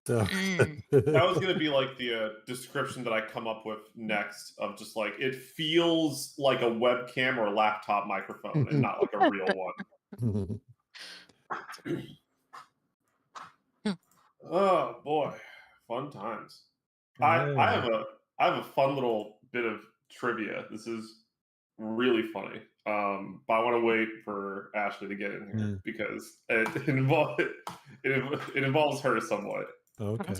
So That was gonna be like the description that I come up with next of just like it feels like a webcam or a laptop microphone and not like a real one. Oh boy, fun times. I Yeah. have a fun little bit of trivia. This is really funny. But I want to wait for Ashley to get in here Mm, because it involves her somewhat. okay.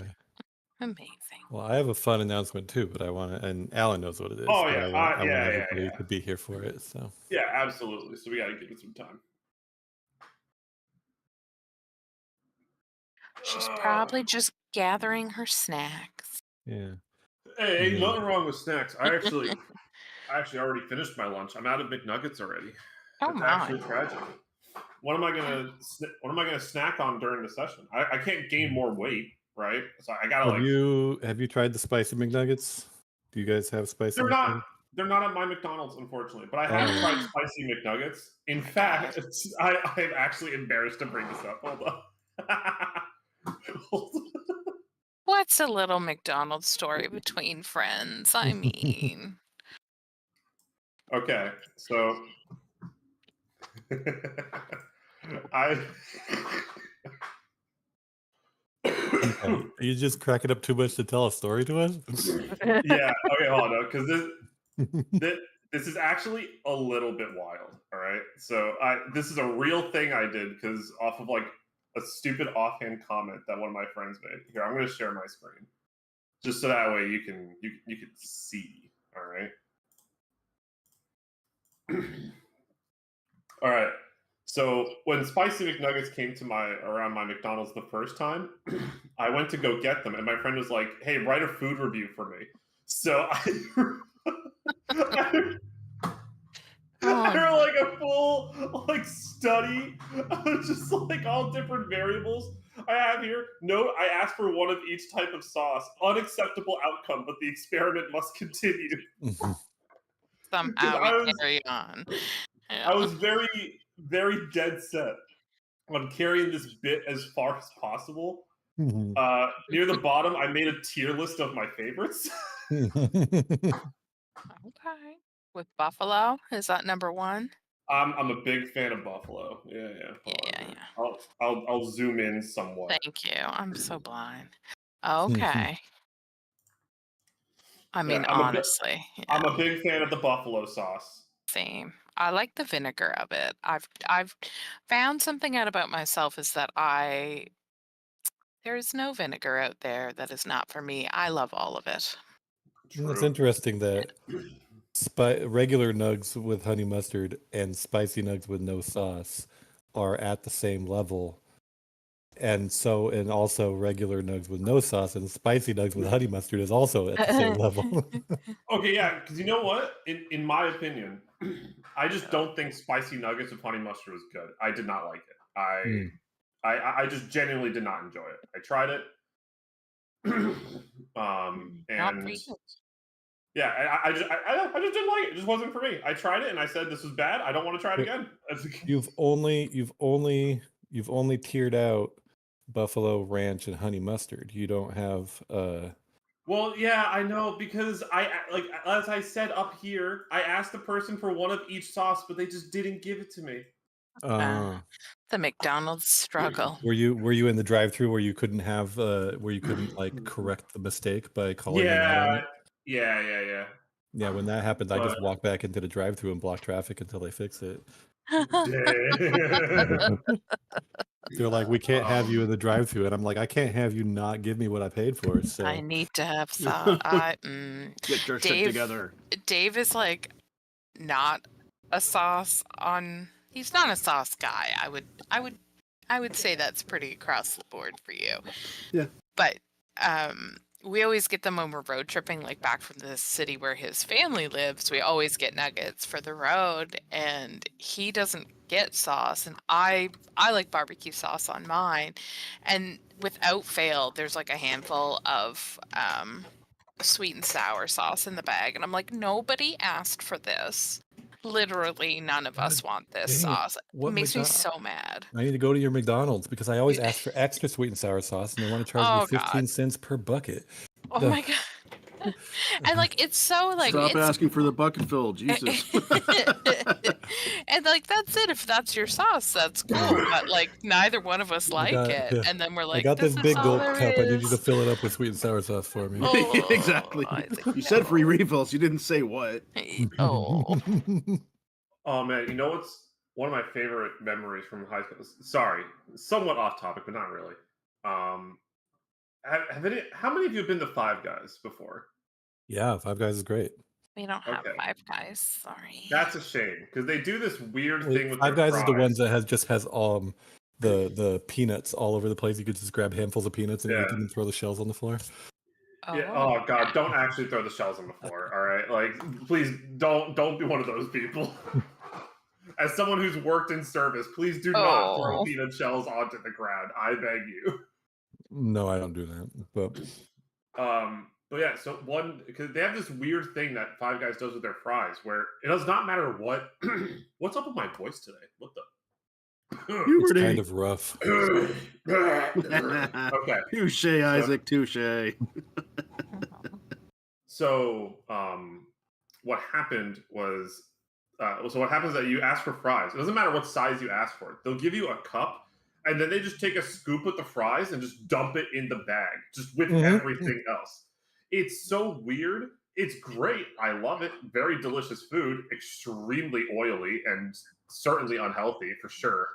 Amazing. Well, I have a fun announcement too, but I want to, and Alan knows what it is, Oh but yeah, I want yeah, yeah, everybody yeah, to be here for it. So yeah, absolutely. So we got to give it some time. She's Uh, probably just gathering her snacks. yeah. hey, And ain't then nothing wrong with snacks. I actually already finished my lunch. I'm out of McNuggets already. Oh That's my. actually tragic. What am I gonna snack on during the session? I can't gain more weight, right? So I gotta like. have you tried the spicy McNuggets? Do you guys have spicy They're not McNuggets? they're not at my McDonald's, unfortunately, but I have Oh, tried spicy McNuggets. Oh In my god. fact, I'm actually embarrassed to bring this up. Hold on. Hold on. What's a little McDonald's story between friends? I mean, Okay, so I okay. Are you just cracking up too much to tell a story to us? yeah, okay, hold on, because this this is actually a little bit wild. All right, so this is a real thing I did because off of like a stupid offhand comment that one of my friends made. Here, I'm going to share my screen just so that way you can see. All right. All right. So when spicy McNuggets came to my around my McDonald's the first time, I went to go get them, and my friend was like, "Hey, write a food review for me." So I oh I wrote no. like a full like study of just like all different variables. I have here. Note: I asked for one of each type of sauce. Unacceptable outcome, but the experiment must continue. Because Somehow we carry on. I Yeah. was very dead set on carrying this bit as far as possible. Near the bottom, I made a tier list of my favorites. Okay. With buffalo, is that number one? I'm a big fan of buffalo. Yeah, yeah. Yeah, Hold on yeah, here. yeah. I'll zoom in somewhat. Thank you. I'm so blind. Okay. I Yeah, mean, honestly, I'm a yeah, big fan of the buffalo sauce. same. I like the vinegar of it. I've found something out about myself is that there's no vinegar out there that is not for me. I love all of it. It's True. interesting that regular nugs with honey mustard and spicy nugs with no sauce are at the same level. And also regular nugs with no sauce and spicy nugs with honey mustard is also at the same level. Okay, yeah, because you know what? In my opinion, I just don't think spicy nuggets with honey mustard is good. I did not like it. Mm. I just genuinely did not enjoy it. I tried it, Not for and you. yeah, I just didn't like it. It just wasn't for me. I tried it and I said this was bad. I don't want to try it But again. you've only tiered out buffalo ranch and honey mustard. You don't have Well, yeah, I know because like as I said up here, I asked the person for one of each sauce, but they just didn't give it to me. Uh, uh the McDonald's struggle. were you in the drive-through where you couldn't like correct the mistake by calling them out on Yeah, it? yeah. Yeah, when that happened, I But just walked back into the drive-through and blocked traffic until they fix it. damn. They're like, "We can't have you in um, the drive-through," and I'm like, "I can't have you not give me what I paid for." I So, need to have sauce. Get your shit Dave. together. Dave is like not a sauce on. He's not a sauce guy. I would say that's pretty across the board for you. Yeah. But we always get them when we're road tripping, like back from the city where his family lives. We always get nuggets for the road, and he doesn't get sauce, and I like barbecue sauce on mine, and without fail, there's like a handful of sweet and sour sauce in the bag, and I'm like, nobody asked for this. Literally, none of us want this dang it. sauce. It What makes me so mad. I need to go to your McDonald's because I always ask for extra sweet and sour sauce, and they want to charge me Oh 15 God. cents per bucket. Oh The- my God. And like it's so like Stop it's asking for the bucket fill, Jesus. and like that's it. If that's your sauce, that's cool. But like neither one of us like it. And then we're I like, got this this big is all gulp there cup. I need you to is. fill it up with sweet and sour sauce for me. Oh, Exactly. I was like, You said free no. refills. You didn't say what. Oh. Oh man, you know what's one of my favorite memories from high school? Sorry, somewhat off topic, but not really. How many of you have been to Five Guys before? Yeah, Five Guys is great. We don't have Okay. Five Guys. Sorry. That's a shame because they do this weird thing with Five their Guys is the fries. ones that has the peanuts all over the place. You could just grab handfuls of peanuts and eat Yeah. them and throw the shells on the floor. Yeah. Oh god, don't actually throw the shells on the floor. All right, like please don't be one of those people. As someone who's worked in service, please do not throw Oh. peanut shells onto the ground. I beg you. No, I don't do that. But But yeah, so because they have this weird thing that Five Guys does with their fries, where it does not matter what. What's up with my voice today? What the? it's kind of rough. Okay. Touche, Isaac. Touche. So, what happened was, what happens is that you ask for fries. It doesn't matter what size you ask for. They'll give you a cup, and then they just take a scoop of the fries and just dump it in the bag, just with everything else. It's so weird. It's great. I love it. Very delicious food. Extremely oily and certainly unhealthy for sure,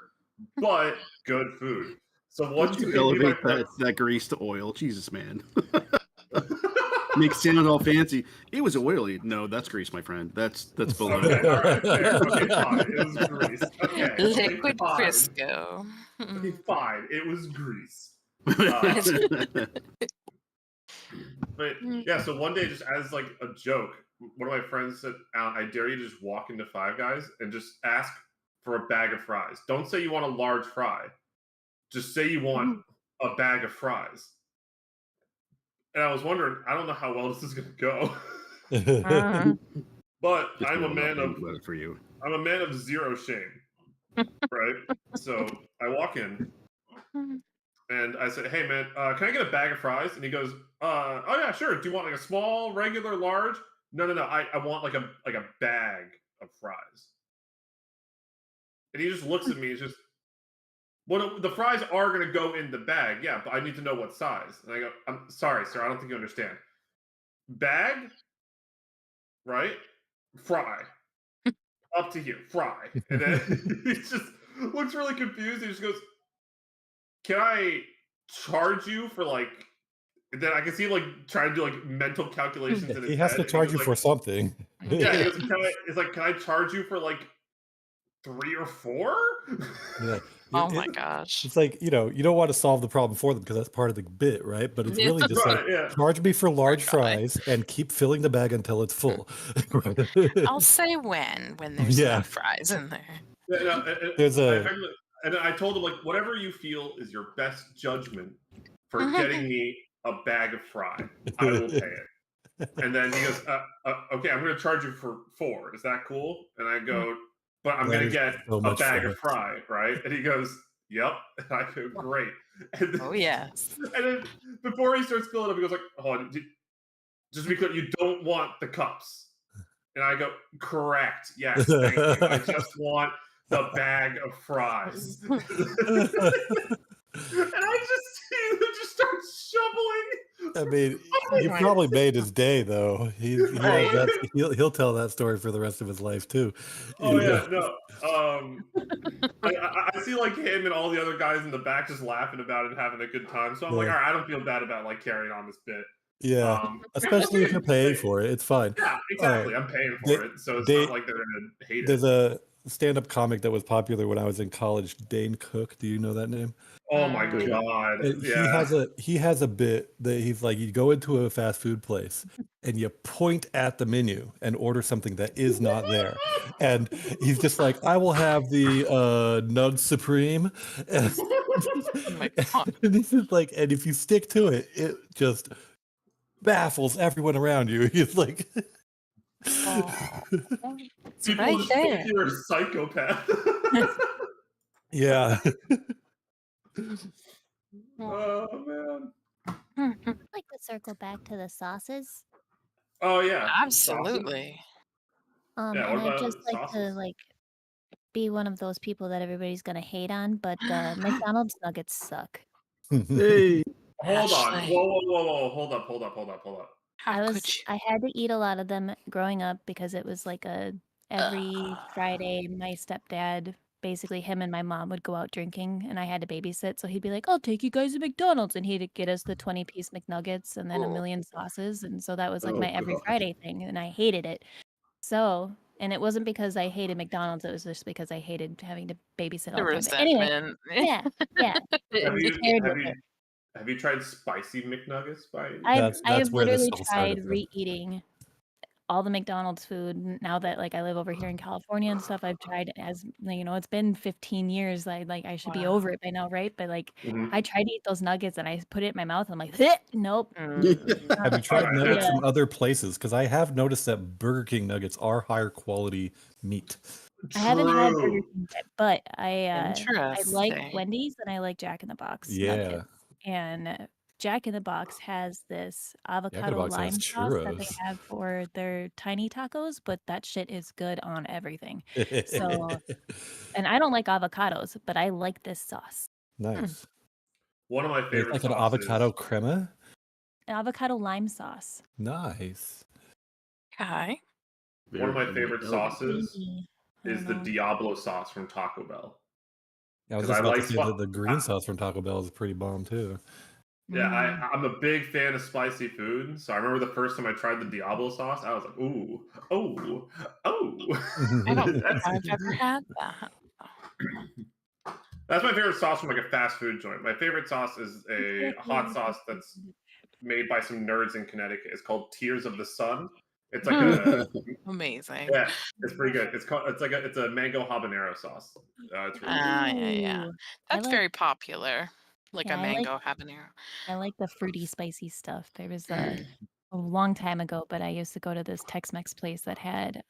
but good food. So Once you elevate that grease to oil, Jesus, man. Makes it sound all fancy. It was oily. No, that's grease, my friend. That's below. Okay, all right, fair. Okay, fine. It was grease. Okay, Liquid fine. Crisco. Okay, fine. It was grease. But yeah, so one day, just as like a joke, one of my friends said, "Alan, I dare you to just walk into Five Guys and just ask for a bag of fries. Don't say you want a large fry. Just say you want a bag of fries." And I was wondering, I don't know how well this is going to go, but Just I'm a man of for you. I'm a man of zero shame, right? So I walk in and I said, "Hey man, can I get a bag of fries?" And he goes, "Oh yeah, sure. Do you want like a small, regular, large?" No. I want like a bag of fries. And he just looks at me. He's just, "Well, the fries are going to go in the bag, yeah, but I need to know what size." And I go, "I'm sorry, sir. I don't think you understand. Bag, right? Fry. Up to here, fry." And then he just looks really confused. He just goes, "Can I charge you for like?" And then I can see him like trying to do like mental calculations in his He has head. to And charge goes, you like, for something. Yeah, he goes, "Can I charge you for like 3 or 4?" Yeah. Oh my gosh. It's like, you don't want to solve the problem for them because that's part of the bit, right? But it's really just Right, like, yeah. charge me for large Poor guy. fries and keep filling the bag until it's full. I'll say when there's Yeah. enough fries in there. Yeah, no, There's and I told him, like, whatever you feel is your best judgment for getting me a bag of fry, I will pay it. And then he goes, "Okay, I'm going to charge you for 4. Is that cool?" And I go, "But I'm going to get so a much bag fun. of fry, right?" And he goes, "Yep." And I go, "Great." And then, Oh yes. And then before he starts filling up, he goes like, "Hold on, just because you don't want the cups." And I go, "Correct. Yes, thank you. I just want the bag of fries." And I just see him just start shoveling. I mean, Oh you my- probably made his day, though. He'll tell that story for the rest of his life too. Oh yeah, no. I see like him and all the other guys in the back just laughing about it and having a good time. So I'm like, Yeah. all right, I don't feel bad about like carrying on this bit. Yeah, especially if you're paying for it, it's fine. Yeah, exactly. I'm paying for it, so it's not like they're gonna hate it. There's a stand-up comic that was popular when I was in college, Dane Cook. Do you know that name? Oh my god! Yeah. He has a bit that he's like, you go into a fast food place and you point at the menu and order something that is not there, and he's just like, "I will have the Nug Supreme," and, my God. and this is like, and if you stick to it, it just baffles everyone around you. He's like, Oh, it's People right just there. think you're a psychopath. Yeah. Oh man. I'd like to circle back to the sauces. Oh yeah. Sauces? Absolutely. Yeah, And what I'd about just like to sauces? be one of those people that everybody's gonna hate on, but McDonald's nuggets suck. Hey, Hold on. Ashley. Whoa. Hold up. How could you? I had to eat a lot of them growing up because it was like every Friday my stepdad, basically him and my mom would go out drinking and I had to babysit, so he'd be like, I'll take you guys to McDonald's, and he'd get us the 20-piece McNuggets and then a million sauces, and so that was like my every Friday thing, and I hated it. So, and it wasn't because I hated McDonald's, it was just because I hated having to babysit all The the time. But anyway, resentment. yeah. Have you tried spicy McNuggets by any I chance? have where this literally all started tried from. re-eating all the McDonald's food now that like I live over here in California and stuff. I've tried it's been 15 years. I should be over it by now, right? But I tried to eat those nuggets and I put it in my mouth and I'm like, nope. Have you tried nuggets from other places? Because I have noticed that Burger King nuggets are higher quality meat. I haven't had Burger King yet, but I like Interesting. Wendy's and I like Jack in the Box Yeah. nuggets. And Jack in the Box has this Jack in the avocado Box has lime sauce that they churros. have for their tiny tacos, but that shit is good on everything. So, and I don't like avocados, but I like this sauce. Nice. One of my It's favorite like an sauces. avocado crema. An avocado lime sauce. Nice. Okay. One of my favorite sauces I is the don't know. Diablo sauce from Taco Bell. I was 'Cause just I about to like say spi- that the green sauce from Taco Bell is pretty bomb too. Yeah, I'm a big fan of spicy food. So I remember the first time I tried the Diablo sauce, I was like, ooh, oh. I don't think I've ever had that. That's my favorite sauce from like a fast food joint. My favorite sauce is a hot sauce that's made by some nerds in Connecticut. It's called Tears of the Sun. It's like a Amazing. yeah, it's pretty good. It's a mango habanero sauce. It's really good. Yeah. Ooh, That's very popular. Like Yeah, a mango habanero. I like the fruity, spicy stuff. There was a long time ago, but I used to go to this Tex-Mex place that had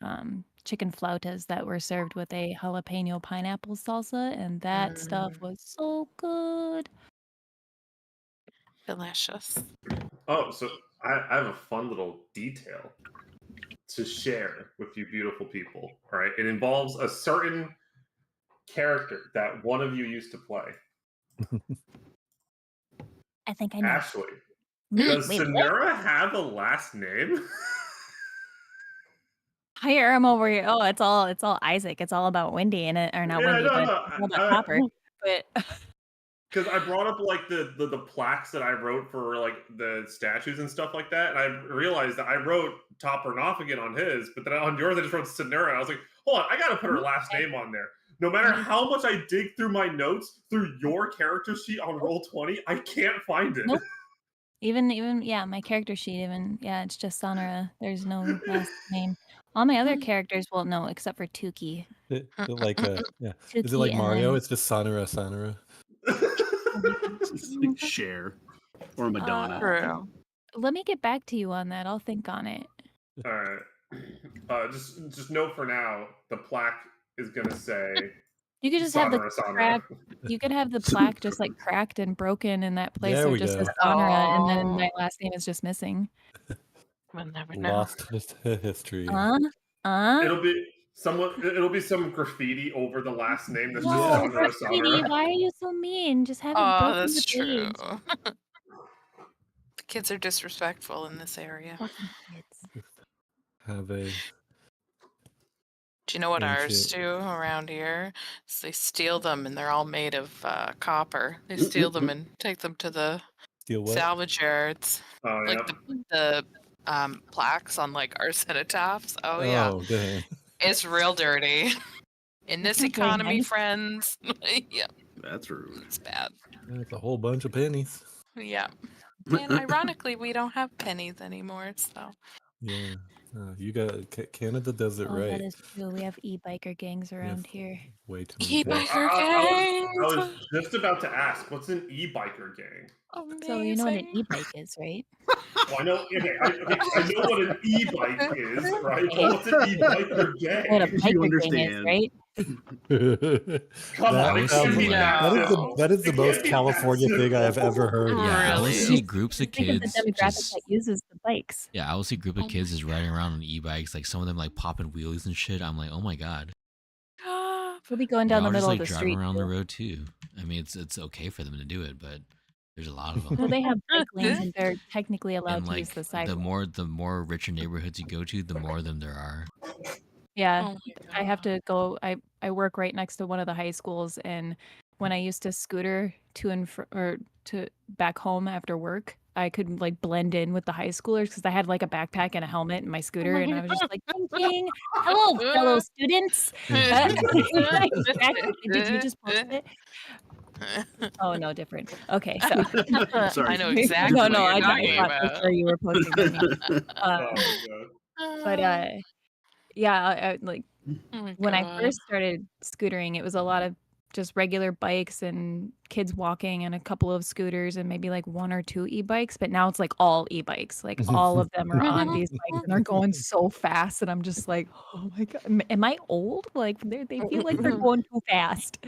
chicken flautas that were served with a jalapeno pineapple salsa, and that stuff was so good. Delicious. Oh, so I have a fun little detail to share with you beautiful people. All right. It involves a certain character that one of you used to play. I think I know. Ashley, Me? does Wait, what? Sonera have a last name? Here I'm over here. Oh, it's all Isaac. It's all about Wendy and it, or not Yeah, Wendy, no, but no, it's all about Copper. But because I brought up like the plaques that I wrote for like the statues and stuff like that, and I realized that I wrote Topper Noffigan on his, but then on yours I just wrote Sonera. I was like, hold on, I gotta put her last name on there. No matter how much I dig through my notes through your character sheet on Roll20, I can't find it. Nope. Even my character sheet it's just Sonora. There's no last name. All my other characters, well, no, except for Tuki. Is it like Tuki Mario? and It's just Sonora. It's like Cher or Madonna. True. Let me get back to you on that. I'll think on it. All right. Just know for now, the plaque is gonna say You could just have the Sonora. crack. You could have the plaque just like cracked and broken in that place, There so it we just go. says Sonora, and then Oh. my last name is just missing. We'll never know. Lost history. It'll be some graffiti over the last name that's just No, Sonora. Sweetie, why are you so mean? Just have it Oh, broken that's the true. page. The kids are disrespectful in this area. Fucking kids. Have a Do you know what ours ancient- do around here? Is they steal them and they're all made of copper. They steal them and take them to the steal what? salvage yards. Oh, Like yeah. the plaques on like our cenotaphs. Oh yeah. Oh, dang. It's real dirty. In this Okay, economy, nice. friends. Yeah, That's rude. it's bad. That's a whole bunch of pennies. Yeah. And ironically, we don't have pennies anymore, so Yeah, you got Canada does it Oh, that right. is true. We have e-biker gangs We around have here. way too many Well, gangs. E-biker I gangs. was just about to ask, what's an e-biker gang? So you know what an Amazing. e-bike is, right? Well, I know. Okay, I know what an e-bike is, right? But Okay. what's an e-biker What a gang? You biker gang is, understand. right? Come That on, it sounds can't be like that that is the simple. that is the It most can't be that California thing I have simple. ever heard. Yeah, I will Really? see groups of Think of the kids demographic just that uses the bikes. yeah, I will see a group of Oh kids my just riding around on e-bikes, like some of them like popping wheelies and shit. I'm like, oh my god. God. We'll be going They're down the all just middle of like the driving street. around the Too. road too. I mean, it's okay for them to do it, but there's a lot of them. Well, they have bike lanes, and they're technically allowed And to use the like sidewalk. the more richer neighborhoods you go to, the more of them there are. Yeah, Oh my I have God. to go. I work right next to one of the high schools, and when I used to scooter to and or to back home after work, I could like blend in with the high schoolers because I had like a backpack and a helmet in my scooter, and I was just like, "Ding, ding. Hello, fellow students." Exactly. Did you just post it? Oh no, different. Okay, so Sorry. I know exactly no, what no, you're I talking thought for about. sure you were posting my name. Oh my god. But yeah, like Oh my when I God. first started scootering, it was a lot of just regular bikes and kids walking and a couple of scooters and maybe like one or two e-bikes. But now it's like all e-bikes. Like all of them are on these bikes and are going so fast. And I'm just like, oh my God, am I old? Like they feel like they're going too fast.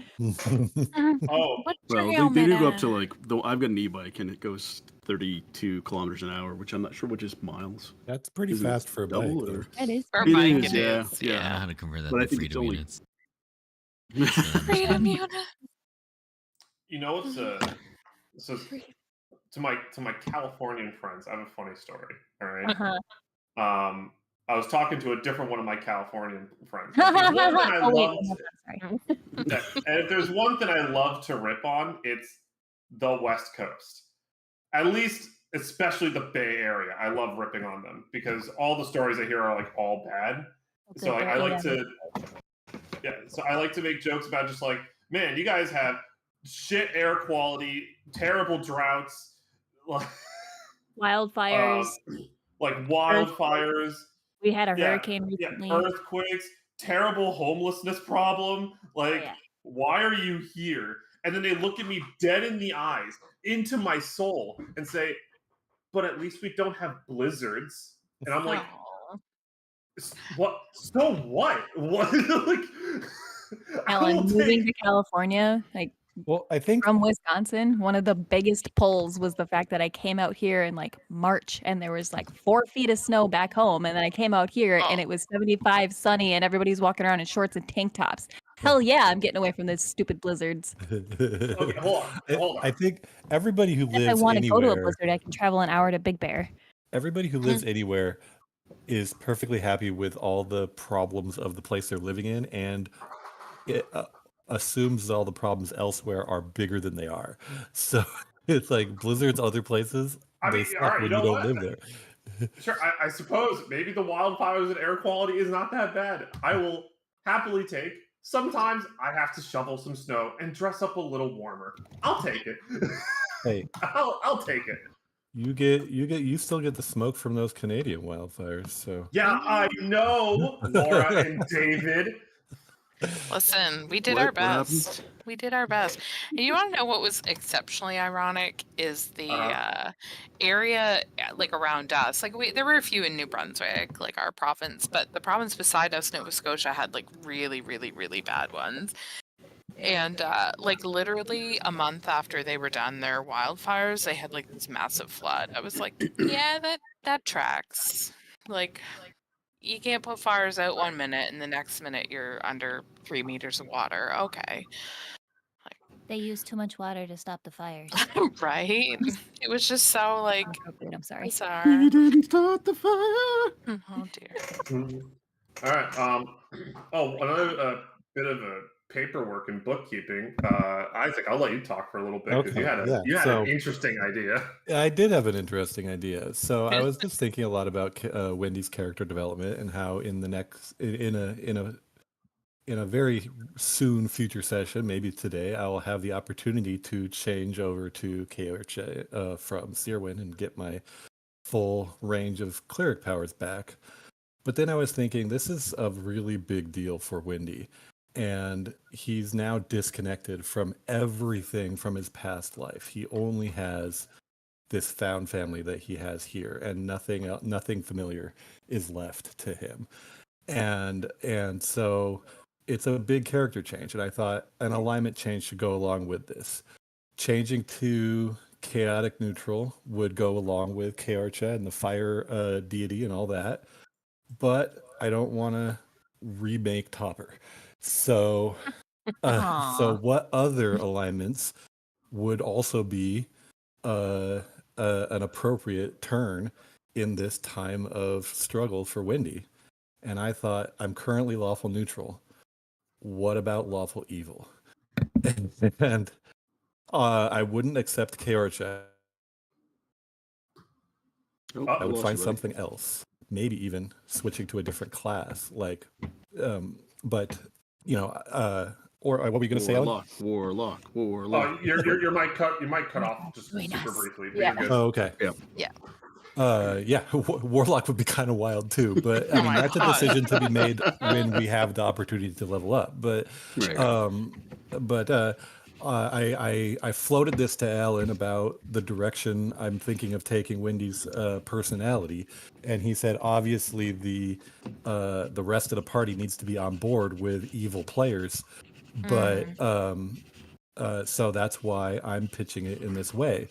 Oh, Put your Well, they helmet do go up to on. like though I've got an e-bike and it goes 32 kilometers an hour, which I'm not sure which is miles. That's pretty Is it fast for a bike. double Though. or That is For a it bike, is, it yeah, is. I know Yeah. how to convert that But I to think it's freedom only units. Don't Freedom understand. unit. you know what's so to my Californian friends, I have a funny story. All right. Uh-huh. I was talking to a different one of my Californian friends. If there's one thing I Oh wait, love, I'm sorry. and if there's one thing I love to rip on, it's the West Coast. At least, especially the Bay Area. I love ripping on them because all the stories I hear are like all bad. So like, I like to, yeah. So I like to make jokes about just like, man, you guys have shit air quality, terrible droughts, Wildfires. like wildfires. We had a Yeah, hurricane yeah, recently. earthquakes, terrible homelessness problem. Like, yeah. why are you here? And then they look at me dead in the eyes, into my soul, and say, but at least we don't have blizzards. And I'm like, Aw. what? So what? What? Like, I Alan, will moving take. to California, like Well, I think from Wisconsin, one of the biggest pulls was the fact that I came out here in like March and there was like 4 feet of snow back home. And then I came out here and Oh. it was 75 sunny and everybody's walking around in shorts and tank tops. Hell yeah, I'm getting away from those stupid blizzards. Okay, hold on. I think everybody who And if I lives want to go to a anywhere, blizzard, I can travel an hour to Big Bear. everybody who lives anywhere is perfectly happy with all the problems of the place they're living in, and it assumes all the problems elsewhere are bigger than they are. So it's like blizzards other places, I they mean, all suck right, you when know you don't what? live there. Sure, I suppose maybe the wildfires and air quality is not that bad. I will happily take. Sometimes I have to shovel some snow and dress up a little warmer. I'll take it. Hey, I'll take it. you still get the smoke from those Canadian wildfires. So Yeah, I know, Laura and David. Listen, we did our What happened? best. We did our best. And you want to know what was exceptionally ironic is the area like around us. Like there were a few in New Brunswick, like our province, but the province beside us, Nova Scotia, had like really, really, really bad ones. And like literally a month after they were done their wildfires, they had like this massive flood. I was like, yeah, that tracks. Like you can't put fires out 1 minute and the next minute you're under 3 meters of water. Okay. They use too much water to stop the fires. Right? It was just so like Inappropriate, I'm sorry. bizarre. We didn't start the fire. Oh dear. All right. Another bit of a paperwork and bookkeeping. Isaac, I'll let you talk for a little bit because Okay, you had so- an interesting idea. I did have an interesting idea. So I was just thinking a lot about Wendy's character development and how in the next in a very soon future session, maybe today, I will have the opportunity to change over to Kaoche from Searwyn and get my full range of cleric powers back. But then I was thinking, this is a really big deal for Wendy. And he's now disconnected from everything from his past life. He only has this found family that he has here, and nothing familiar is left to him. And so it's a big character change. And I thought an alignment change should go along with this. Changing to chaotic neutral would go along with Keorcha and the fire deity and all that. But I don't want to remake Topper. So, so what other alignments would also be an appropriate turn in this time of struggle for Wendy? And I thought, I'm currently lawful neutral. What about lawful evil? And I wouldn't accept Keorcha. Oh, I would lost find you, buddy. something else. Maybe even switching to a different class. Like, but you know, or what were you going to say, Alan? Warlock. Your mic cut off just Join super us. briefly. But Yeah. you're good. Oh, okay. Yeah. Yeah, Warlock would be kind of wild too, but I Oh mean my that's a God. decision to be made when we have the opportunity to level up. But Right. I floated this to Alan about the direction I'm thinking of taking Wendy's personality, and he said obviously the rest of the party needs to be on board with evil players, but so that's why I'm pitching it in this way.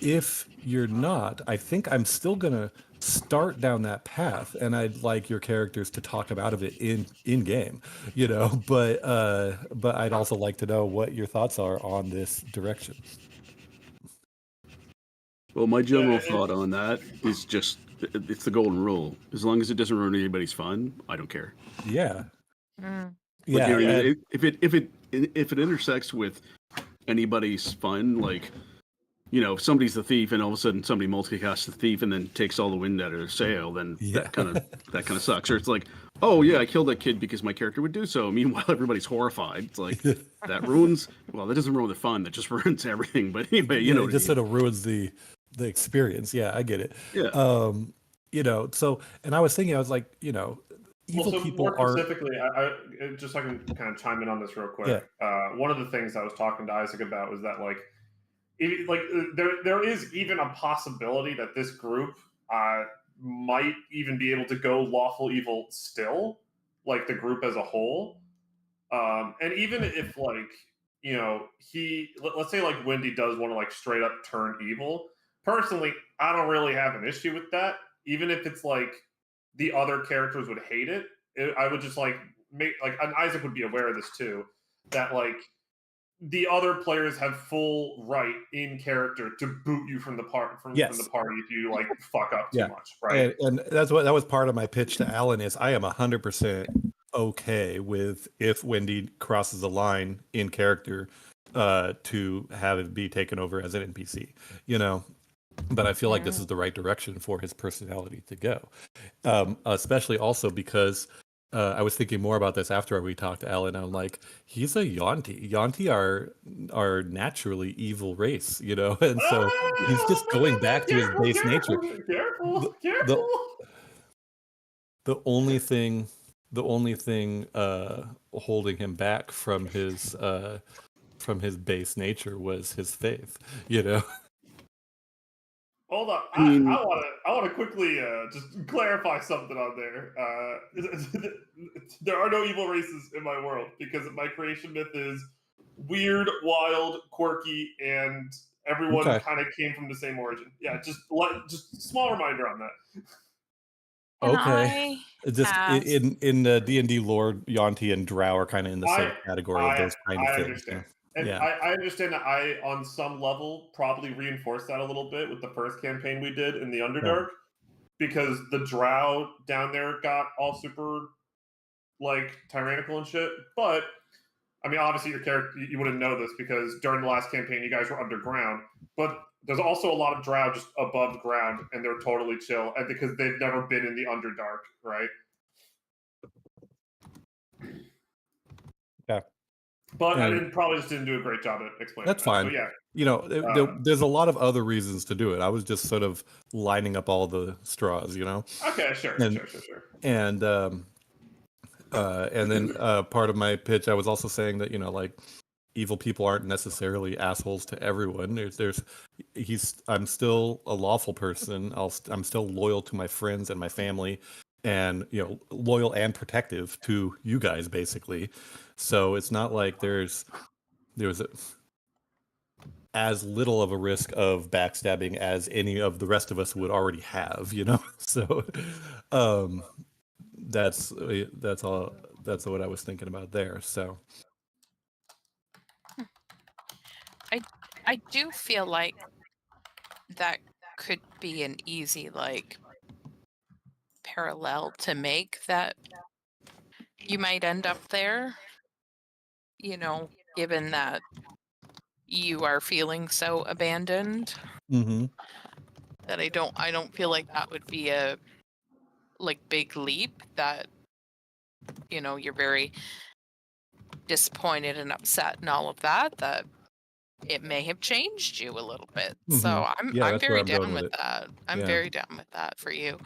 If you're not, I think I'm still gonna start down that path, and I'd like your characters to talk about it in game, you know. But I'd also like to know what your thoughts are on this direction. Well, my general Yeah, thought on that is just it's the golden rule. As long as it doesn't ruin anybody's fun, I don't care. Yeah, Mm. Like, yeah. you know, and- if it intersects with anybody's fun, like, you know, if somebody's the thief and all of a sudden somebody multicasts the thief and then takes all the wind out of their sail, then Yeah. that kind of sucks. Or it's like, oh yeah, I killed that kid because my character would do so. Meanwhile, everybody's horrified. It's like that ruins. Well, that doesn't ruin the fun. That just ruins everything. But anyway, you yeah, know, it what just I mean. sort of ruins the experience. Yeah, I get it. Yeah. You know, so and I was thinking, I was like, you know, evil Well, so people more are. specifically, I just so I can kind of chime in on this real quick. One of the things I was talking to Isaac about was that there is even a possibility that this group might even be able to go lawful evil still, like the group as a whole. And even if let's say like Wendy does want to like straight up turn evil. Personally, I don't really have an issue with that. Even if it's like the other characters would hate it, I would just like make like, and Isaac would be aware of this too, that like the other players have full right in character to boot you from the party from the party if you like fuck up too much, right? And that was part of my pitch to Alan is I am 100% okay with if Wendy crosses the line in character to have it be taken over as an NPC, you know. But I feel like this is the right direction for his personality to go, especially also because I was thinking more about this after we talked to Alan. I'm like, he's a Yonti. Yonti are naturally evil race, you know, and so he's just going back to his base nature. Careful. The only thing holding him back from his base nature was his faith, you know. Hold on, I mean- I want to quickly just clarify something on there. There are no evil races in my world because my creation myth is weird, wild, quirky, and everyone kind of came from the same origin. Yeah, just small reminder on that. Can Okay. I Just ask- in the D&D lore, Yonti and Drow are kind of in the same category of those kind of I things. understand. you know? And I understand that I, on some level, probably reinforced that a little bit with the first campaign we did in the Underdark, because the Drow down there got all super, like, tyrannical and shit. But, I mean, obviously your character, you wouldn't know this because during the last campaign you guys were underground, but there's also a lot of Drow just above ground, and they're totally chill, and because they've never been in the Underdark, right? Yeah. But I And- probably just didn't do a great job at explaining That's that. fine. So yeah, you know, there's a lot of other reasons to do it. I was just sort of lining up all the straws, you know. Okay, sure. And then part of my pitch, I was also saying that, you know, like, evil people aren't necessarily assholes to everyone. I'm still a lawful person. I'm still loyal to my friends and my family, and, you know, loyal and protective to you guys, basically. So it's not like there's as little of a risk of backstabbing as any of the rest of us would already have, you know. So um that's what I was thinking about there. So I do feel like that could be an easy like parallel to make, that you might end up there, you know, given that you are feeling so abandoned, mhm. that I don't feel like that would be a like big leap, that, you know, you're very disappointed and upset and all of that, that it may have changed you a little bit. So Yeah, I'm that's where very I'm going down with with it. that. I'm Yeah. very down with that for you.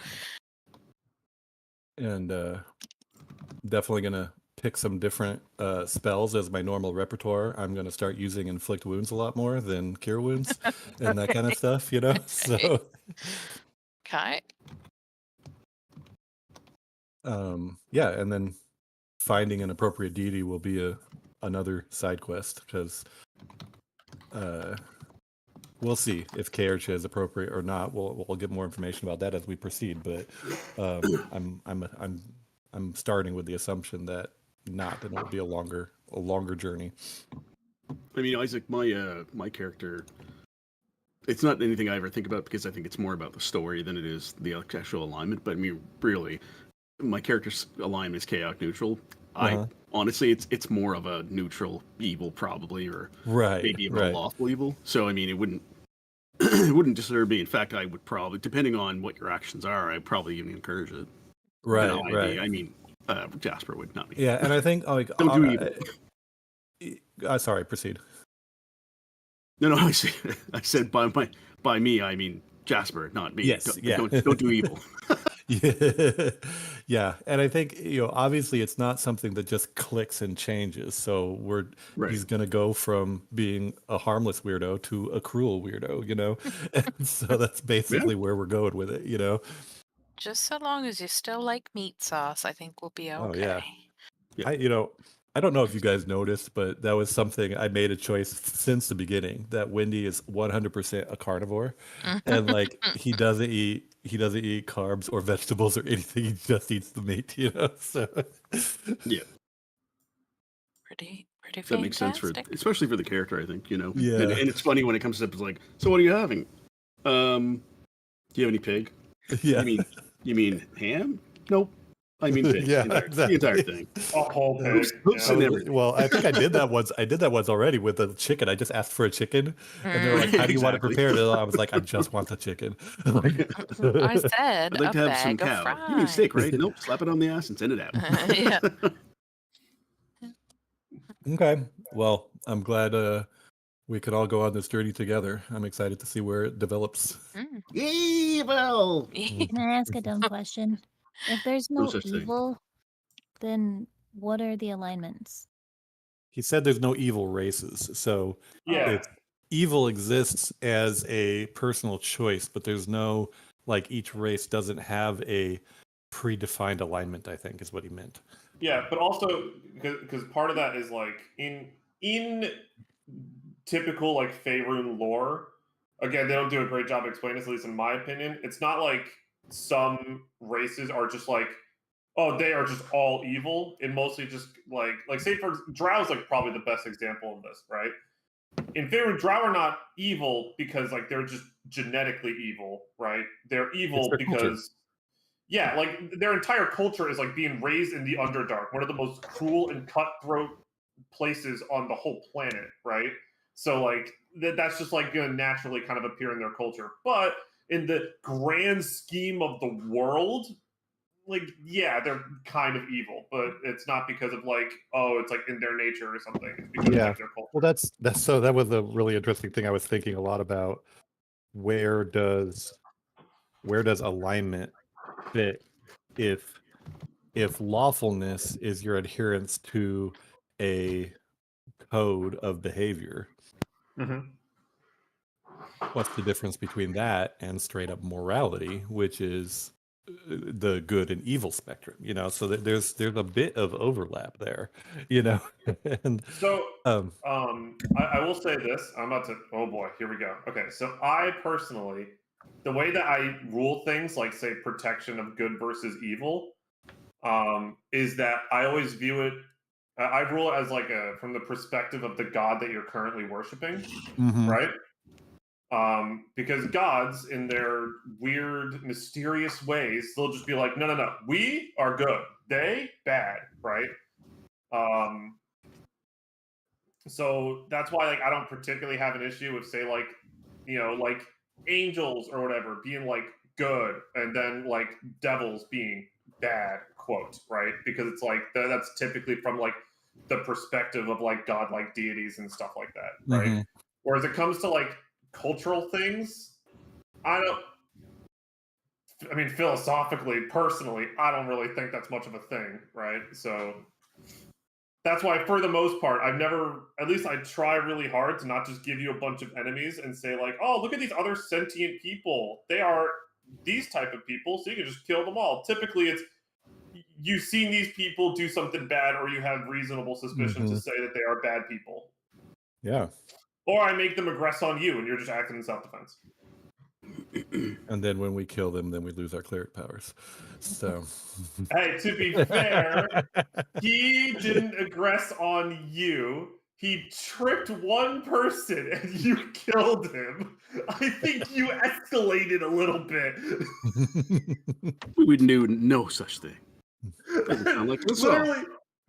And definitely gonna pick some different spells as my normal repertoire. I'm gonna start using inflict wounds a lot more than cure wounds and that kind of stuff, you know. So Okay. yeah, and then finding an appropriate deity will be another side quest, because we'll see if Kaercha is appropriate or not. We'll get more information about that as we proceed. But I'm starting with the assumption that not, and it'll be a longer journey. I mean, Isaac, my character, it's not anything I ever think about because I think it's more about the story than it is the actual alignment. But I mean, really, my character's alignment is chaotic neutral. Honestly, it's more of a neutral evil, probably, or maybe even a lawful evil. So I mean, it wouldn't it wouldn't disturb me. In fact, I would probably, depending on what your actions are, I'd probably even encourage it. Right. I mean, Jasper would not be. Yeah, and I think like don't do evil. Sorry, proceed. No, I said by me, I mean Jasper, not me. Yes, don't do evil. Yeah, and I think, you know, obviously it's not something that just clicks and changes. So he's gonna go from being a harmless weirdo to a cruel weirdo, you know. And so that's basically where we're going with it, you know. Just so long as you still like meat sauce, I think we'll be okay. Oh yeah. I don't know if you guys noticed, but that was something I made a choice since the beginning, that Wendy is 100% a carnivore, and like he doesn't eat carbs or vegetables or anything. He just eats the meat, you know. So yeah, pretty that makes sense especially for the character, I think, you know. Yeah, and it's funny when it comes up. It's like, so what are you having? Do you have any pig? Yeah. You mean ham? Nope. I mean pig. Yeah, the entire thing. A whole pig. Hooves and everything. Well, I think I did that once. I did that once already with the chicken. I just asked for a chicken, and they were like, "How do you want it prepared?" And I was like, "I just want the chicken." I said, I'd like to have some cow. Fries. You mean steak, right? Nope. Slap it on the ass and send it out. Yeah. Okay. Well, I'm glad we could all go on this journey together. I'm excited to see where it develops. Evil. Can I ask a dumb question? If there's no evil, then what are the alignments? He said there's no evil races. So yeah, evil exists as a personal choice, but there's no, like, each race doesn't have a predefined alignment, I think is what he meant. Yeah, but also because part of that is like in typical like Faerun lore, again, they don't do a great job explaining this, at least in my opinion. It's not like some races are just like, oh, they are just all evil. It mostly just like say for Drow's like probably the best example of this, right? In Faerun, Drow are not evil because like they're just genetically evil, right? They're evil because culture. Yeah, like their entire culture is like being raised in the Underdark, one of the most cruel and cutthroat places on the whole planet, right? So like that's just like going to naturally kind of appear in their culture. But in the grand scheme of the world, like, yeah, they're kind of evil, but it's not because of like, oh, it's like in their nature or something. It's because Yeah. of their culture. Well, that's so that was a really interesting thing I was thinking a lot about. Where does alignment fit if lawfulness is your adherence to a code of behavior? Mm-hmm. What's the difference between that and straight up morality, which is the good and evil spectrum? So there's a bit of overlap there, and So, um I will say this. I'm about to. Oh boy, here we go. Okay, so I personally, the way that I rule things, like say protection of good versus evil, is that I always view it. I rule it as like from the perspective of the god that you're currently worshiping, mhm. right? Because gods, in their weird, mysterious ways, they'll just be like, no, no, no, we are good, they bad, right? So that's why, like, I don't particularly have an issue with, say, like, like angels or whatever being like good, and then like devils being bad, quote, right? Because it's like that's typically from like the perspective of like godlike deities and stuff like that, right? Mhm. Whereas it comes to like cultural things, I don't. I mean, philosophically, personally, I don't really think that's much of a thing, right? So that's why, for the most part, I've never, at least I try really hard to not just give you a bunch of enemies and say like, oh, look at these other sentient people. They are these type of people, so you can just kill them all. Typically, it's you've seen these people do something bad, or you have reasonable suspicion to Mhm. say that they are bad people. Yeah. Or I make them aggress on you, and you're just acting in self-defense. And then when we kill them, then we lose our cleric powers. So Hey, to be fair, he didn't aggress on you. He tripped one person and you killed him. I think you escalated a little bit. We would do no such thing. Doesn't sound like this at all.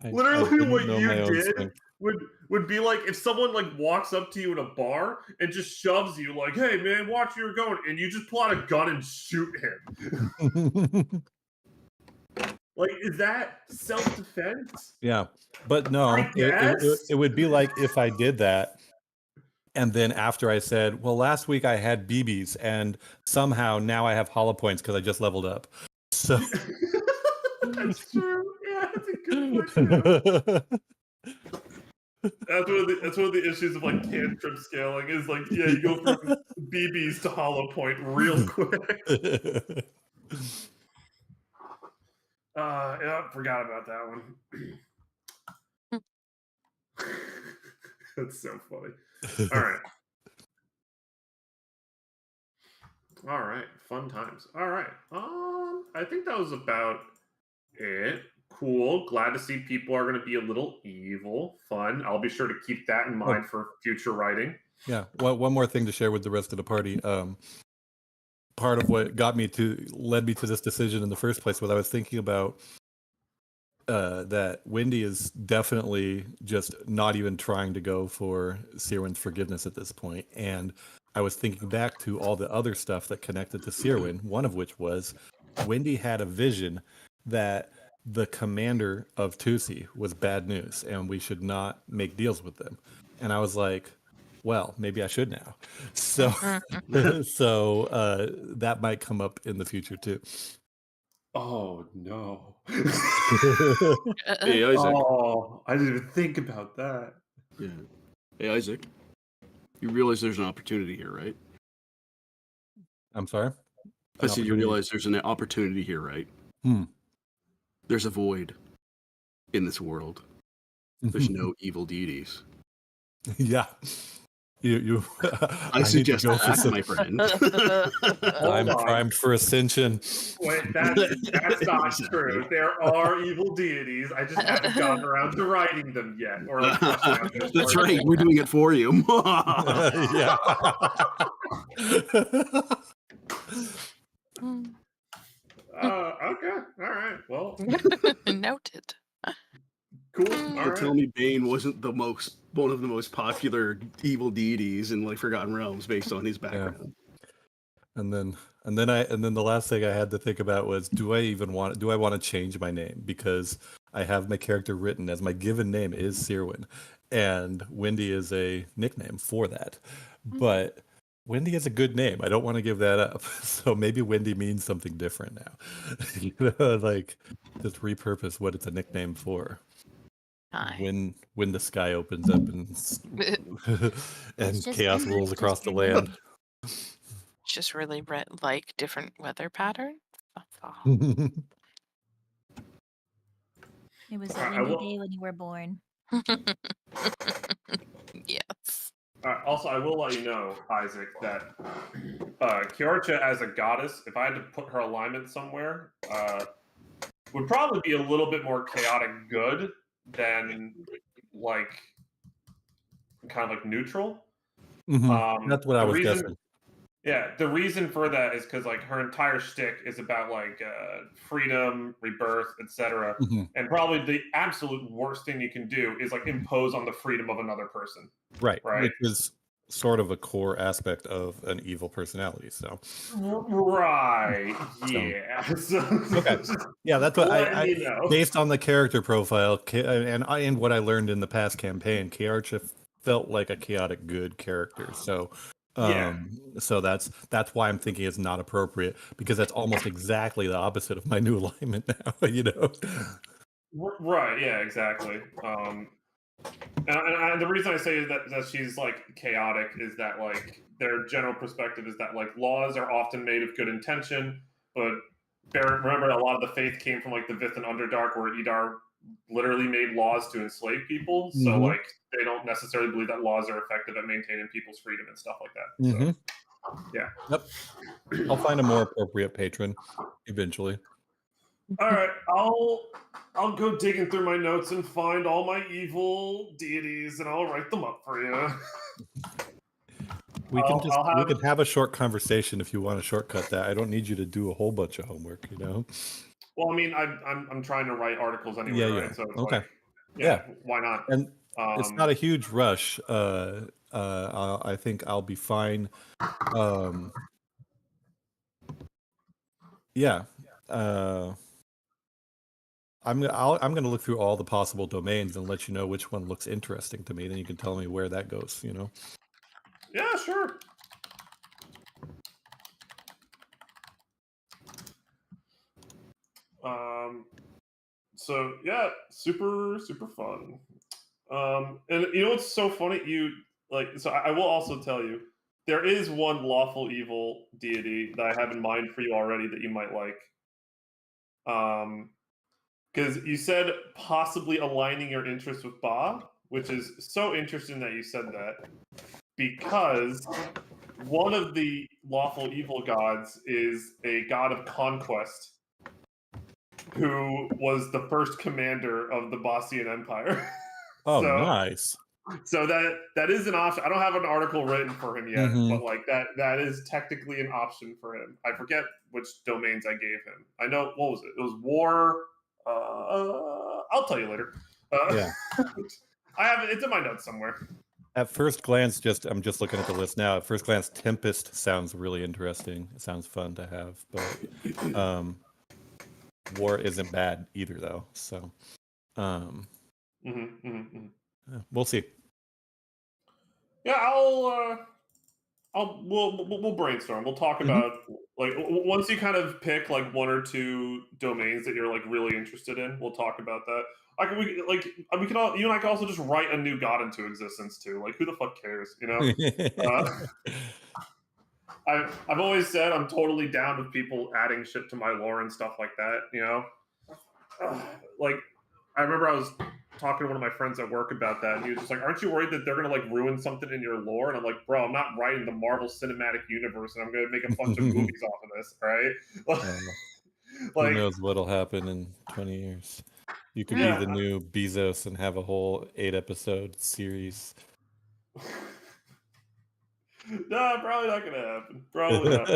I Literally didn't what know you my own did strength. would be like if someone like walks up to you in a bar and just shoves you like, hey man, watch where you're going, and you just pull out a gun and shoot him. Like, is that self-defense? Yeah, but no, I guess. it would be like if I did that, and then after I said, well, last week I had BBs, and somehow now I have hollow points because I just leveled up. So That's true. Yeah, that's a good point too. That's one of the issues of like cantrip scaling is like, yeah, you go from BBs to hollow point real quick. Yeah, forgot about that one. That's so funny. All right, fun times. All right, I think that was about it. Cool. Glad to see people are going to be a little evil. Fun. I'll be sure to keep that in mind for future writing. Yeah. Well, one more thing to share with the rest of the party. Part of what led me to this decision in the first place was I was thinking about that Wendy is definitely just not even trying to go for Sirwin's forgiveness at this point. And I was thinking back to all the other stuff that connected to Sirwin, one of which was Wendy had a vision that the commander of Tousee was bad news and we should not make deals with them. And I was like, well, maybe I should now. So, that might come up in the future too. Oh no. Hey, Isaac. Oh, I didn't even think about that. Yeah. Hey, Isaac. You realize there's an opportunity here, right? I'm sorry? I said you realize there's an opportunity here, right? There's a void in this world. There's no evil deities. Yeah. You I suggest that, my friend. I'm primed for ascension. Wait, that's not true. There are evil deities. I just haven't gotten around to writing them yet. Or like, that's right. We're doing it for you. Yeah. Okay. All right. Well, Noted. Cool. So tell me Bane wasn't one of the most popular evil deities in like Forgotten Realms based on his background. Yeah. And And then the last thing I had to think about was, do I want to change my name? Because I have my character written as my given name is Sirwin, and Wendy is a nickname for that. But Wendy is a good name. I don't want to give that up. So maybe Wendy means something different now. Like just repurpose what it's a nickname for. Hi. When the sky opens up and and just chaos Wendy, rolls it's across just the your name. land. Just really like different weather patterns. That's all. It was a I windy will- day when you were born. Yes. Also, I will let you know, Isaac, that Kiarcha as a goddess, if I had to put her alignment somewhere, would probably be a little bit more chaotic good than like kind of like neutral. That's what I the was reason, guessing. Yeah, the reason for that is because like her entire shtick is about like freedom, rebirth, etc. And probably the absolute worst thing you can do is like impose on the freedom of another person. Right. Right. Which is sort of a core aspect of an evil personality. So Right. Yeah. okay. Yeah, that's what I you know. based on the character profile and what I learned in the past campaign, Kiarcha felt like a chaotic good character. So Yeah. so that's why I'm thinking it's not appropriate, because that's almost exactly the opposite of my new alignment now, you know. Right. Yeah. Exactly. And the reason I say that she's like chaotic is that like their general perspective is that like laws are often made of good intention, but remember a lot of the faith came from like the Vith and Underdark, where Idar literally made laws to enslave people. So like they don't necessarily believe that laws are effective at maintaining people's freedom and stuff like that. So, yeah. Yep. I'll find a more appropriate patron eventually. All right, I'll go digging through my notes and find all my evil deities, and I'll write them up for you. We can have a short conversation if you want to shortcut that. I don't need you to do a whole bunch of homework, you know. Well, I mean, I'm trying to write articles anyway, right? So it's okay. like, yeah, why not? And it's not a huge rush. I think I'll be fine. Yeah. I'm going to look through all the possible domains and let you know which one looks interesting to me. Then you can tell me where that goes, you know. Yeah, sure. So yeah, super fun. And you know what's so funny? So I will also tell you, there is one lawful evil deity that I have in mind for you already that you might like. Because you said possibly aligning your interests with Ba, which is so interesting that you said that, because one of the lawful evil gods is a god of conquest who was the first commander of the Bossian Empire. Oh, nice. So that is an option. I don't have an article written for him yet, but like that is technically an option for him. I forget which domains I gave him. I know, what was it? It was war. I'll tell you later. Yeah. I have it. It's in my notes somewhere. At first glance, I'm just looking at the list now. At first glance, Tempest sounds really interesting. It sounds fun to have, but war isn't bad either, though. So we'll see. Yeah, we'll brainstorm. We'll talk about like once you kind of pick like one or two domains that you're like really interested in. We'll talk about that. We can all, you and I can also just write a new god into existence too. Like, who the fuck cares, you know? I've always said I'm totally down with people adding shit to my lore and stuff like that. You know, like I remember I was talking to one of my friends at work about that, and he was just like, "Aren't you worried that they're gonna like ruin something in your lore?" And I'm like, "Bro, I'm not writing the Marvel Cinematic Universe, and I'm gonna make a bunch of movies off of this, right?" Who knows what'll happen in 20 years? You could be the new Bezos and have a whole 8-episode series. No, probably not gonna happen. Probably not.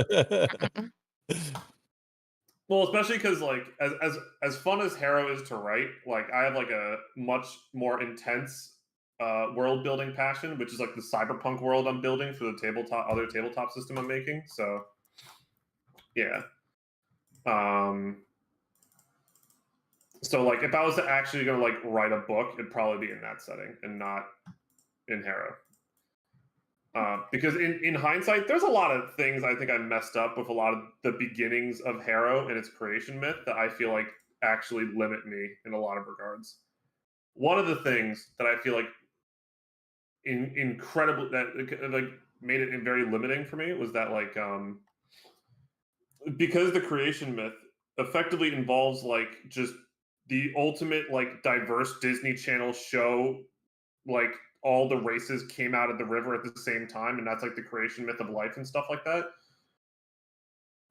Well, especially because like as fun as Harrow is to write, like I have like a much more intense world building passion, which is like the cyberpunk world I'm building for the other tabletop system I'm making. So Yeah. So like if I was actually gonna like write a book, it'd probably be in that setting and not in Harrow. Because in hindsight, there's a lot of things I think I messed up with a lot of the beginnings of Harrow and its creation myth that I feel like actually limit me in a lot of regards. One of the things that I feel like incredible that like made it very limiting for me was that like because the creation myth effectively involves like just the ultimate like diverse Disney Channel show, like all the races came out of the river at the same time, and that's like the creation myth of life and stuff like that.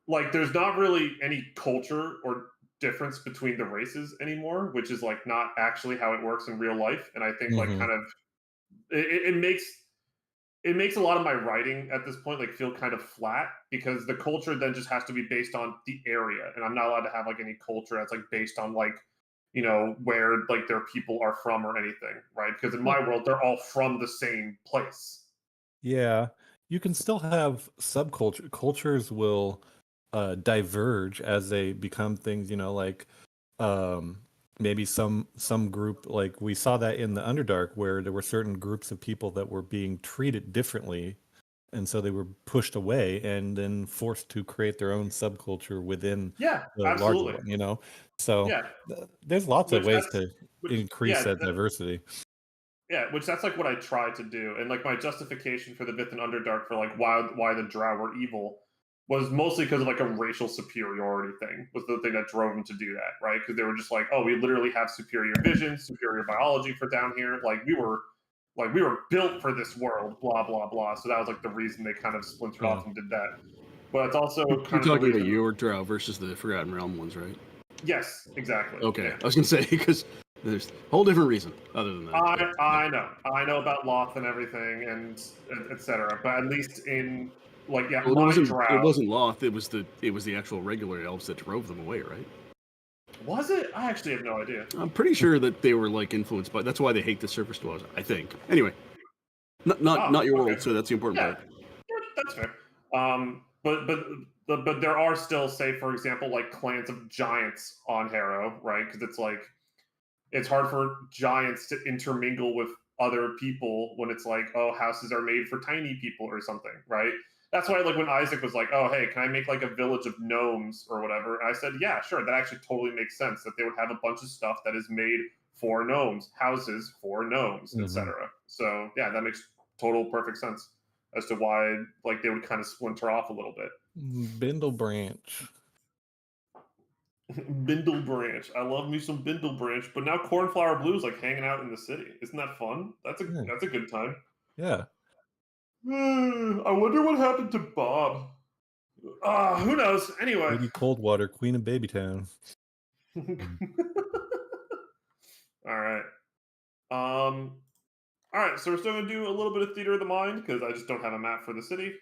Like, there's not really any culture or difference between the races anymore, which is like not actually how it works in real life. And I think like Mhm. kind of it makes a lot of my writing at this point like feel kind of flat because the culture then just has to be based on the area, and I'm not allowed to have like any culture that's like based on like where like their people are from or anything, right? Because in my world they're all from the same place. Yeah, you can still have subculture. Cultures will diverge as they become things, like um maybe some group, like we saw that in the Underdark where there were certain groups of people that were being treated differently, and so they were pushed away and then forced to create their own subculture within Yeah, the larger absolutely. one. So Yeah, there's lots of which ways that's to which increase yeah that diversity. yeah, which that's like what I tried to do, and like my justification for the Myth and Underdark for like why the Drow were evil was mostly because of like a racial superiority thing was the thing that drove them to do that, right? Because they were just like, oh, we literally have superior vision, superior biology for down here. Like we were built for this world, blah blah blah. So that was like the reason they kind of splintered off and did that. But it's also You're kind of the talking about reason. your Drow versus the Forgotten Realm ones, right? Yes, exactly. Okay, Yeah. I was gonna say because there's a whole different reason other than that. I know about Loth and everything and etc. But at least in like Well, my it Drow, wasn't Loth. It was the actual regular elves that drove them away, right? was it? I actually have no idea. I'm pretty sure that they were like influenced by. That's why they hate the surface dwellers. I think. Anyway, not your Okay. world. So that's the important Yeah, part. that's fair. But there are still, say, for example, like clans of giants on Harrow, right? Because it's like it's hard for giants to intermingle with other people when it's like, oh, houses are made for tiny people or something, right? That's why, like, when Isaac was like, oh, hey, can I make like a village of gnomes or whatever? And I said, yeah, sure. That actually totally makes sense that they would have a bunch of stuff that is made for gnomes, houses for gnomes, Mhm. etc. So yeah, that makes total perfect sense as to why like they would kind of splinter off a little bit. Bindle branch. Bindle Branch. I love me some Bindle Branch, but now Cornflower Blue is like hanging out in the city. Isn't that fun? That's a good time. Yeah. I wonder what happened to Bob. Who knows? Anyway. Lady Coldwater, Queen of Babytown. All right. All right. So we're still gonna do a little bit of theater of the mind because I just don't have a map for the city.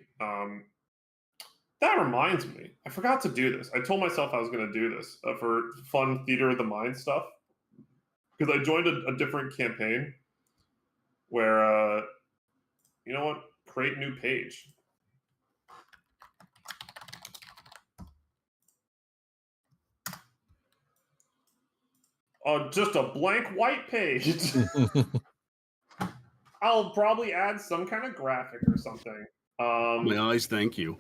That reminds me, I forgot to do this. I told myself I was going to do this for fun theater of the mind stuff because I joined a different campaign where, you know what? Create new page. Just a blank white page. I'll probably add some kind of graphic or something. My eyes, thank you.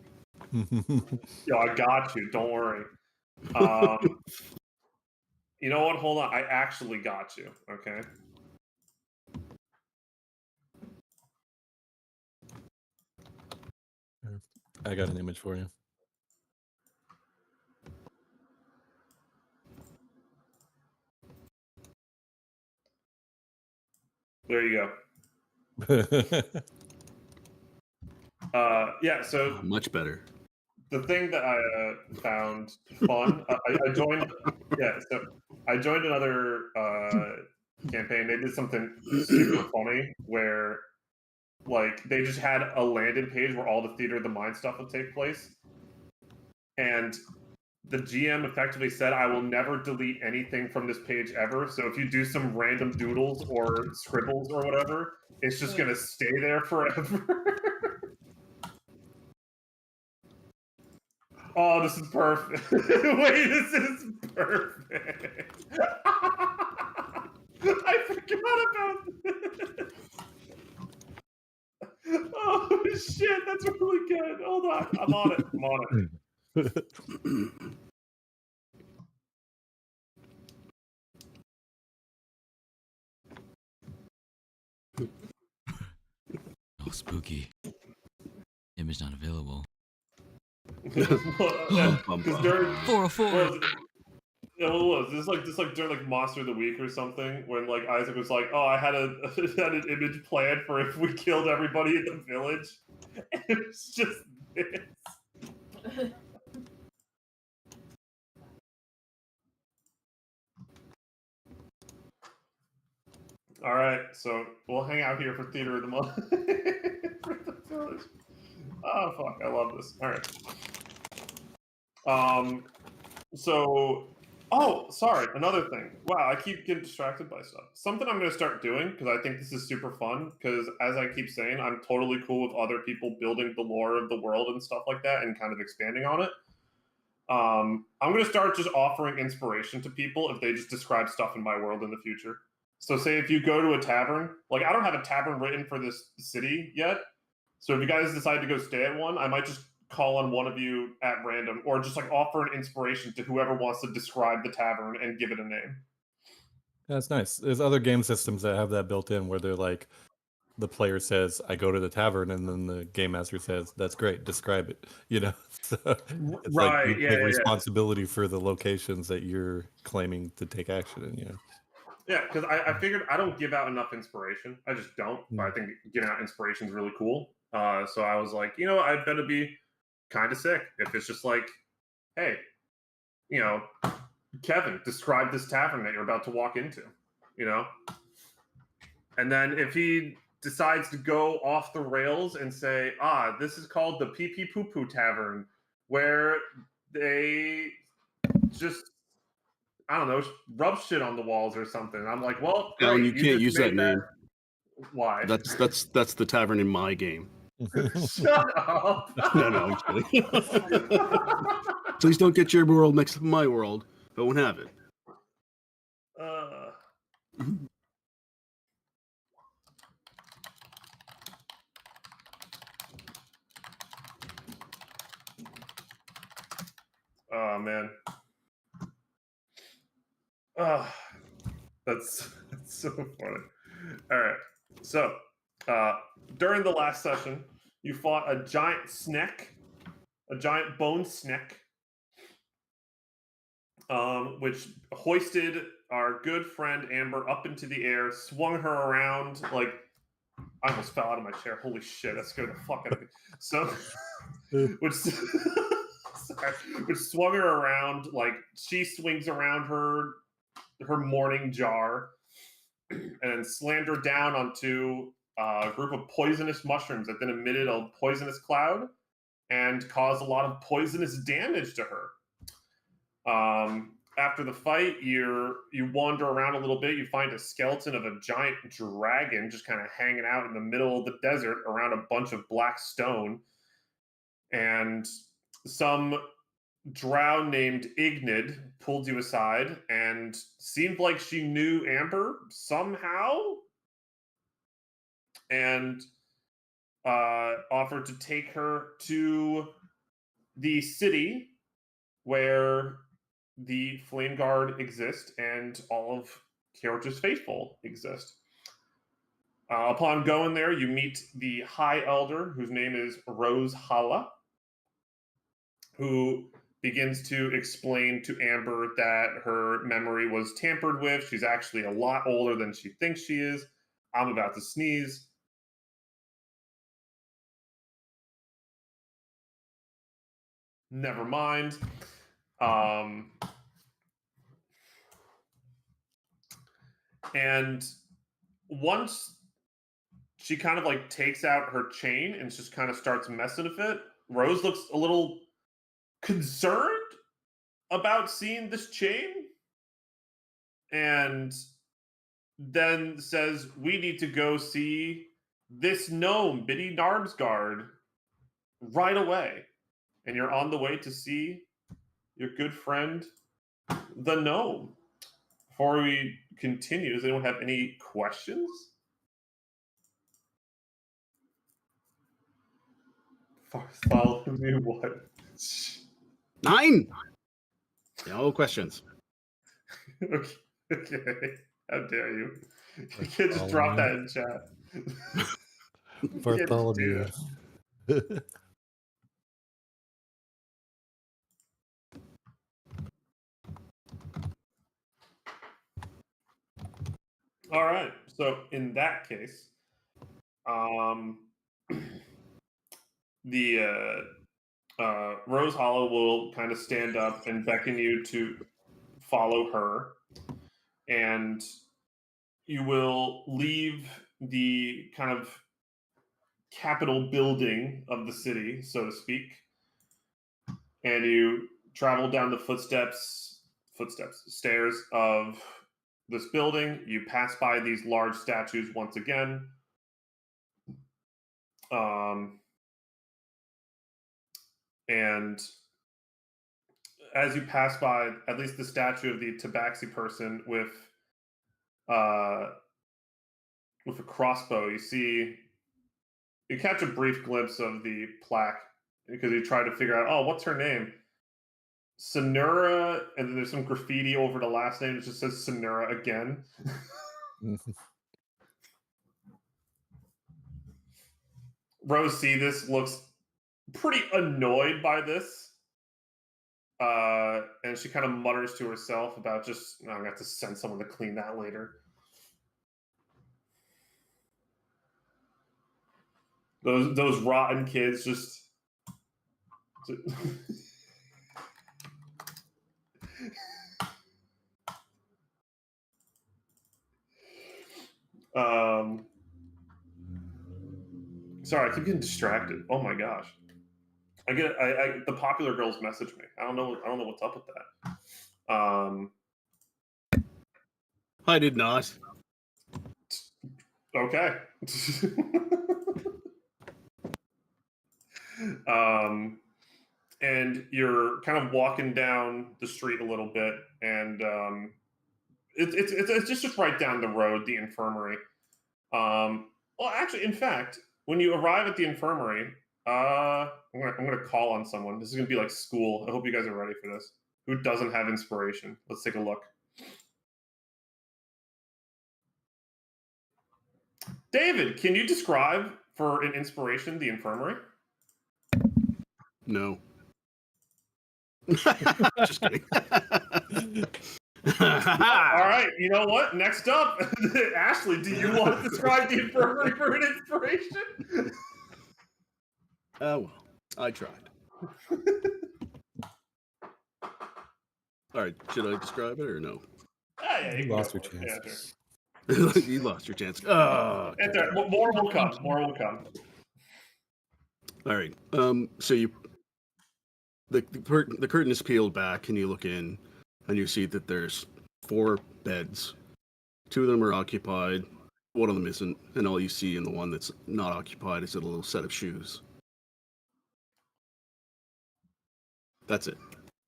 Yo, I got you. Don't worry. You know what? Hold on. I actually got you. Okay. I got an image for you. There you go. Yeah. So Much better. the thing that I found fun, I joined. Yeah. So I joined another campaign. They did something super funny where, like, they just had a landing page where all the theater of the mind stuff would take place, and the GM effectively said, I will never delete anything from this page ever. So if you do some random doodles or scribbles or whatever, it's just going to stay there forever. Oh, this is perfect. Wait, this is perfect. I forgot about this. Oh shit, that's really good. Hold on, I'm on it. I'm on it. Oh, spooky. Image not available. Because during 404. what was it? Yeah, what was this like during like Monster of the Week or something when like Isaac was like, oh, I had had an image planned for if we killed everybody in the village. And it was just this. All right, so we'll hang out here for Theater of the Month. For the village. Oh fuck, I love this. All right. So, oh, sorry, another thing. Wow, I keep getting distracted by stuff. Something I'm going to start doing, because I think this is super fun, because as I keep saying, I'm totally cool with other people building the lore of the world and stuff like that and kind of expanding on it. I'm going to start just offering inspiration to people if they just describe stuff in my world in the future. So say if you go to a tavern, like I don't have a tavern written for this city yet. So if you guys decide to go stay at one, I might just call on one of you at random or just like offer an inspiration to whoever wants to describe the tavern and give it a name. That's nice. There's other game systems that have that built in where they're like, the player says, I go to the tavern, and then the game master says, that's great, describe it. You know? So it's like Right, you yeah, take yeah. responsibility for the locations that you're claiming to take action in, you know? Yeah, because I figured I don't give out enough inspiration. I just don't. But I think giving out inspiration is really cool. So I was like, you know, I better be kind of sick if it's just like, hey, you know, Kevin, describe this tavern that you're about to walk into, you know? And then if he decides to go off the rails and say, this is called the Pee Pee Poo Poo Tavern, where they just, I don't know, rub shit on the walls or something. I'm like, well, great. Alan, you can't just use that made name. Why? That's the tavern in my game. Shut up. No, I'm kidding. Please don't get your world mixed up with my world. I won't have it. Oh man. That's so funny. All right. So, during the last session, you fought a giant snake, a giant bone snake, which hoisted our good friend Amber up into the air, swung her around like I almost fell out of my chair. Holy shit, that scared the fuck out of me. So, which swung her around like she swings around her morning jar and slammed her down onto a group of poisonous mushrooms that then emitted a poisonous cloud and caused a lot of poisonous damage to her. After the fight, you wander around a little bit. You find a skeleton of a giant dragon just kind of hanging out in the middle of the desert around a bunch of black stone. And some drow named Ignid pulled you aside and seemed like she knew Amber somehow and offered to take her to the city where the Flame Guard exist and all of Kyoto's faithful exist. Upon going there, you meet the High Elder, whose name is Rose Hala, who begins to explain to Amber that her memory was tampered with. She's actually a lot older than she thinks she is. I'm about to sneeze. Never mind. And once she kind of like takes out her chain and just kind of starts messing with it, Rose looks a little concerned about seeing this chain and then says, we need to go see this gnome, Biddy Narbsgard, right away. and you're on the way to see your good friend, the gnome. Before we continue, does anyone have any questions? Follow me, what? 9. No questions. Okay. How dare you? You can't just drop that in chat. You can't just do Bartholomew. that. All right. So in that case, the Rose Hollow will kind of stand up and beckon you to follow her, and you will leave the kind of capital building of the city, so to speak, and you travel down the stairs of this building. You pass by these large statues once again. And as you pass by, at least the statue of the Tabaxi person with a crossbow, you catch a brief glimpse of the plaque because you try to figure out, oh, what's her name? Sonura, and then there's some graffiti over the last name that just says Sonura again. Rose C. This looks pretty annoyed by this. And she kind of mutters to herself about I'm going to have to send someone to clean that later. Those rotten kids just... Sorry, I keep getting distracted. Oh my gosh. The popular girls message me. I don't know what's up with that. I did not. Okay. And you're kind of walking down the street a little bit, and it's just right down the road, the infirmary. Well, actually, in fact, when you arrive at the infirmary, I'm gonna call on someone. This is gonna be like school. I hope you guys are ready for this. Who doesn't have inspiration? Let's take a look. David, can you describe for an inspiration the infirmary? No. Just kidding. All right, you know what? Next up, Ashley, do you want to describe the infirmary for an inspiration? Well, I tried. All right, should I describe it or no? Yeah, You can lost go your for it. Yeah, chances. sure. You lost your chance. Oh, That's all right. More will come. More will come. all right. So the curtain is peeled back, and you look in, and you see that there's 4 beds. 2 of them are occupied. One of them isn't, and all you see in the one that's not occupied is a little set of shoes. That's it.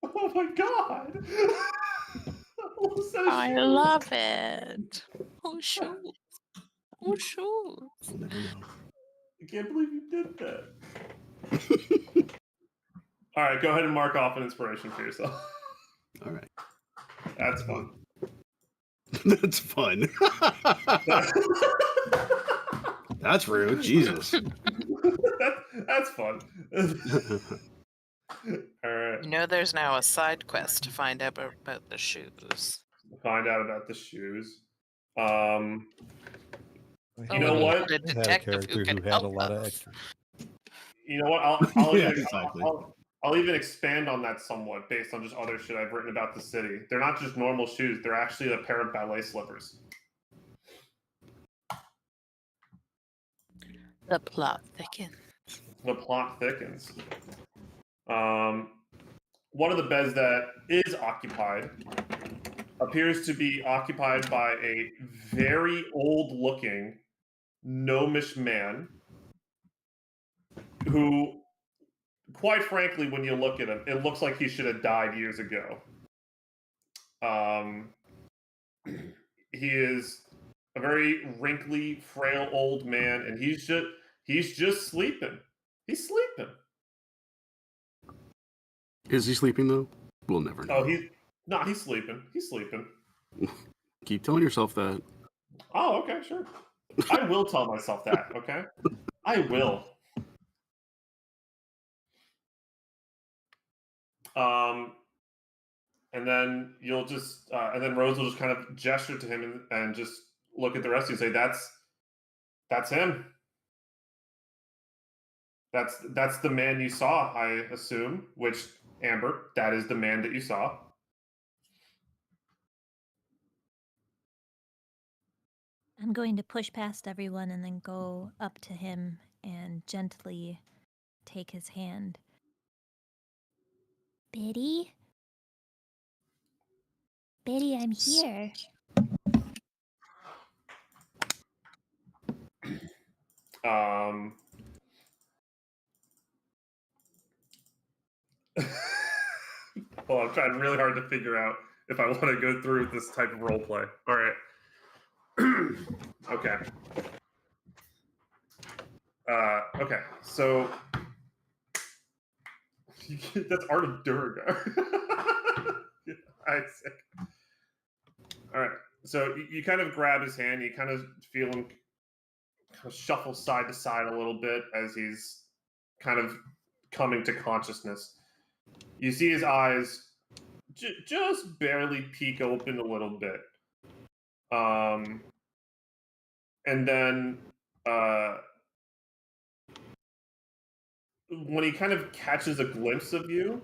Oh my god! I love it. Oh shoot. Oh shoot. You'll never know. I can't believe you did that. All right, go ahead and mark off an inspiration for yourself. All right. That's fun. That's fun. That's rude. Jesus. That's fun. All right. You know, there's now a side quest to find out about the shoes. Find out about the shoes. You Oh, know we what? need a I had a detective character who can who had help a lot of us. extras. You know what? Yeah, exactly. I'll even expand on that somewhat based on just other shit I've written about the city. They're not just normal shoes. They're actually a pair of ballet slippers. The plot thickens. The plot thickens. One of the beds that is occupied appears to be occupied by a very quite frankly, when you look at him, it looks like he should have died years ago. He is a very wrinkly, frail old man, and he's just sleeping. He's sleeping. Is he sleeping though? We'll never know. Oh, he's sleeping. He's sleeping. Keep telling yourself that. Oh, okay, sure. I will tell myself that, okay? I will. And then you'll just, and then Rose will just kind of gesture to him and just look at the rest of you and say, that's him. That's the man you saw, I assume, which, Amber, that is the man that you saw. I'm going to push past everyone and then go up to him and gently take his hand. Biddy? Biddy, I'm here. Well, I'm trying really hard to figure out if I want to go through this type of role play. All right. Okay. Okay. So that's Art of Durga. Isaac. All right. So you kind of grab his hand. You kind of feel him kind of shuffle side to side a little bit as he's kind of coming to consciousness. You see his eyes just barely peek open a little bit. And then when he kind of catches a glimpse of you,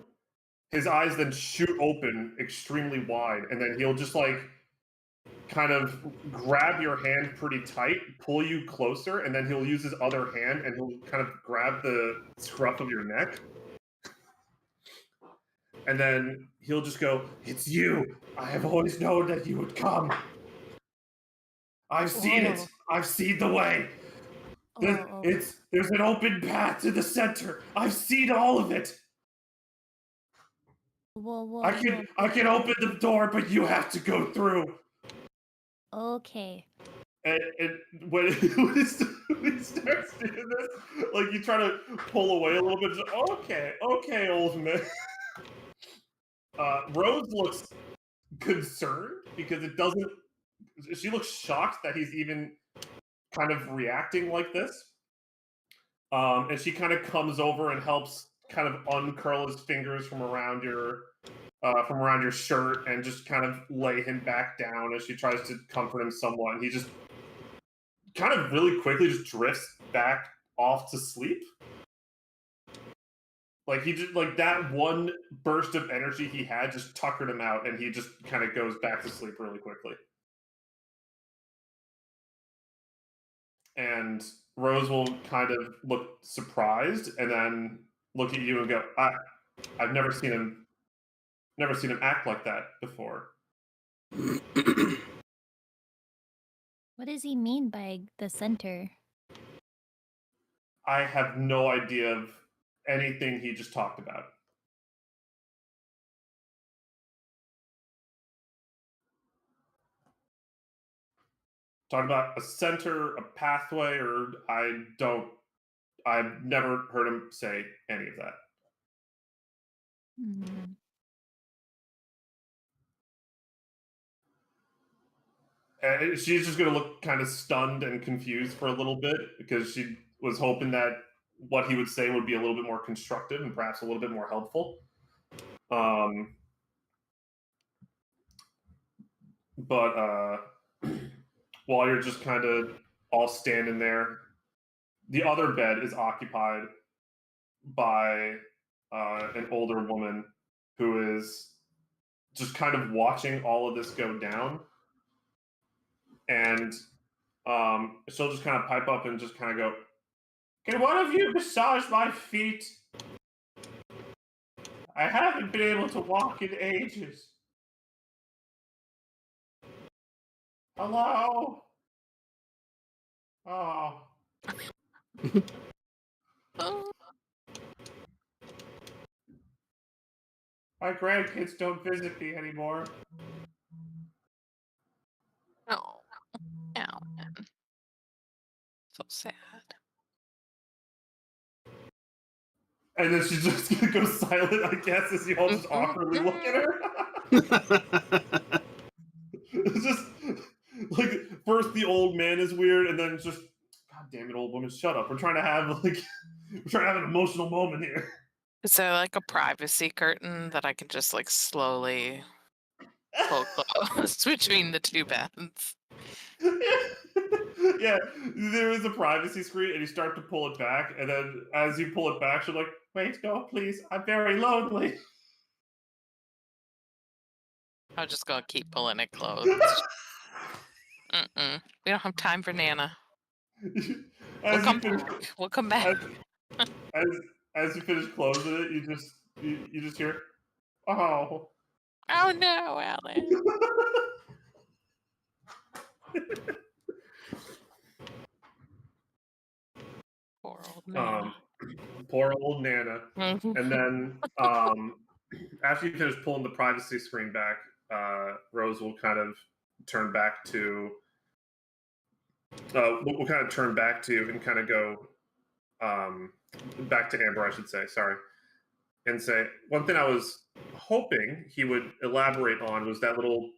his eyes then shoot open extremely wide, and then he'll just like kind of grab your hand pretty tight, pull you closer, and then he'll use his other hand and he'll kind of grab the scruff of your neck. And then he'll just go, "It's you! I have always known that you would come. I've seen it. I've seen the way. There's an open path to the center. I've seen all of it. I can open the door, but you have to go through." Okay. And when he starts doing this, like you try to pull away a little bit. Just, okay, old man. Rose looks concerned because it doesn't. She looks shocked that he's even kind of reacting like this. And she kind of comes over and helps kind of uncurl his fingers from around your shirt and just kind of lay him back down as she tries to comfort him somewhat. And he just kind of really quickly just drifts back off to sleep. Like he just like that one burst of energy he had just tuckered him out, and he just kind of goes back to sleep really quickly. And Rose will kind of look surprised and then look at you and go, I've never seen him act like that before. What does he mean by the center? I have no idea of anything he just talked about. Talking about a center, a pathway, or I've never heard him say any of that. Mm. And she's just going to look kind of stunned and confused for a little bit because she was hoping that what he would say would be a little bit more constructive and perhaps a little bit more helpful. But while you're just kind of all standing there, the other bed is occupied by an older woman who is just kind of watching all of this go down. And she'll just kind of pipe up and just kind of go, "Can one of you massage my feet? I haven't been able to walk in ages. Hello? Oh." Oh. My grandkids don't visit me anymore. Oh, Alan. So sad. And then she's just gonna go silent, I guess, as you all just awkwardly look at her. It's just like first the old man is weird, and then it's just, God damn it, old woman, shut up. We're trying to have an emotional moment here. Is there like a privacy curtain that I can just like slowly pull close between the two beds? Yeah, there is a privacy screen, and you start to pull it back, and then as you pull it back, she's like, "Wait, no, please, I'm very lonely." I'm just gonna keep pulling it close. We don't have time for Nana. We'll come back. We'll come back. As you finish closing it, you just hear, "Oh." Oh no, Alan. Poor old man. Poor old Nana. And then after you finish pulling the privacy screen back, Rose will kind of turn back to. We'll kind of turn back to you and kind of go back to Amber, I should say. Sorry, and say one thing I was hoping he would elaborate on was that little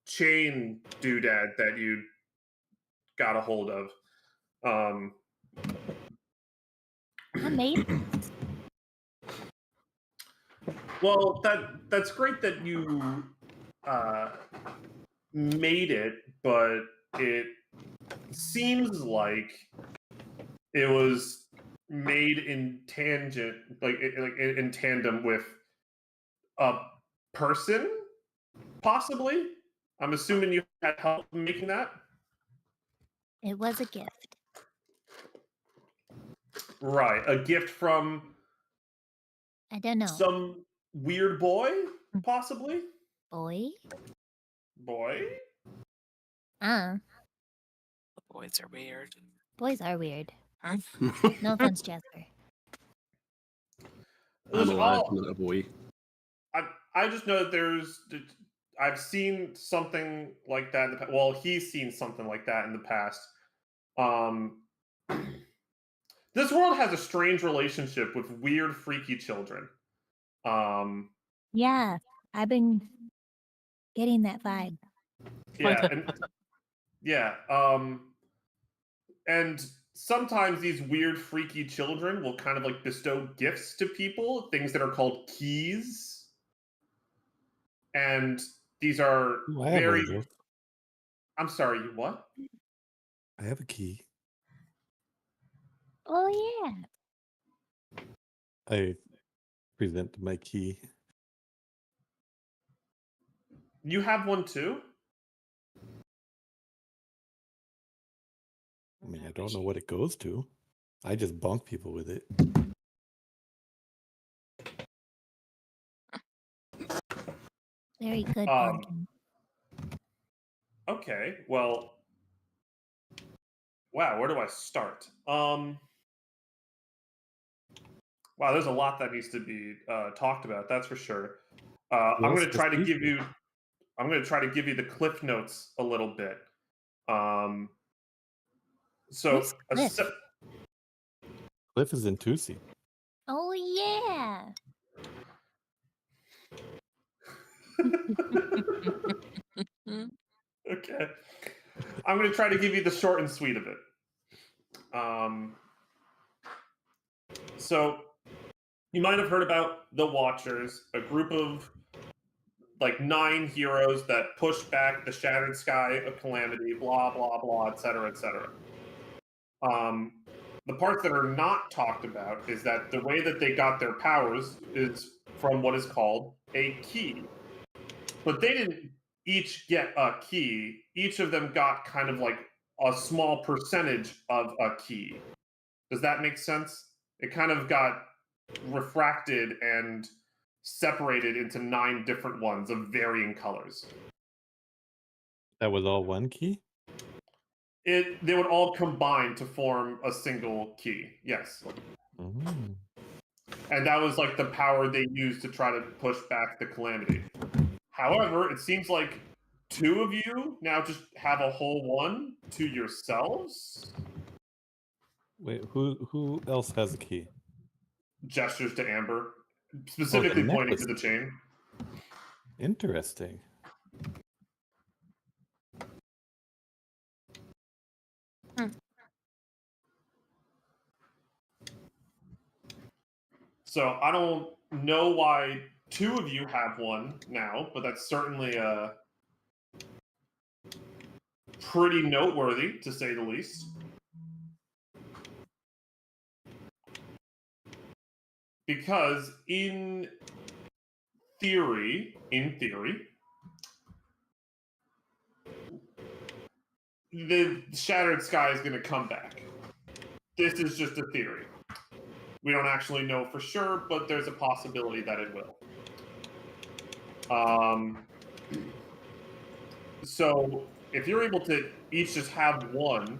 chain doodad that you got a hold of. I made Well, that's great that you made it, but it seems like it was made in tangent, like in tandem with a person, possibly. I'm assuming you had help in making that. it was a gift. Right, a gift from I don't know. some weird boy, possibly. Boy? Boy. The boys are weird. Boys are weird. Huh? No offense, Jasper. I'm a lad, not a boy. I just know that I've seen something like that in the past. Well, he's seen something like that in the past. This world has a strange relationship with weird, freaky children. Yeah, I've been getting that vibe. Yeah, and sometimes these weird, freaky children will kind of like bestow gifts to people, things that are called keys. And these are I have one of very. those. I'm sorry, you what? I have a key. Oh yeah. I present my key. You have one too? I mean, I don't know what it goes to. I just bonk people with it. Very good pumpkin. Okay, well, wow, where do I start? Wow, there's a lot that needs to be talked about. That's for sure. I'm Well, going to try to speak give it. you. I'm going to try to give you the cliff notes a little bit. So, Who's Cliff? Cliff is in Tousee. Oh yeah. Okay, I'm going to try to give you the short and sweet of it. So, you might have heard about the Watchers, a group of like 9 heroes that push back the shattered sky of calamity, blah, blah, blah, etc., etc. The parts that are not talked about is that the way that they got their powers is from what is called a key. But they didn't each get a key. Each of them got kind of like a small percentage of a key. Does that make sense? It kind of got refracted and separated into 9 different ones of varying colors. That was all one key? They would all combine to form a single key. Yes. Mm. And that was like the power they used to try to push back the calamity. However, it seems like 2 of you now just have a whole one to yourselves. Wait, who else has a key? Gestures to Amber, specifically pointing to the necklace. chain. Interesting. So I don't know why 2 of you have one now, but that's certainly pretty noteworthy, to say the least. Because in theory, the Shattered Sky is going to come back. This is just a theory. We don't actually know for sure, but there's a possibility that it will. So if you're able to each just have one,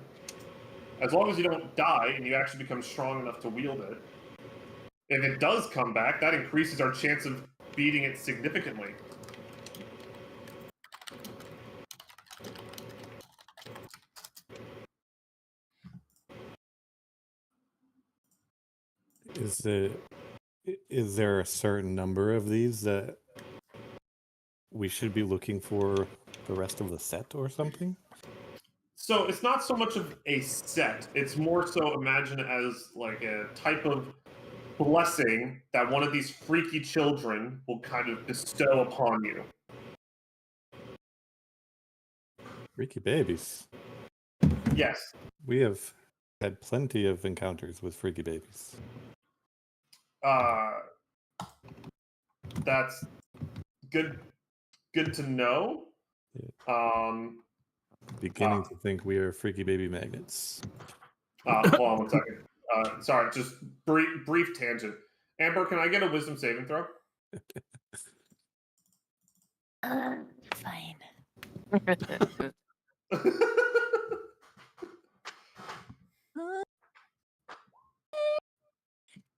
as long as you don't die and you actually become strong enough to wield it, if it does come back, that increases our chance of beating it significantly. Is there a certain number of these that we should be looking for the rest of the set or something? So it's not so much of a set. It's more so imagine it as like a type of blessing that one of these freaky children will kind of bestow upon you. Freaky babies. Yes. We have had plenty of encounters with freaky babies. That's good to know. Yeah. Beginning to think we are freaky baby magnets. Hold on 1 second. Sorry, just brief tangent. Amber, can I get a wisdom saving throw? Fine.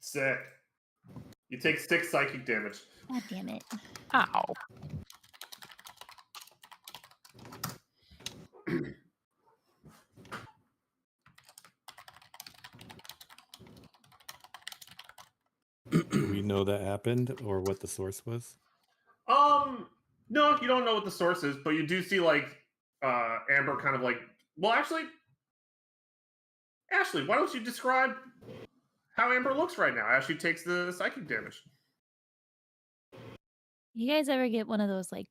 Sick. You take 6 psychic damage. God damn it. Ow. Do we know that happened or what the source was? No, you don't know what the source is, but you do see like Amber kind of like. Well, actually, Ashley, why don't you describe how Amber looks right now as she takes the psychic damage? You guys ever get one of those like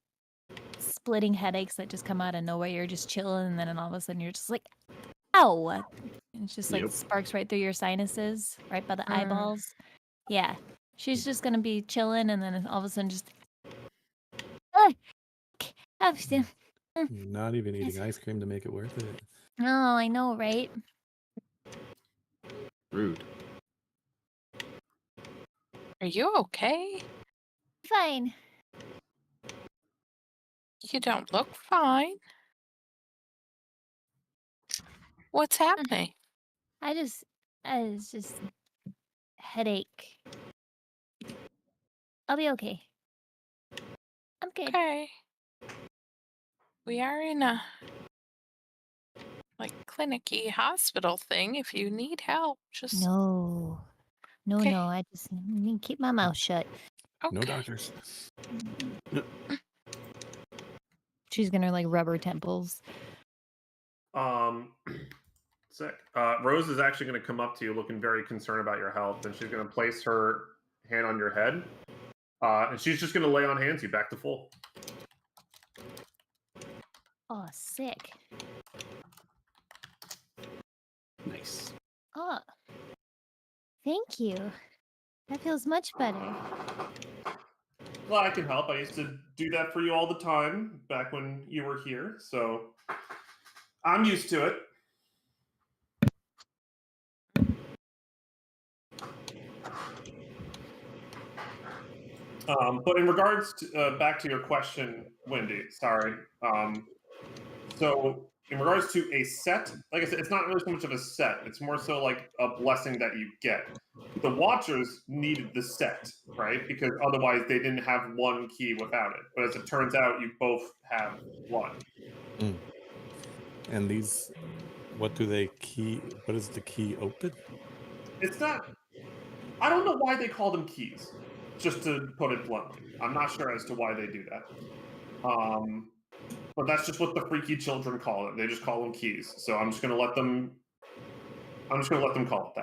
splitting headaches that just come out of nowhere? You're just chilling and then all of a sudden you're just like, ow! And it's just like Yep. sparks right through your sinuses, right by the eyeballs. Yeah. She's just gonna be chilling and then all of a sudden just Not even eating ice cream to make it worth it. Oh, I know, right? Rude. Are you okay? Fine. You don't look fine. What's happening? It's just headache. I'll be okay. I'm good. Okay. We are in a like clinic-y hospital thing. If you need help, just No. No, Okay. no, I just need to keep my mouth shut. okay. No doctors. She's gonna like rub her temples. Sick. Rose is actually going to come up to you looking very concerned about your health, and she's going to place her hand on your head, and she's just going to lay on hands you back to full. Oh, sick. Nice. Oh. Thank you. That feels much better. Glad I can help. I used to do that for you all the time back when you were here, so I'm used to it. But in regards to back to your question, Wendy, sorry. So in regards to a set, like I said, it's not really so much of a set. It's more so like a blessing that you get. The Watchers needed the set, right? Because otherwise they didn't have one key without it. But as it turns out, you both have one. And these, what do they key? What does the key open? It's not. I don't know why they call them keys. Just to put it bluntly, I'm not sure as to why they do that. But that's just what the freaky children call it. They just call them keys. So I'm just gonna let them. I'm just gonna let them call it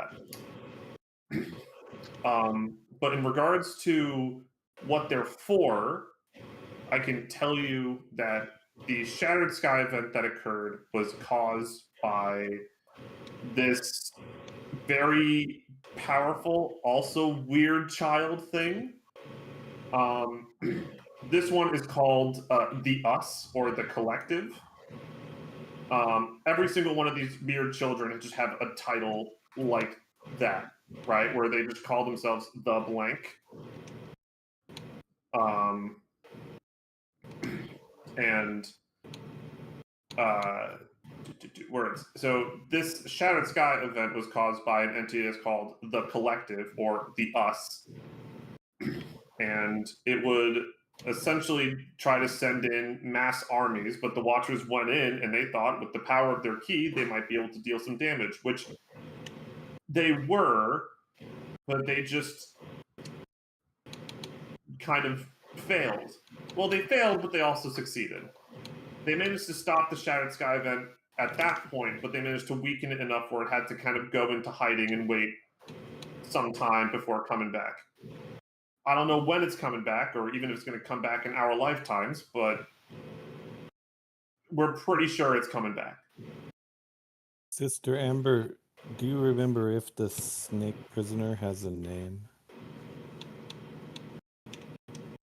that. But in regards to what they're for, I can tell you that the Shattered Sky event that occurred was caused by this very powerful, also weird child thing. This one is called the Us, or the Collective. Every single one of these weird children just have a title like that, right? Where they just call themselves the blank. And words. So this Shattered Sky event was caused by an entity that's called the Collective, or the Us. And it would essentially try to send in mass armies, but the Watchers went in and they thought with the power of their key, they might be able to deal some damage, which they were, but they just kind of failed. Well, they failed, but they also succeeded. They managed to stop the Shattered Sky event at that point, but they managed to weaken it enough where it had to kind of go into hiding and wait some time before coming back. I don't know when it's coming back, or even if it's going to come back in our lifetimes, but we're pretty sure it's coming back. Sister Amber, do you remember if the snake prisoner has a name?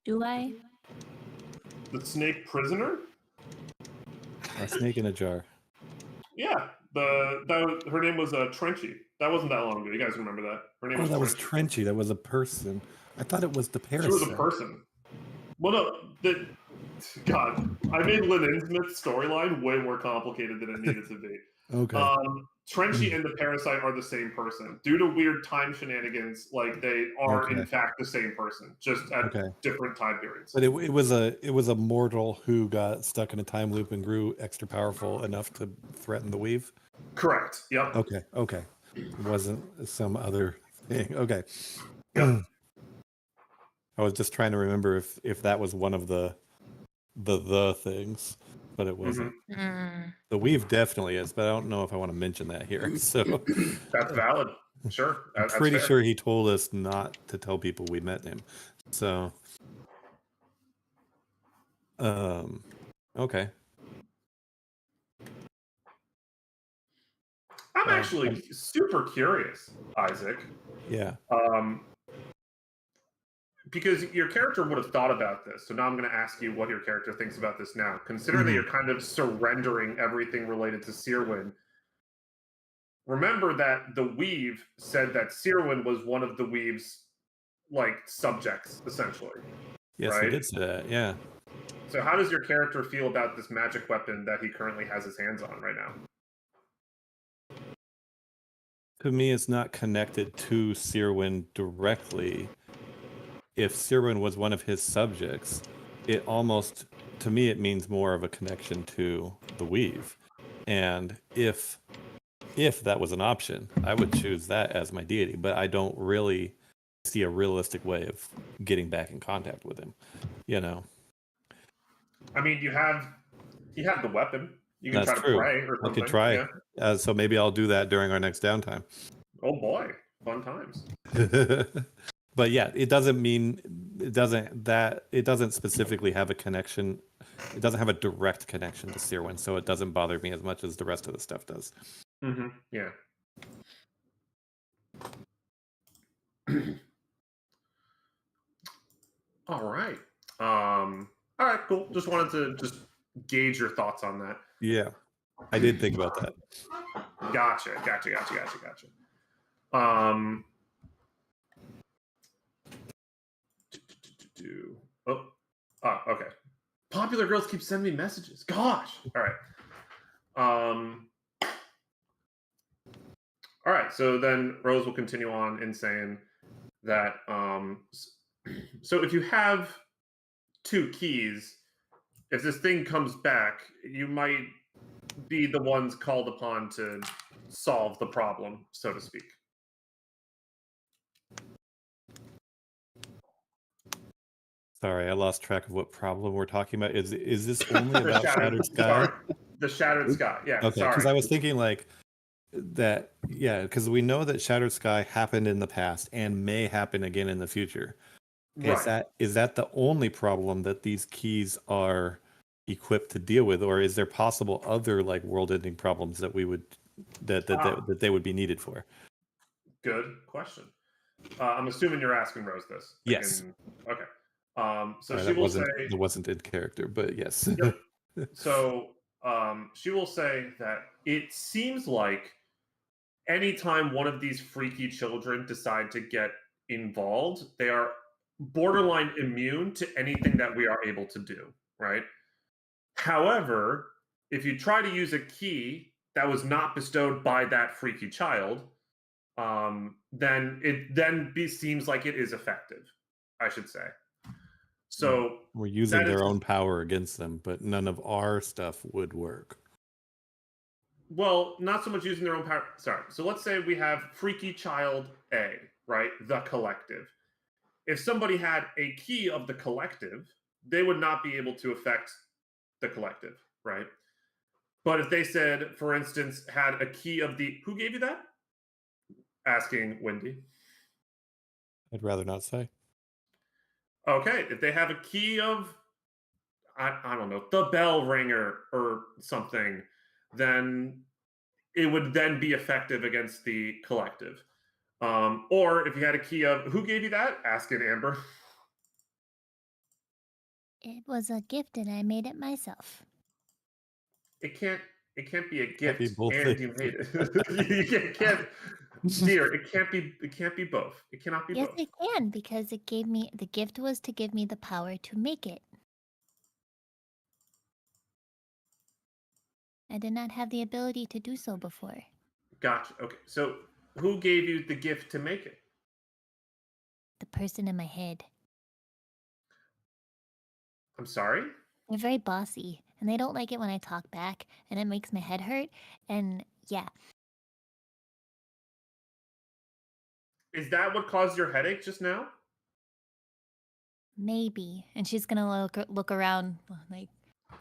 Do I? The snake prisoner? A snake in a jar. Yeah, her name was Trenchy. That wasn't that long ago. You guys remember that? Her name Oh, was that was Trenchy. Trenchy. That was a person. I thought it was the She parasite. was a person. Well, no, God, I made Lynn Innsmith's storyline way more complicated than it needed to be. Okay. Trenchy and the parasite are the same person. Due to weird time shenanigans, like they are in fact the same person, just at different time periods. But it was a mortal who got stuck in a time loop and grew extra powerful enough to threaten the weave. Correct. Yep. Okay. It wasn't some other thing. Okay. Yep. I was just trying to remember if that was one of the things, but it wasn't. The weave definitely is, but I don't know if I want to mention that here. So that's valid. Sure. I'm pretty sure he told us not to tell people we met him. So okay. I'm actually super curious, Isaac. Yeah. Because your character would have thought about this. So now I'm going to ask you what your character thinks about this now. Considering that you're kind of surrendering everything related to Searwyn, remember that the Weave said that Searwyn was one of the Weave's, subjects, essentially. Yes, right? he did say that, yeah. So how does your character feel about this magic weapon that he currently has his hands on right now? To me, it's not connected to Searwyn directly. If Searwyn was one of his subjects, it almost, to me, it means more of a connection to the Weave. And if that was an option, I would choose that as my deity, but I don't really see a realistic way of getting back in contact with him, I mean, you have the weapon. You can That's try to pray or something. I could try. Yeah. So maybe I'll do that during our next downtime. Oh boy, fun times. But yeah, it doesn't specifically have a connection. It doesn't have a direct connection to Searwyn, so it doesn't bother me as much as the rest of the stuff does. Yeah. All right. All right, cool. Just wanted to gauge your thoughts on that. Yeah, I did think about that. Gotcha. Okay. Popular girls keep sending me messages. Gosh. All All right, so then Rose will continue on in saying that so if you have 2 keys, if this thing comes back, you might be the ones called upon to solve the problem, so to speak. Sorry, I lost track of what problem we're talking about. Is this only The about Shattered Sky? Sorry, the Shattered Sky. Yeah, Okay, because sorry. I was thinking like that. Yeah, because we know that Shattered Sky happened in the past and may happen again in the future. Okay, Right. is that the only problem that these keys are equipped to deal with, or is there possible other like world-ending problems that we would that they would be needed for? Good question. I'm assuming you're asking Rose this. Yes. Okay. So Sorry, she will say that wasn't in character, but yes. Yep. So she will say that it seems like anytime one of these freaky children decide to get involved, they are borderline immune to anything that we are able to do, right? However, if you try to use a key that was not bestowed by that freaky child, then it seems like it is effective, I should say. So we're using their own power against them, but none of our stuff would work. Well, not so much using their own power. Sorry. So let's say we have freaky child A, right? The collective. If somebody had a key of the collective, they would not be able to affect the collective, right? But if they said, for instance, had a key of the who gave you that? Asking Wendy. I'd rather not say. Okay, if they have a key of I don't know, the bell ringer or something, then it would then be effective against the collective. Or if you had a key of who gave you that? Ask it, Amber. It was a gift and I made it myself. It can't be a Can't be gift both and things. you made it. You can't dear, it can't be both. It cannot be Yes, both. it can, because it gave me the gift was to give me the power to make it. I did not have the ability to do so before. Gotcha. Okay. So who gave you the gift to make it? The person in my head. I'm sorry? They're very bossy, and they don't like it when I talk back, and it makes my head hurt, and yeah. Is that what caused your headache just now? Maybe. And she's gonna look around like,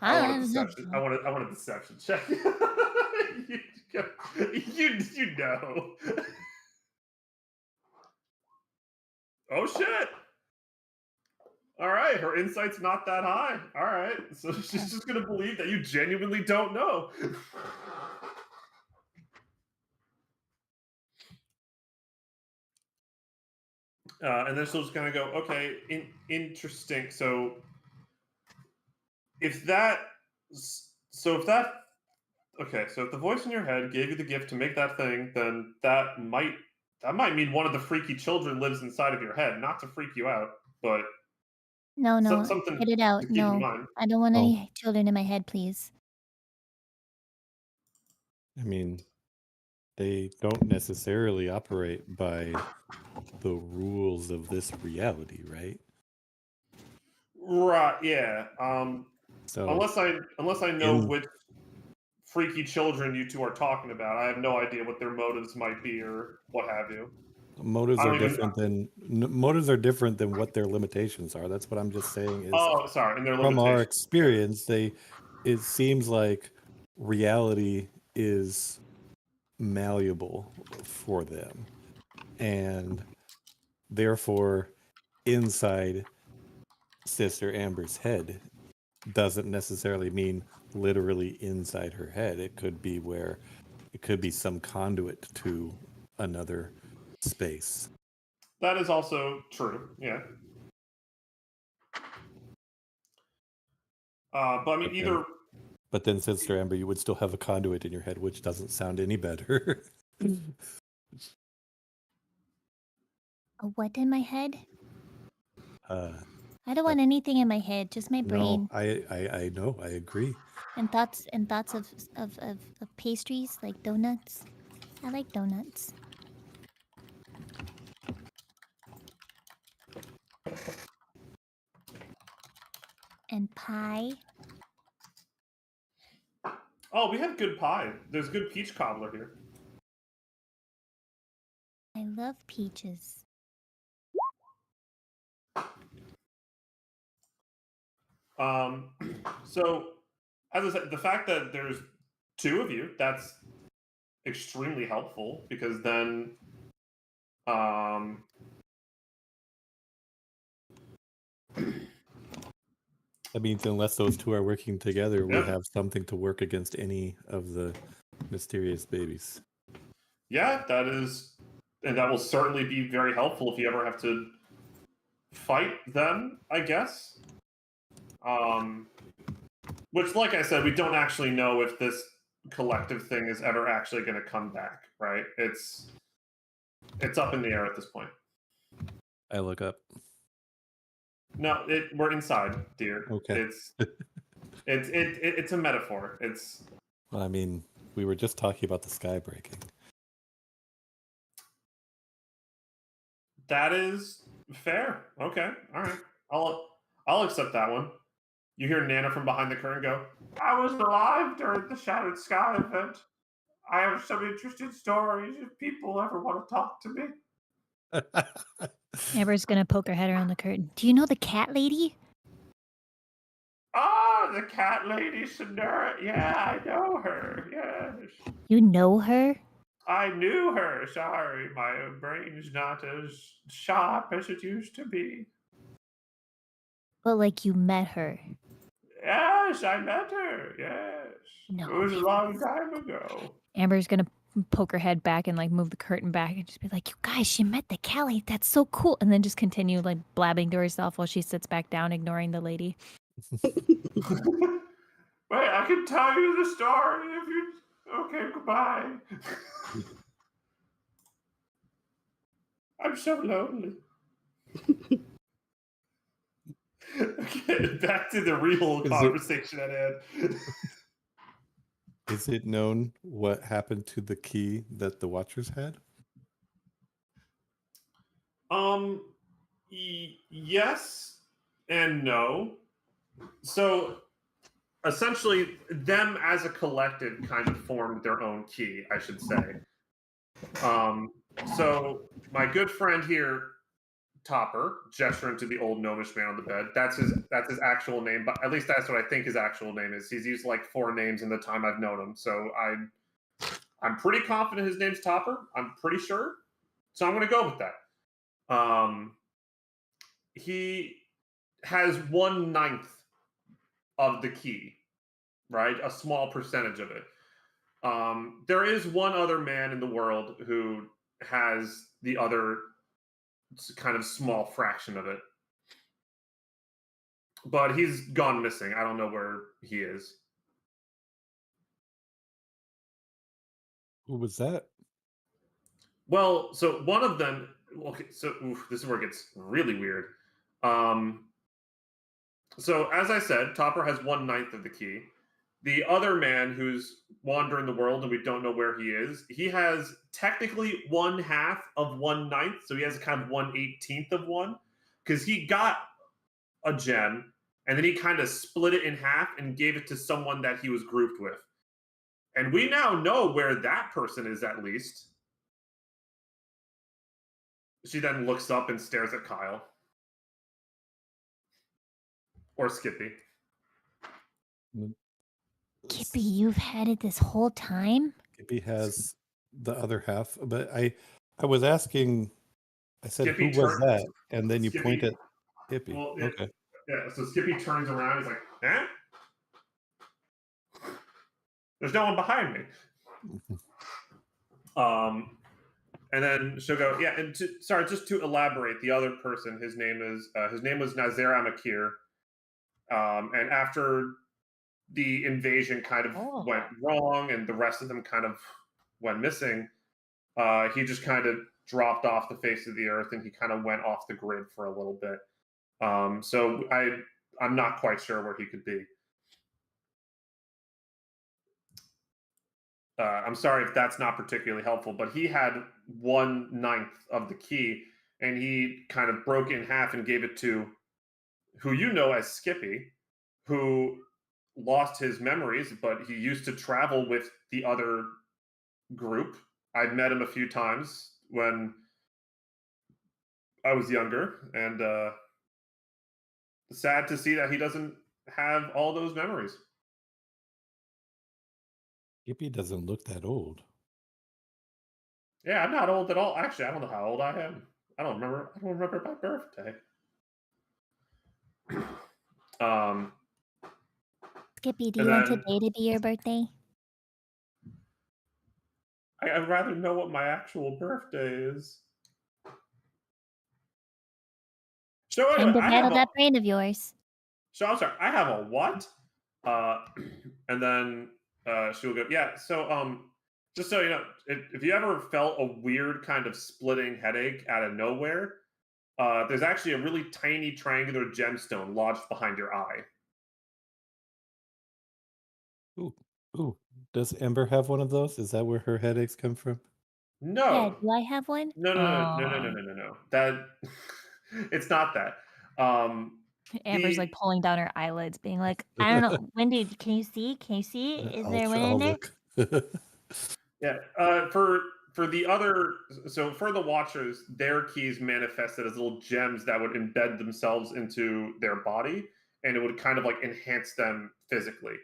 I want a deception. I want a deception check. you know. Oh shit. All right, her insight's not that high. All right, so she's just gonna believe that you genuinely don't know. And then she'll just kind of go, okay, interesting. So if that, okay, so if the voice in your head gave you the gift to make that thing, then that might mean one of the freaky children lives inside of your head. Not to freak you out, but No, something get it out. to keep in No, mind. I don't want any children in my head, please. I mean, they don't necessarily operate by the rules of this reality, right? Right, yeah. So unless I know which freaky children you two are talking about, I have no idea what their motives might be or what have you. motives are different than what their limitations are. That's what I'm just saying. Is sorry, and their from our limitations. experience, it seems like reality is malleable for them, and therefore inside Sister Amber's head doesn't necessarily mean literally inside her head. It could be some conduit to another space. That is also true, yeah. But I mean, But then, Sister Amber, you would still have a conduit in your head, which doesn't sound any better. A what in my head? A I don't want anything in my head, just my brain. No, I know, I agree. And thoughts of pastries like donuts. I like donuts. And pie. Oh, we have good pie. There's good peach cobbler here. I love peaches. So, as I said, the fact that there's 2 of you, that's extremely helpful because then, That means unless those two are working together, we Yep. have something to work against any of the mysterious babies. yeah, that is, and that will certainly be very helpful if you ever have to fight them, I guess. Which, like I said, we don't actually know if this collective thing is ever actually going to come back, right? It's up in the air at this point. I look up. No, we're inside, dear. Okay. It's a metaphor. Well, I mean, we were just talking about the sky breaking. That is fair. Okay, all right. I'll accept that one. You hear Nana from behind the curtain go, "I was alive during the Shattered Sky event. I have some interesting stories if people ever want to talk to me." Amber's gonna poke her head around the curtain. Do you know the cat lady? Ah, the cat lady Sonora. Yeah, I know her. Yes. You know her? I knew her. Sorry, my brain's not as sharp as it used to be. But like you met her. Yes, I met her. Yes. No, It was a you- long time ago. Amber's gonna poke her head back and like move the curtain back and just be like, "You guys, she met the Callie. That's so cool." And then just continue like blabbing to herself while she sits back down, ignoring the lady. Wait, I can tell you the story if you. Okay, goodbye. I'm so lonely. Okay, back to the real conversation at hand. Is it known what happened to the key that the Watchers had? Yes and no. So essentially, them as a collective kind of formed their own key, I should say. So my good friend here, Topper, gesturing to the old gnomish man on the bed. That's his actual name, but at least that's what I think his actual name is. He's used like 4 names in the time I've known him, so I'm pretty confident his name's Topper. I'm pretty sure, so I'm going to go with that. He has 1/9 of the key, right? A small percentage of it. There is one other man in the world who has the other kind of small fraction of it. But he's gone missing. I don't know where he is. Who was that? Well, so one of them. Okay, so this is where it gets really weird. So as I said, Topper has 1/9 of the key. The other man who's wandering the world and we don't know where he is, he has technically 1/2 of 1/9, so he has kind of 1/18 of one, because he got a gem and then he kind of split it in half and gave it to someone that he was grouped with. And we now know where that person is, at least. She then looks up and stares at Kyle. Or Skippy. Kippy, you've had it this whole time? Skippy has the other half, but I was asking, I said, Skippy who was turned- that? And then you Skippy- point at Skippy. Well, Okay. Yeah, so Skippy turns around. He's like, "Eh? There's no one behind me." And then she'll go, "Yeah." And sorry, just to elaborate, the other person, his name was Nazer Amakir. And after the invasion kind of went wrong, and the rest of them kind of went missing, he just kind of dropped off the face of the earth, and he kind of went off the grid for a little bit. So I'm not quite sure where he could be. I'm sorry if that's not particularly helpful, but he had 1/9 of the key, and he kind of broke it in half and gave it to who you know as Skippy, who lost his memories, but he used to travel with the other group. I've met him a few times when I was younger, and sad to see that he doesn't have all those memories. Skippy doesn't look that old. Yeah, I'm not old at all. Actually, I don't know how old I am. I don't remember my birthday. Um, Skippy, do And you want then- today to be your birthday? I'd rather know what my actual birthday is. So Time anyway, to I battle have that brain of yours. so I'm sorry, I have a what? And then she'll go, yeah. So just so you know, if you ever felt a weird kind of splitting headache out of nowhere, there's actually a really tiny triangular gemstone lodged behind your eye. Ooh, ooh. Does Ember have one of those? Is that where her headaches come from? Yeah, No, do I have one? no. That it's not that. Amber's like pulling down her eyelids, being like, I don't know. Wendy, can you see? Can you see? Is there one in there? Look. Yeah. For the other, so for the Watchers, their keys manifested as little gems that would embed themselves into their body, and it would kind of like enhance them physically.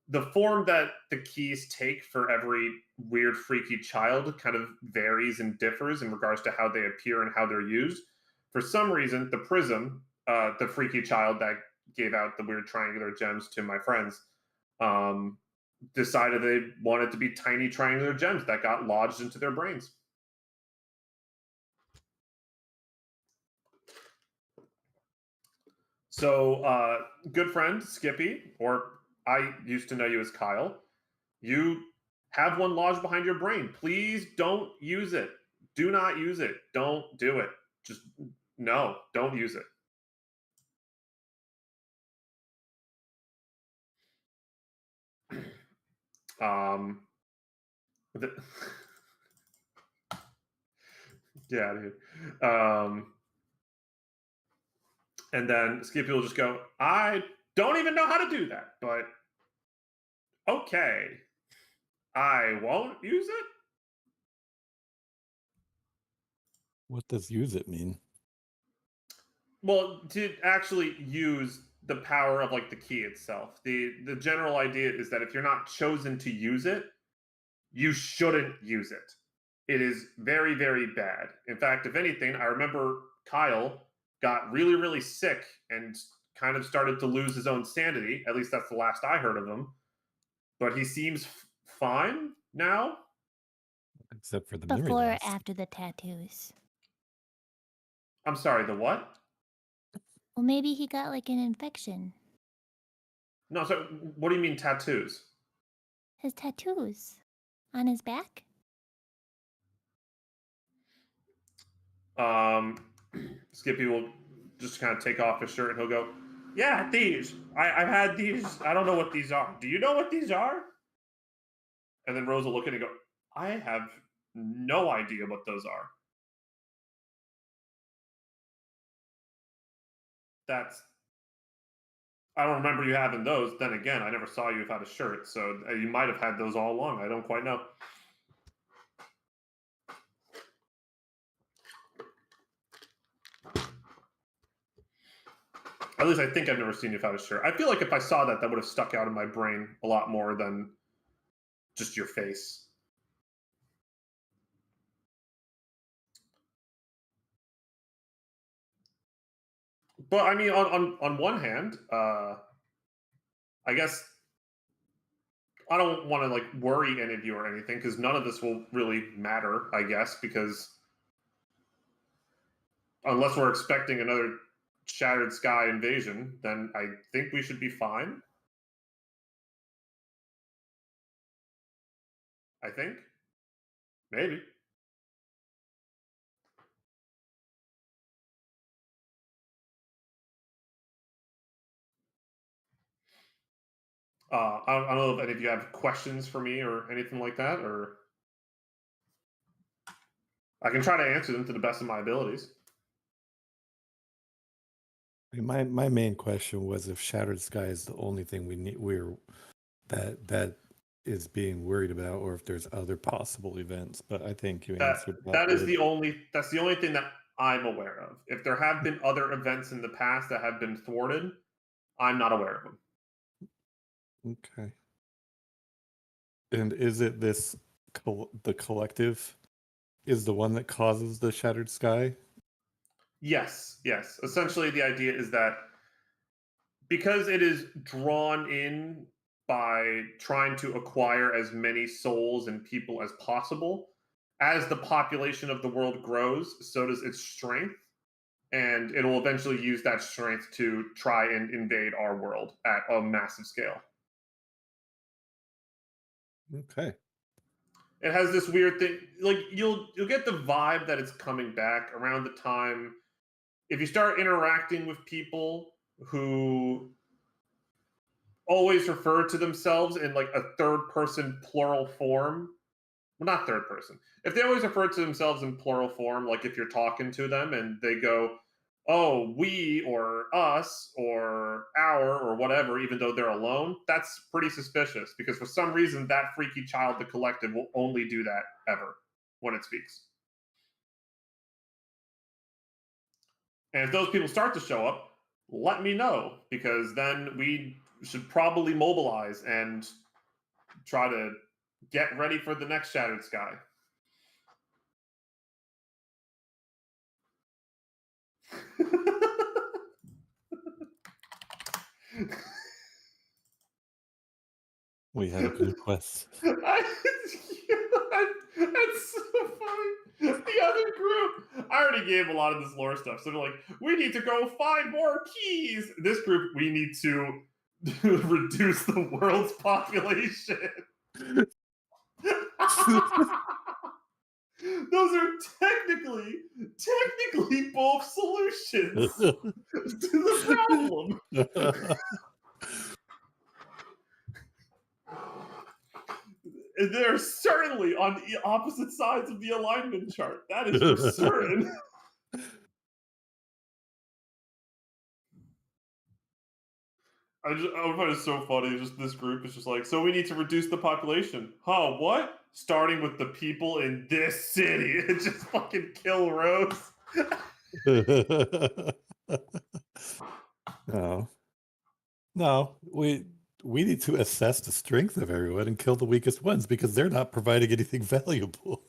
The form that the keys take for every weird, freaky child kind of varies and differs in regards to how they appear and how they're used. For some reason, the prism, the freaky child that gave out the weird triangular gems to my friends, um, decided they wanted to be tiny triangular gems that got lodged into their brains. So, good friend Skippy, or I used to know you as Kyle, you have one lodged behind your brain. Please don't use it. Do not use it. Don't do it. Just no, don't use it. Um, the, yeah, dude. And then Skippy will just go, I don't even know how to do that, but okay. I won't use it. What does use it mean? Well, to actually use the power of like the key itself. The general idea is that if you're not chosen to use it, you shouldn't use it. It is very, very bad. In fact, if anything, I remember Kyle got really, really sick and kind of started to lose his own sanity. At least that's the last I heard of him. But he seems fine now. Except for the memory Before or loss. after the tattoos? I'm sorry, the what? Well, maybe he got like an infection. No, so what do you mean tattoos? His tattoos on his back? Skippy will just kind of take off his shirt and he'll go, yeah, these. I've had these. I don't know what these are. Do you know what these are? And then Rose will look at it and go, I have no idea what those are. That's. I don't remember you having those. Then again, I never saw you without a shirt, so you might have had those all along. I don't quite know. At least I think I've never seen you without a shirt. I feel like if I saw that, that would have stuck out in my brain a lot more than just your face. But I mean, on one hand, I guess I don't want to like worry any of you or anything because none of this will really matter, I guess, because unless we're expecting another Shattered Sky invasion, then I think we should be fine. I think. Maybe. I don't know if any of you have questions for me or anything like that, or I can try to answer them to the best of my abilities. My main question was if Shattered Sky is the only thing that is being worried about, or if there's other possible events. But I think you answered that. That's the only thing that I'm aware of. If there have been other events in the past that have been thwarted, I'm not aware of them. Okay. And is it this the collective is the one that causes the Shattered Sky? Yes. Essentially, the idea is that because it is drawn in by trying to acquire as many souls and people as possible, as the population of the world grows, so does its strength. And it will eventually use that strength to try and invade our world at a massive scale. Okay. It has this weird thing, like you'll get the vibe that it's coming back around the time if you start interacting with people who always refer to themselves in like a third person plural form. Well, not third person. If they always refer to themselves in plural form, like if you're talking to them and they go, oh, we or us or our or whatever, even though they're alone, that's pretty suspicious because for some reason that freaky child, the collective, will only do that ever when it speaks. And if those people start to show up, let me know because then we should probably mobilize and try to get ready for the next Shattered Sky. We had a good quest. That's so funny. The other group, I already gave a lot of this lore stuff. So they're like, we need to go find more keys. This group, we need to reduce the world's population. Those are technically both solutions to the problem. They're certainly on the opposite sides of the alignment chart. That is for certain. I find it so funny. Just this group is just like, so we need to reduce the population. Huh? What? Starting with the people in this city. It just fucking kill Rose. No, we need to assess the strength of everyone and kill the weakest ones because they're not providing anything valuable.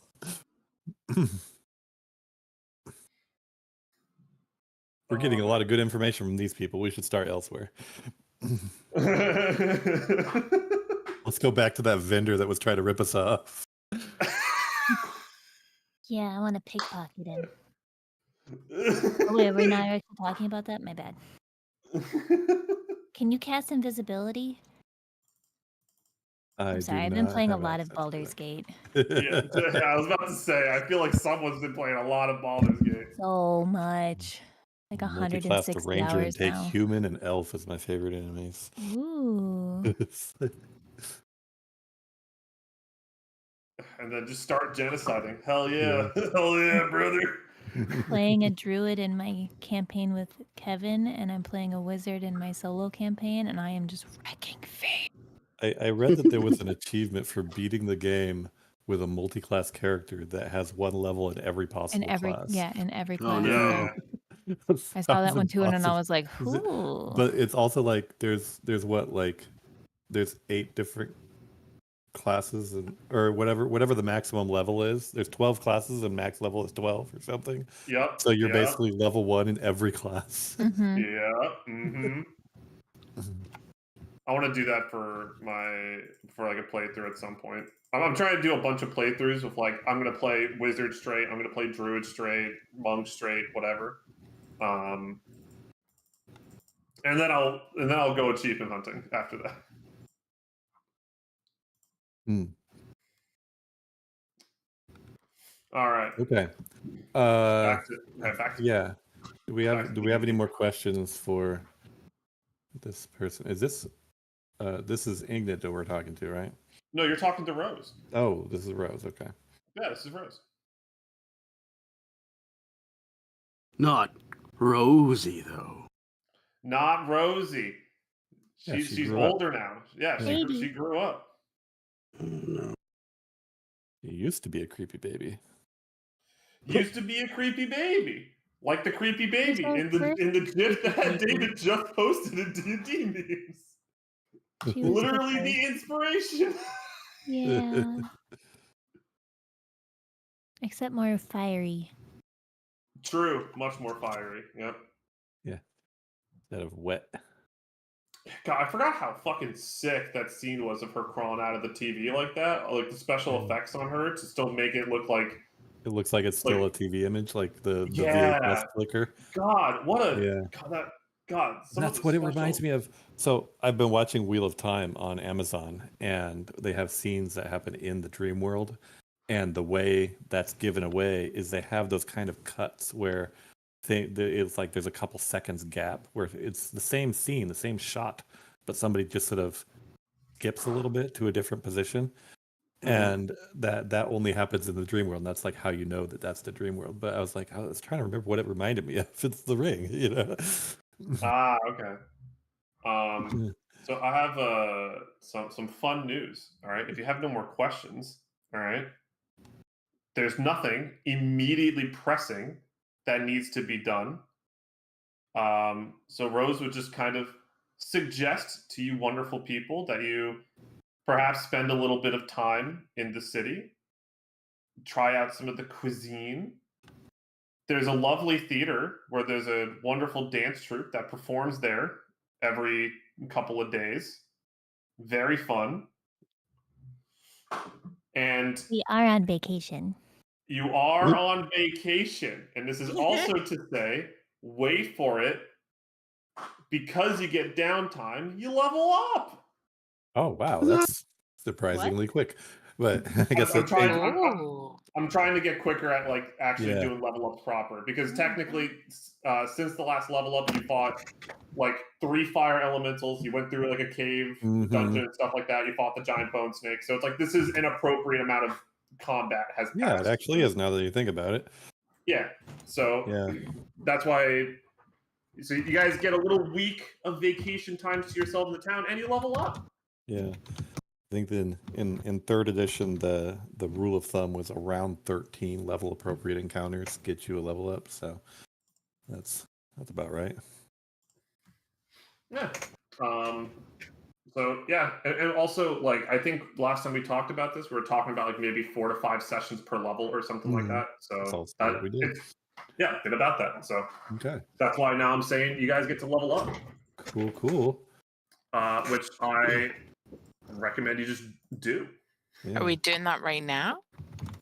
We're getting a lot of good information from these people. We should start elsewhere. Let's go back to that vendor that was trying to rip us off. Yeah, I want to pickpocket him. Oh, wait, we're not actually talking about that? My bad. Can you cast invisibility? I'm sorry, I've been playing a lot of Baldur's Gate. Yeah, I was about to say, I feel like someone's been playing a lot of Baldur's Gate. So much. Like 160 ranger hours and take now. human and elf as my favorite enemies. Ooh. And then just start genociding. Hell yeah. Hell yeah, brother. Playing a druid in my campaign with Kevin, and I'm playing a wizard in my solo campaign, and I am just wrecking fate. I read that there was an achievement for beating the game with a multi-class character that has one level in every possible class. Yeah, in every class. Oh no. Yeah. I saw that one too, and I was like, ooh. But it's also like there's 8 different classes or whatever the maximum level is. There's 12 classes and max level is 12 or something. Yep. So you're basically level 1 in every class. Mm-hmm. Yeah. Mm-hmm. I want to do that for like a playthrough at some point. I'm trying to do a bunch of playthroughs with like I'm gonna play wizard straight, I'm gonna play druid straight, monk straight, whatever. And then I'll go achievement hunting after that. All right. Okay. Back to yeah. Do we have any more questions for this person? Is this This is Ingrid that we're talking to, right? No, you're talking to Rose. Oh, this is Rose. Okay. Yeah, this is Rose. Not Rosie, though. Not Rosie. Yeah, she She's grew up. older now. Yeah, Baby. she grew up. Oh, no. He used to be a creepy baby. Used to be a creepy baby. Like the creepy baby our in the first gif that baby. David just posted in D&D memes. She was Literally the the inspiration. Yeah. Except more fiery. True, much more fiery. Yep. Instead of wet. God, I forgot how fucking sick that scene was of her crawling out of the TV like that. Like the special effects on her to still make it look like It looks like it's still Like- a TV image, like the Yeah. VHS flicker. God. What a Yeah. God. Some That's what it reminds me of. So I've been watching Wheel of Time on Amazon, and they have scenes that happen in the dream world. And the way that's given away is they have those kind of cuts where it's like there's a couple seconds gap where it's the same scene, the same shot, but somebody just sort of skips a little bit to a different position. And that only happens in the dream world. And that's like how you know that that's the dream world. But I was like, I was trying to remember what it reminded me of. It's the Ring, you know. Okay. So I have some fun news. All right. If you have no more questions, all right. There's nothing immediately pressing that needs to be done. So Rose would just kind of suggest to you wonderful people that you perhaps spend a little bit of time in the city, try out some of the cuisine. There's a lovely theater where there's a wonderful dance troupe that performs there every couple of days. Very fun. And We are on vacation. you are on vacation. And this is also to say, wait for it, because you get downtime, you level up. Oh wow, that's surprisingly quick. But I guess I'm trying. Oh. I'm trying to get quicker at like actually Yeah. doing level ups proper, because technically, since the last level up, you fought like 3 fire elementals. You went through like a cave dungeon and stuff like that. You fought the giant bone snake. So it's like this is an appropriate amount of combat has Yeah, passed. it actually is now that you think about it. Yeah. So Yeah. that's why. So you guys get a little week of vacation time to yourself in the town, and you level up. Yeah. I think then in third edition the rule of thumb was around 13 level appropriate encounters get you a level up, so that's about right. Yeah. So yeah, and also like I think last time we talked about this, we were talking about like maybe 4 to 5 sessions per level or something like that. That's So also what we did. did about that. So Okay. that's why now I'm saying you guys get to level up, Cool. which I recommend you just do. Yeah. Are we doing that right now?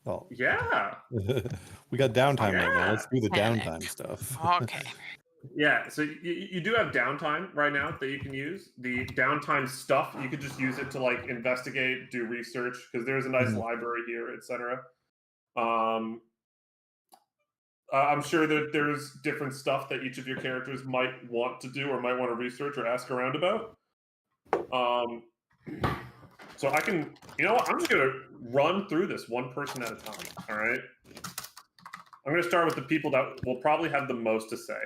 Well, Yeah. we got downtime right now. Let's do the Panic. downtime stuff. Okay. Yeah, so you do have downtime right now that you can use. The downtime stuff, you could just use it to like investigate, do research, because there's a nice library here, etc. I'm sure that there's different stuff that each of your characters might want to do or might want to research or ask around about. So I can, you know what, I'm just going to run through this one person at a time, all right? I'm going to start with the people that will probably have the most to say.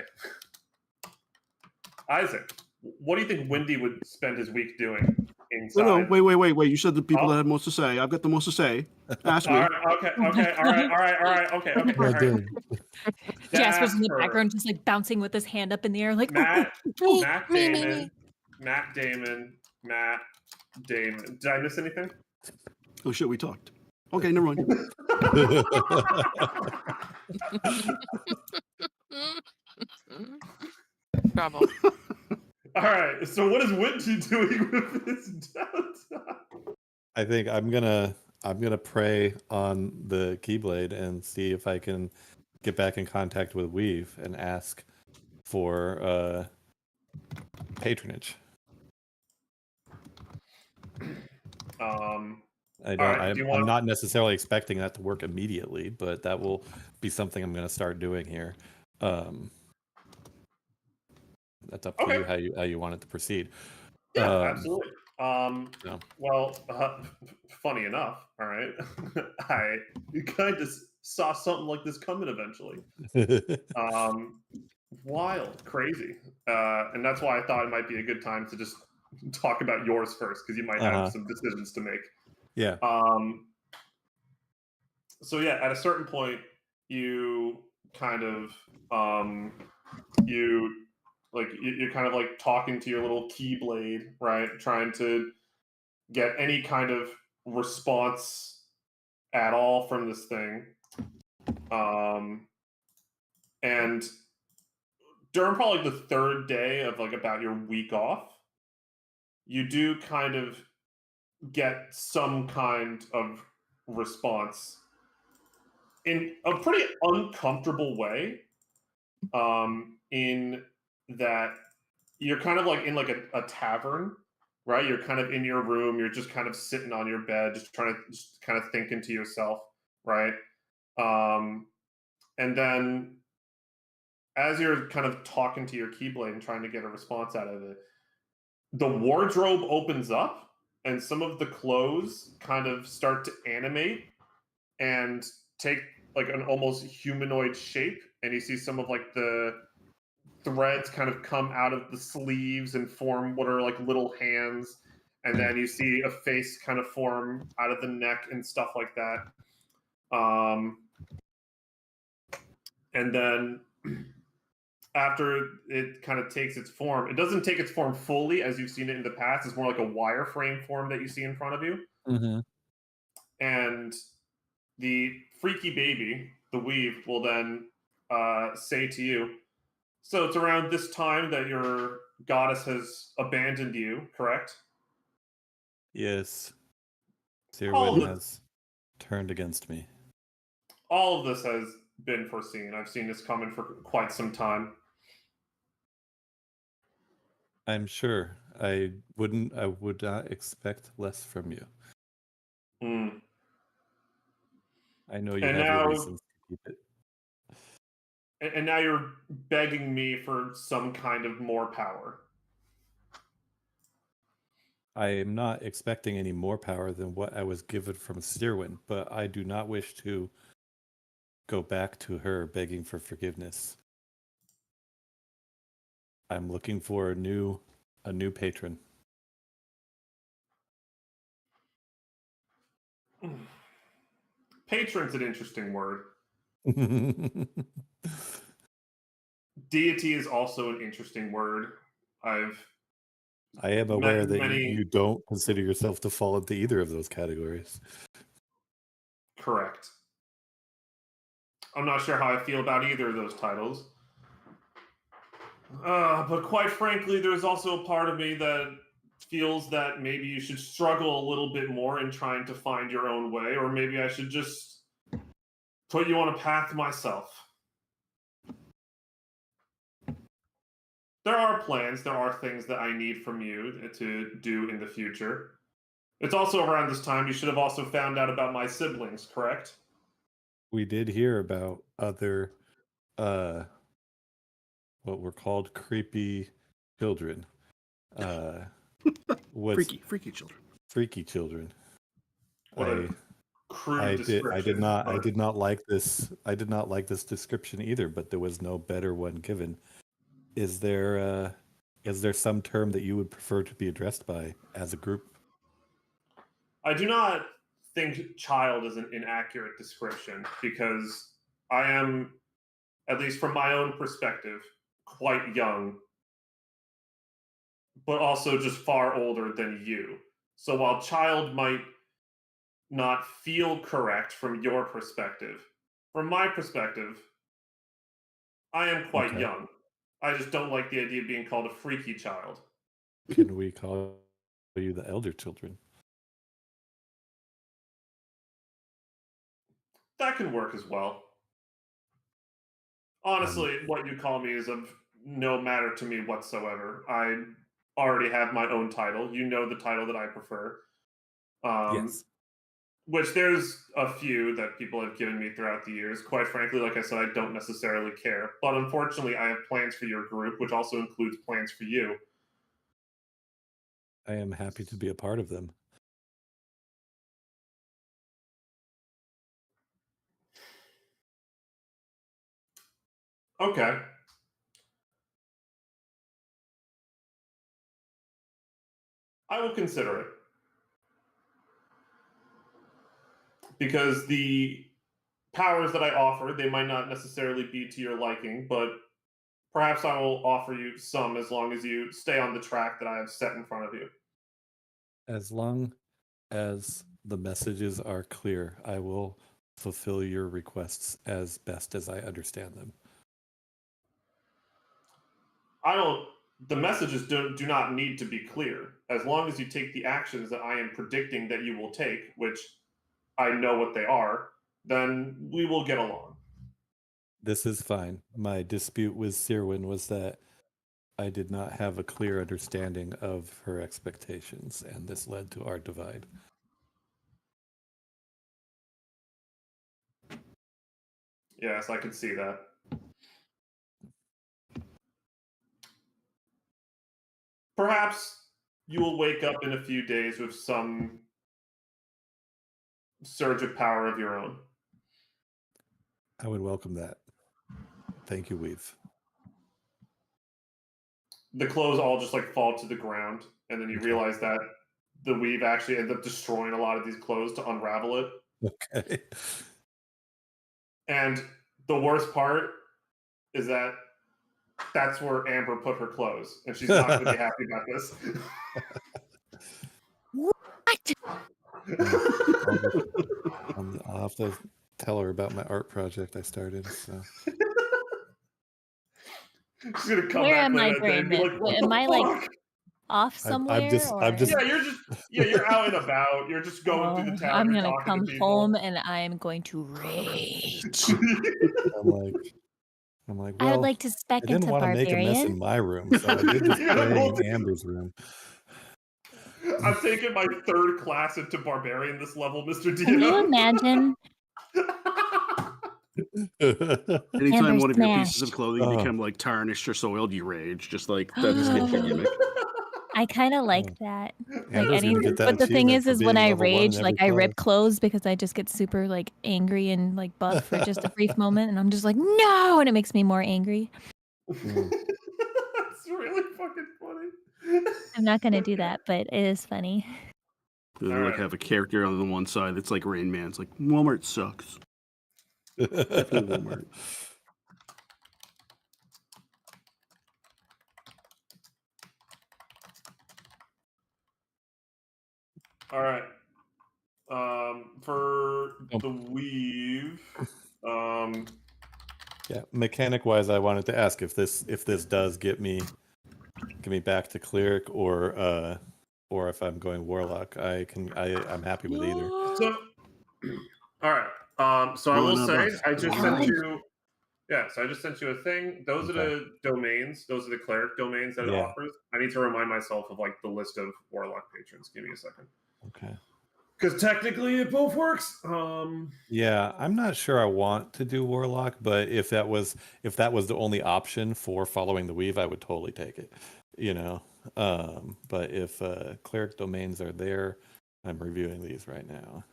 Isaac, what do you think Windy would spend his week doing inside? No, wait. You said the people that had most to say. I've got the most to say. Ask me. All right, okay, all right, okay. All right. Jasper's in the Jasper, background just like bouncing with his hand up in the air like, Matt Me. Damon. Did I miss anything? Oh shit, we talked. Okay, never mind. Trouble. All right, so what is Windy doing with his downtime? I think I'm gonna prey on the Keyblade and see if I can get back in contact with Weave and ask for patronage. I'm not necessarily expecting that to work immediately, but that will be something I'm going to start doing here. That's up to you how you want it to proceed. Yeah, absolutely. No. Well, funny enough, all right, I kind of saw something like this coming eventually. Wild, crazy, and that's why I thought it might be a good time to just talk about yours first, because you might have some decisions to make. Yeah. So yeah, at a certain point, you kind of you're kind of like talking to your little keyblade, right? Trying to get any kind of response at all from this thing. And during probably the third day of like about your week off, you do kind of get some kind of response in a pretty uncomfortable way. In that you're kind of like in like a tavern, right? You're kind of in your room, you're just kind of sitting on your bed, just trying to just kind of thinking to yourself, right? And then as you're kind of talking to your keyblade and trying to get a response out of it, the wardrobe opens up and some of the clothes kind of start to animate and take like an almost humanoid shape, and you see some of like the threads kind of come out of the sleeves and form what are like little hands, and then you see a face kind of form out of the neck and stuff like that. And then after it kind of takes its form, it doesn't take its form fully as you've seen it in the past. It's more like a wireframe form that you see in front of you. Mm-hmm. And the freaky baby, the weave, will then say to you, so it's around this time that your goddess has abandoned you, correct? Yes. All Sirwin of, has turned against me. all of this has been foreseen. I've seen this coming for quite some time. I'm sure. I would not expect less from you. Mm. I know you And have your now, reasons to keep it. and now you're begging me for some kind of more power. I am not expecting any more power than what I was given from Sirwin, but I do not wish to go back to her begging for forgiveness. I'm looking for a new patron. Patron's an interesting word. Deity is also an interesting word. I am met aware that many. you don't consider yourself to fall into either of those categories. Correct. I'm not sure how I feel about either of those titles. But quite frankly, there's also a part of me that feels that maybe you should struggle a little bit more in trying to find your own way, or maybe I should just put you on a path myself. There are plans, there are things that I need from you to do in the future. It's also around this time you should have also found out about my siblings, correct? We did hear about other what were called creepy children. What's Freaky children. freaky children. What a crude description. I did not like this. I did not like this description either, but there was no better one given. Is there some term that you would prefer to be addressed by as a group? I do not think child is an inaccurate description, because I am, at least from my own perspective, quite young, but also just far older than you. So while child might not feel correct from your perspective, from my perspective, I am quite Okay. young. I just don't like the idea of being called a freaky child. Can we call you the elder children? That can work as well. Honestly, what you call me is of no matter to me whatsoever. I already have my own title. You know the title that I prefer. Yes. Which there's a few that people have given me throughout the years. Quite frankly, like I said, I don't necessarily care. But unfortunately, I have plans for your group, which also includes plans for you. I am happy to be a part of them. Okay. I will consider it. Because the powers that I offer, they might not necessarily be to your liking, but perhaps I will offer you some as long as you stay on the track that I have set in front of you. As long as the messages are clear, I will fulfill your requests as best as I understand them. The messages do not need to be clear. As long as you take the actions that I am predicting that you will take, which I know what they are, then we will get along. This is fine. My dispute with Sirwin was that I did not have a clear understanding of her expectations, and this led to our divide. Yes, I can see that. Perhaps you will wake up in a few days with some surge of power of your own. I would welcome that. Thank you, Weave. The clothes all just like fall to the ground, and then you realize that the weave actually ends up destroying a lot of these clothes to unravel it. Okay. And the worst part is that that's where Amber put her clothes, and she's not going to be happy about this. What? I'll have to tell her about my art project I started. So She's going to come Where back am I later that day and be during like, this? "What Am the I like fuck?" off somewhere? I'm just You're out and about. You're just going through the town. I'm You're gonna talking come to people. home and I am going to rage. I'm like, I would well, like to I spec didn't into want to make a mess Barbarian. in my room, so I did this Yeah, play well, in Amber's room. I'm taking my 3rd class into Barbarian this level, Mr. Dio. Can you imagine? Anytime Amber one of your pieces of smashed. clothing become like tarnished or soiled, you rage. Just like that's your gimmick. I kind of like that. Like Amber's gonna get that but the thing achievement is for when being I level 1 in rage, every like I rip class. clothes because I just get super like angry and like buff for just a brief moment, and I'm just like no, and it makes me more angry. That's really fucking funny. I'm not gonna do that, but it is funny. They All like right. have a character on the one side that's like Rain Man. It's like Walmart sucks. Definitely Walmart. All right. For the weave, Yeah, mechanic wise, I wanted to ask if this does get me back to cleric or if I'm going warlock. I'm happy with either. So, all right. So I Well, will not say, us. I just Alan. sent you. Yeah, so I just sent you a thing. Those are the domains. Those are the cleric domains that it Yeah. offers. I need to remind myself of like the list of warlock patrons. Give me a second. Okay. Because technically it both works. Yeah, I'm not sure I want to do warlock, but if that was the only option for following the weave, I would totally take it. You know. But if cleric domains are there, I'm reviewing these right now.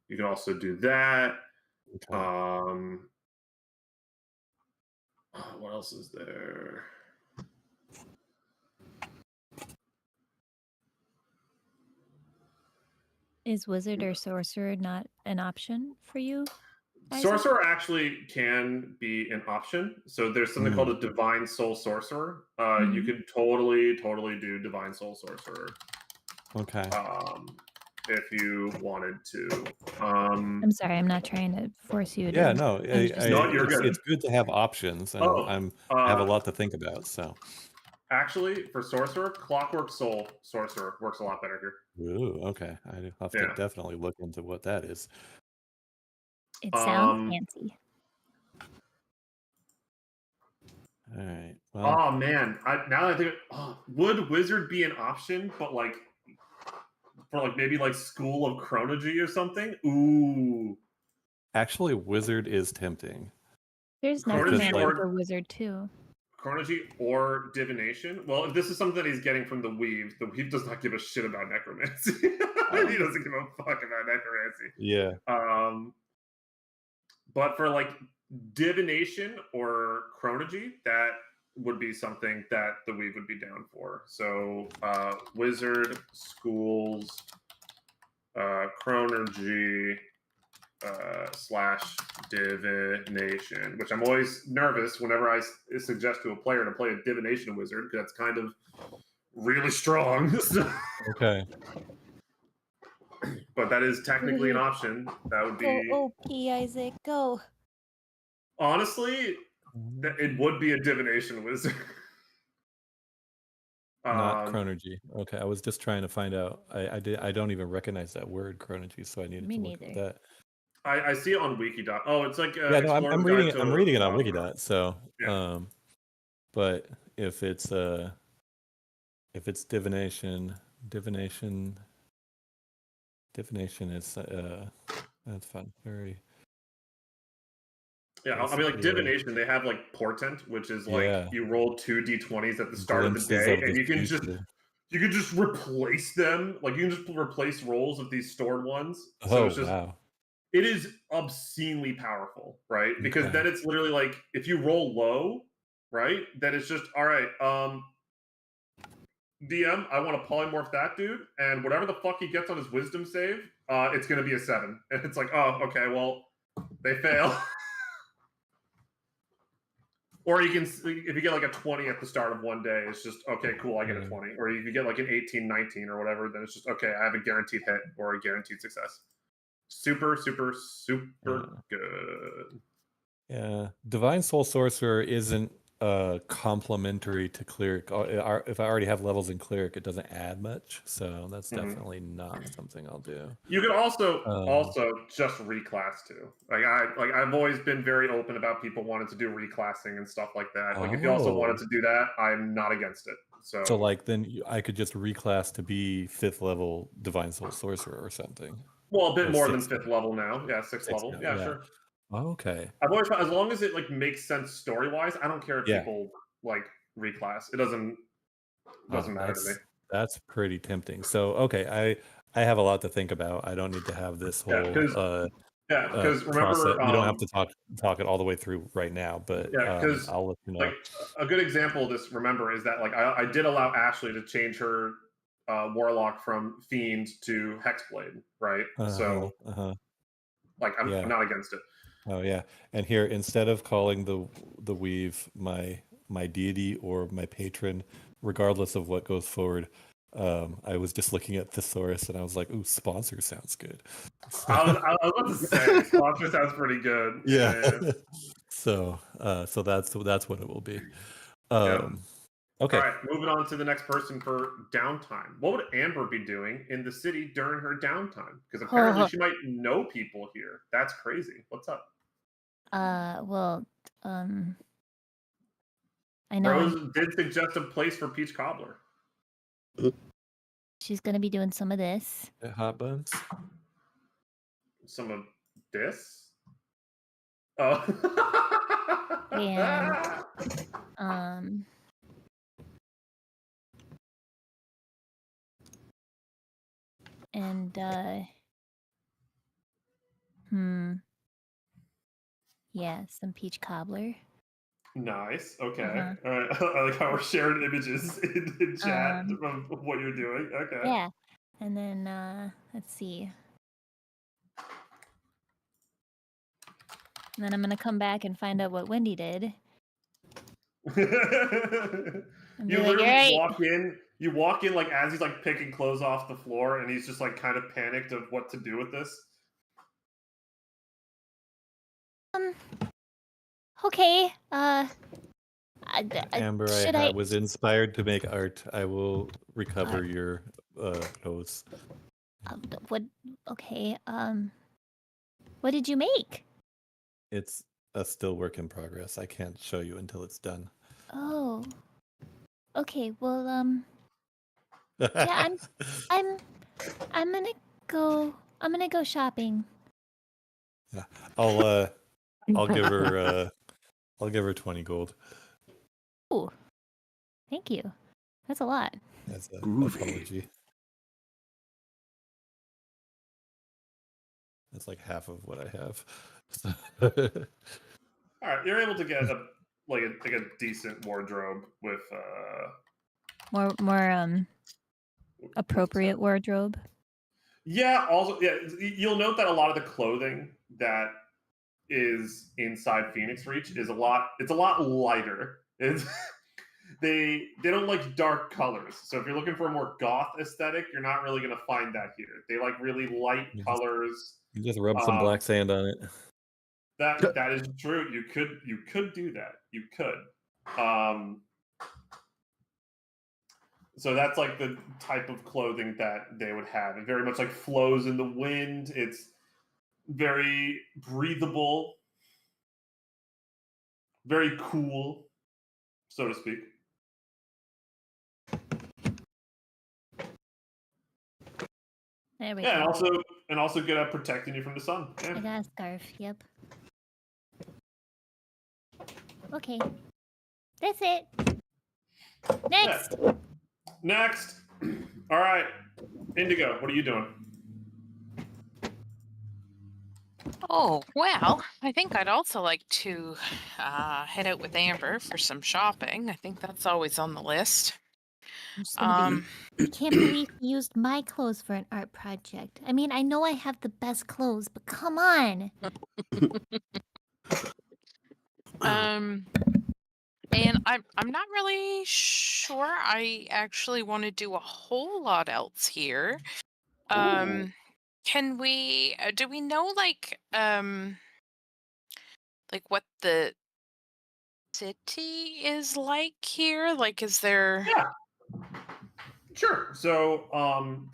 You can also do that. Okay. What else is there? Is wizard or sorcerer not an option for you? Isaac? Sorcerer actually can be an option. So there's something called a divine soul sorcerer. You could totally do divine soul sorcerer. Okay. If you wanted to. I'm sorry, I'm not trying to force you to. Yeah, no, you're good. It's good to have options, and I have a lot to think about. So actually, for sorcerer, clockwork soul sorcerer works a lot better here. Ooh, okay. I have to definitely look into what that is. It sounds fancy. All right. Well, oh man, now that I think, would wizard be an option? But like for like maybe like School of Chronology or something. Ooh. Actually, wizard is tempting. There's Chronology necromancy or- for wizard too. Chronology or divination? Well, if this is something that he's getting from the weave does not give a shit about necromancy. He doesn't give a fuck about necromancy. Yeah. But for like divination or chronology, that would be something that the weave would be down for. So wizard, schools, chronology / divination, which I'm always nervous whenever I suggest to a player to play a divination wizard, because that's kind of really strong. Okay. But that is technically an option. That would be Go OP, Isaac, go. honestly, it would be a divination wizard. Not chronology. Okay, I was just trying to find out. I don't even recognize that word chronology, so I needed Me to look at neither. that. I see it on Wikidot. Oh, it's like Yeah, no, I'm Explorer's reading Guide it. I'm to reading it on Wild Wikidot. So, Yeah. but if it's divination is that's fun. Very. Yeah, I mean, like divination, they have like portent, which is like you roll 2 d20s at the start of the Glimpses day, of the and you can future. just replace them. Like you can just replace rolls of these stored ones. Oh, So it's just wow. it is obscenely powerful, right? Because Okay. then it's literally like if you roll low, right? Then it's just all right. DM, I want to polymorph that dude, and whatever the fuck he gets on his wisdom save, it's going to be a 7. And it's like, oh, okay, well, they fail. Or you can, if you get like a 20 at the start of one day, it's just, okay, cool, I get a 20. Or if you get like an 18, 19 or whatever, then it's just, okay, I have a guaranteed hit or a guaranteed success. Super, super, super good. Yeah, Divine Soul Sorcerer isn't complementary to Cleric. If I already have levels in Cleric, it doesn't add much, so that's definitely not something I'll do. You could also just reclass too. I've always been very open about people wanting to do reclassing and stuff like that. Like if you also wanted to do that, I'm not against it. So like then I could just reclass to be 5th level Divine Soul Sorcerer or something. Well, a bit Or more than 6th 5th level now. Yeah, 6th level. now, Yeah, yeah. sure. Okay. I've always found, as long as it like makes sense story wise, I don't care if people like reclass. It doesn't matter to me. That's pretty tempting. So okay, I have a lot to think about. I don't need to have this whole because remember, process. We don't have to talk it all the way through right now, but because I'll let you know. like a good example of this, remember, is that like I did allow Ashley to change her warlock from fiend to hexblade, right? So like I'm not against it. Oh yeah, and here instead of calling the weave my deity or my patron, regardless of what goes forward, I was just looking at thesaurus and I was like, "Ooh, sponsor sounds good." I was about to say sponsor sounds pretty good. Yeah. So that's what it will be. Okay. All right, moving on to the next person for downtime. What would Amber be doing in the city during her downtime? Because apparently she might know people here. That's crazy. What's up? Well, I know Rose did suggest a place for Peach Cobbler. she's gonna be doing some of this. Hot buns. Some of this. Oh. And yeah, some peach cobbler. Nice. Okay. All right. I like how we're sharing images in chat of what you're doing. Okay. Yeah. And then let's see. And then I'm gonna come back and find out what Wendy did. You literally walk in. You walk in like as he's like picking clothes off the floor, and he's just like kind of panicked of what to do with this. Okay. Amber, I was inspired to make art. I will recover your nose. What? Okay. What did you make? It's a still work in progress. I can't show you until it's done. Oh. Okay. Well. Yeah. I'm gonna go. I'm gonna go shopping. I'll give her 20 gold. Ooh, thank you. That's a lot. That's a Groovy. apology. That's like half of what I have. All right, you're able to get a decent wardrobe with More appropriate wardrobe. Yeah, also you'll note that a lot of the clothing that is inside Phoenix Reach is a lot lighter. It's they don't like dark colors. So if you're looking for a more goth aesthetic, you're not really going to find that here. They like really light colors. You just rub some black sand on it. That is true. You could do that. You could. So that's like the type of clothing that they would have. It very much like flows in the wind. It's very breathable, very cool, so to speak. There we Yeah, go. and also good at protecting you from the sun. I Yeah. got a scarf. Yep. Okay. That's it. Next. Yeah. Next. All right. Indigo, what are you doing? Oh, well, I think I'd also like to head out with Amber for some shopping. I think that's always on the list. I'm just gonna be. I can't believe he used my clothes for an art project. I mean, I know I have the best clothes, but come on. And I'm not really sure I actually want to do a whole lot else here. Can we do we know like what the city is like here? Like is there Yeah. Sure. So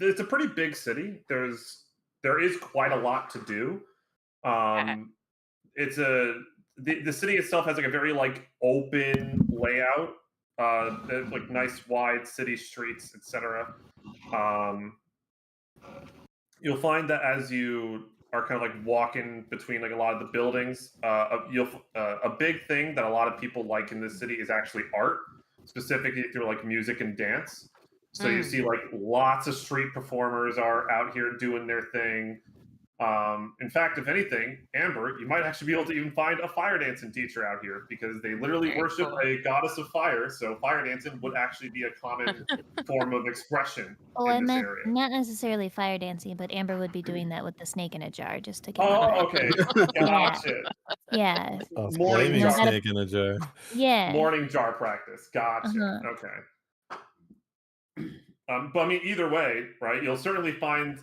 it's a pretty big city. There is quite a lot to do. It's the city itself has like a very like open layout. There's like nice wide city streets, etc. You'll find that as you are kind of like walking between like a lot of the buildings, a big thing that a lot of people like in this city is actually art, specifically through like music and dance. So you see like lots of street performers are out here doing their thing. In fact, if anything, Amber, you might actually be able to even find a fire dancing teacher out here because they literally Very worship cool. a goddess of fire. So fire dancing would actually be a common form of expression Oh, in I this meant area. not necessarily fire dancing, but Amber would be doing that with the snake in a jar just to get Oh, okay. Gotcha. Yeah. Oh, Morning flaming jar. snake in a jar. Yeah. Morning jar practice. Gotcha. Uh-huh. Okay. But I mean, either way, right? You'll certainly find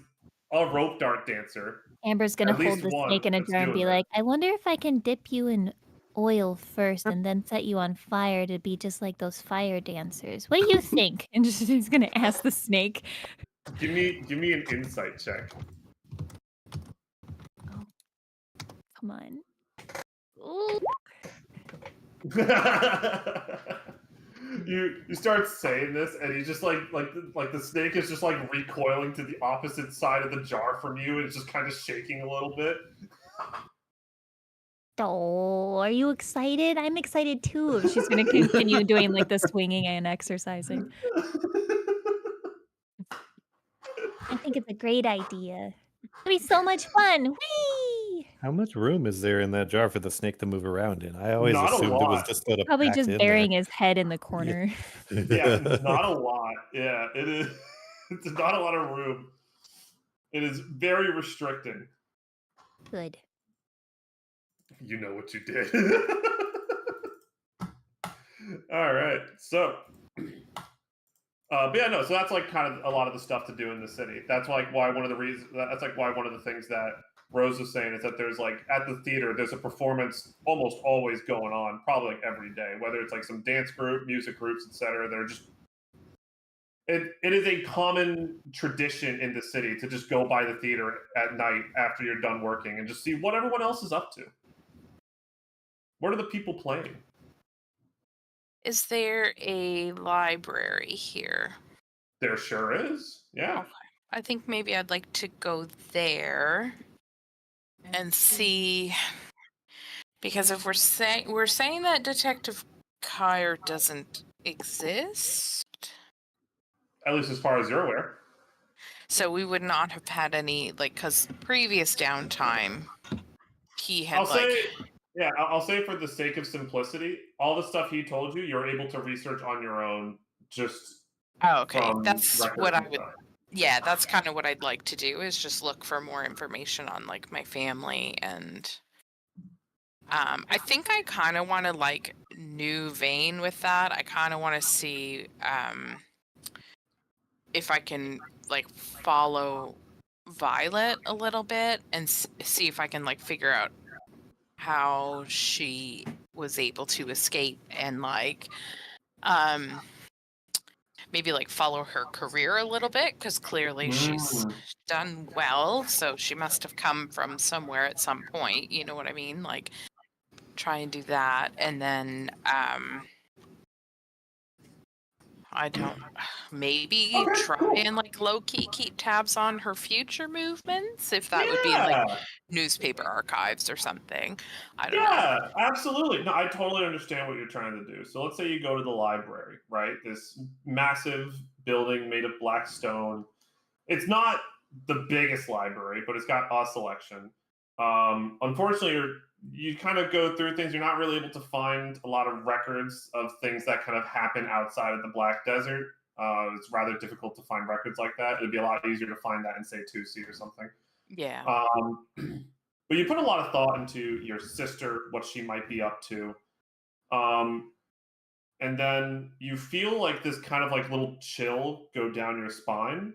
a rope dart dancer. Amber's gonna At hold least the one snake in a that's jar and doing be that. like, I wonder if I can dip you in oil first and then set you on fire to be just like those fire dancers. What do you think? And just he's gonna ask the snake. Give me an insight check. Oh. Come on. Ooh. You start saying this, and he's just like the snake is just like recoiling to the opposite side of the jar from you, and it's just kind of shaking a little bit. Oh, are you excited? I'm excited too. She's gonna continue doing like the swinging and exercising. I think it's a great idea. It'll be so much fun. Whee! How much room is there in that jar for the snake to move around in? I always Not a assumed it was lot. just sort of Probably packed just in burying there. his head in the corner. Yeah, not a lot. Yeah, it is. It's not a lot of room. It is very restricting. Good. You know what you did. All right, so. But yeah, no. So that's like kind of a lot of the stuff to do in the city. That's like why one of the reasons. That's like why one of the things that Rose was saying is that there's like at the theater, there's a performance almost always going on, probably like every day. Whether it's like some dance group, music groups, etc. They're just. It is a common tradition in the city to just go by the theater at night after you're done working and just see what everyone else is up to. What are the people playing? Is there a library here? There sure is. Yeah. Okay. I think maybe I'd like to go there. and see, because if we're saying that Detective Kyer doesn't exist, At least as far as you're aware. so we would not have had any, like, because previous downtime, he had I'll say for the sake of simplicity, all the stuff he told you, you're able to research on your own, just oh, okay, from that's records what I and would. stuff. Yeah, that's kind of what I'd like to do, is just look for more information on, like, my family. And I think I kind of want to, like, new vein with that. I kind of want to see if I can, like, follow Violet a little bit and see if I can, like, figure out how she was able to escape, and, like, maybe, like, follow her career a little bit, because clearly she's done well, so she must have come from somewhere at some point, you know what I mean? Like, try and do that, and then I don't, maybe Okay, try cool. and, like, low-key keep tabs on her future movements, if that would be in, like, newspaper archives or something. I don't know. Yeah, absolutely. No, I totally understand what you're trying to do. So let's say you go to the library, right? This massive building made of black stone. It's not the biggest library, but it's got a selection. Unfortunately, you kind of go through things. You're not really able to find a lot of records of things that kind of happen outside of the Black Desert. It's rather difficult to find records like that. It'd be a lot easier to find that in, say, Tousee or something. Yeah. But you put a lot of thought into your sister, what she might be up to. And then you feel like this kind of like little chill go down your spine,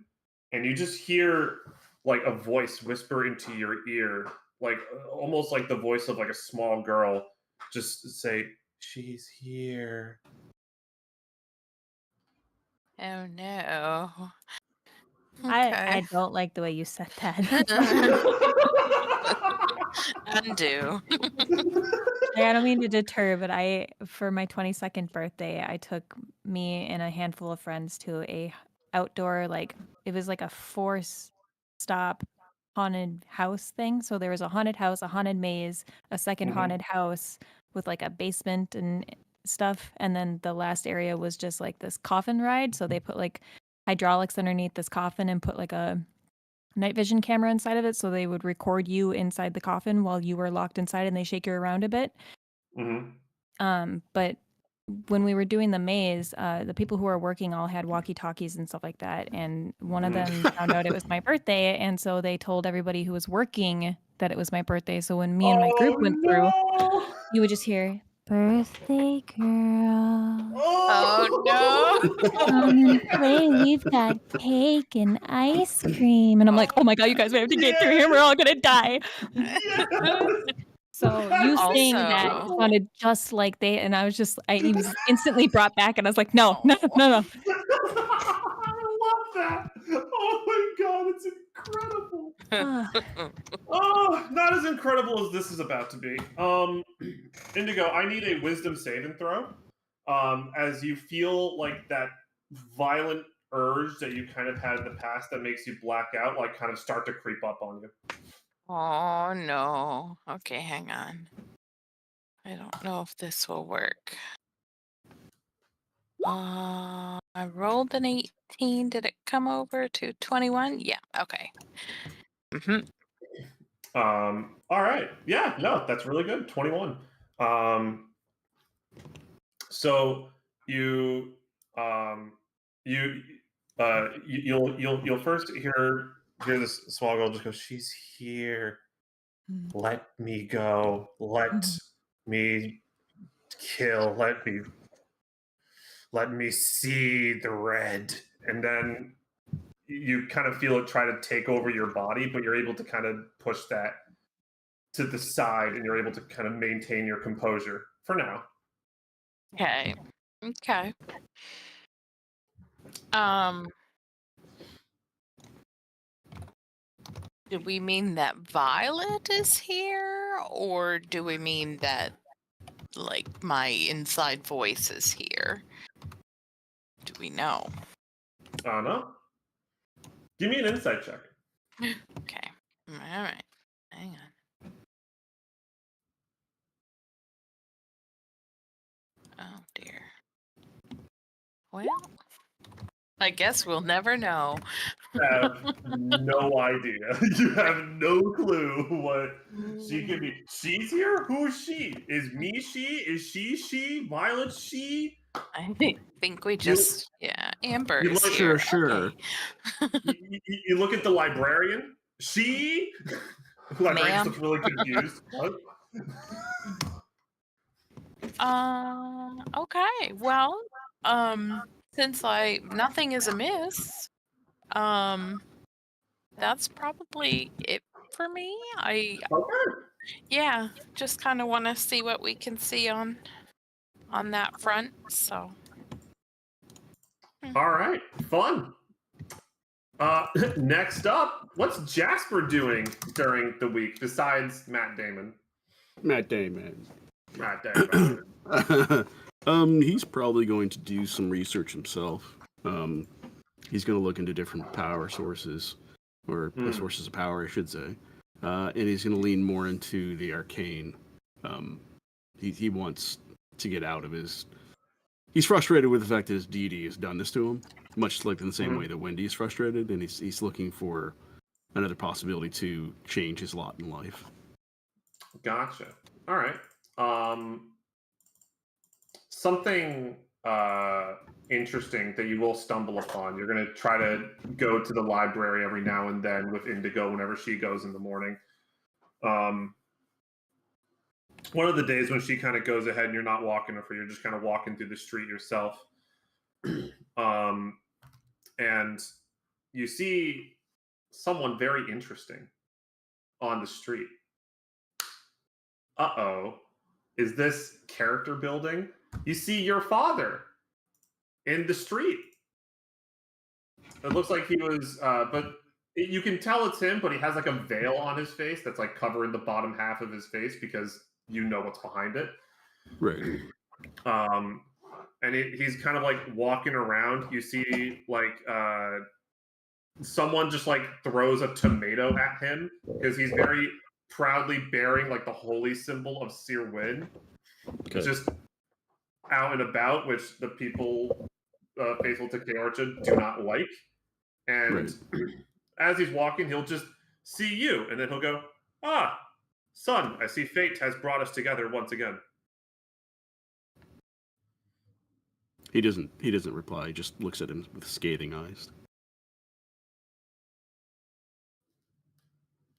and you just hear like a voice whisper into your ear, like almost like the voice of like a small girl, just say, "She's here." Oh no. I don't like the way you said that. Undo. I don't mean to deter, but for my 22nd birthday, I took me and a handful of friends to a outdoor, like, it was like a stop haunted house thing. So there was a haunted house, a haunted maze, a second Mhm. haunted house with like a basement and stuff. And then the last area was just like this coffin ride. So they put like hydraulics underneath this coffin and put like a night vision camera inside of it, so they would record you inside the coffin while you were locked inside, and they shake you around a bit. Mhm. But when we were doing the maze, the people who were working all had walkie-talkies and stuff like that, and one of them found out it was my birthday, and so they told everybody who was working that it was my birthday. So when me and my group Oh went through, no! you would just hear, "Birthday girl, Oh no. come and play. We've got cake and ice cream." And I'm like, "Oh my God, you guys, we have to get through here. We're all gonna die." Yes! So you saying that Also- sounded just like and I was instantly brought back, and I was like, no, no, no, no. I love that. Oh my god, it's incredible. Ah, Oh, not as incredible as this is about to be. Indigo, I need a wisdom saving throw. As you feel like that violent urge that you kind of had in the past that makes you black out, like kind of start to creep up on you. Oh no. Okay, hang on. I don't know if this will work. I rolled an 18. Did it come over to 21? Yeah, okay. All right. Yeah, no, that's really good. 21. So you you you'll first hear this small girl just go, "She's here. Let me go. Let me kill. Let me see the red." And then you kind of feel it try to take over your body, but you're able to kind of push that to the side, and you're able to kind of maintain your composure for now. Okay. Okay. Um, do we mean that Violet is here, or do we mean that, like, my inside voice is here? Do we know? I don't know. Give me an insight check. Okay. All right. Hang on. Well, I guess we'll never know. Have no idea. You have no clue what she could be. She's here? Who's she? Is me she? Is she? Violet she? I think we You- just Amber you is like- here. Sure. Okay. You look at the librarian. She? The librarian just looks really confused. What? Okay. Well, since nothing is amiss, that's probably it for me. Okay. Just kind of want to see what we can see on that front. So, All right. Fun. Next up, what's Jasper doing during the week besides Matt Damon? Matt Damon. Matt Damon. He's probably going to do some research himself. He's going to look into different power sources, or sources of power, I should say. And he's going to lean more into the arcane. He wants to get out of his... He's frustrated with the fact that his deity has done this to him, much like in the same way that Wendy is frustrated, and he's looking for another possibility to change his lot in life. Gotcha. All right. Something interesting that you will stumble upon. You're going to try to go to the library every now and then with Indigo whenever she goes in the morning. One of the days when she kind of goes ahead and you're not walking with her, you're just kind of walking through the street yourself. And you see someone very interesting on the street. Uh-oh. Is this character building? You see your father in the street. It looks like he was, you can tell it's him, but he has like a veil on his face that's like covering the bottom half of his face because you know what's behind it. Right. And he's kind of like walking around. You see like someone just like throws a tomato at him because he's very proudly bearing like the holy symbol of Seer Wynn. Okay. Just out and about, which the people faithful to Keorcha do not like. And as he's walking, he'll just see you, and then he'll go, "Ah, son, I see fate has brought us together once again." He doesn't reply. He just looks at him with scathing eyes.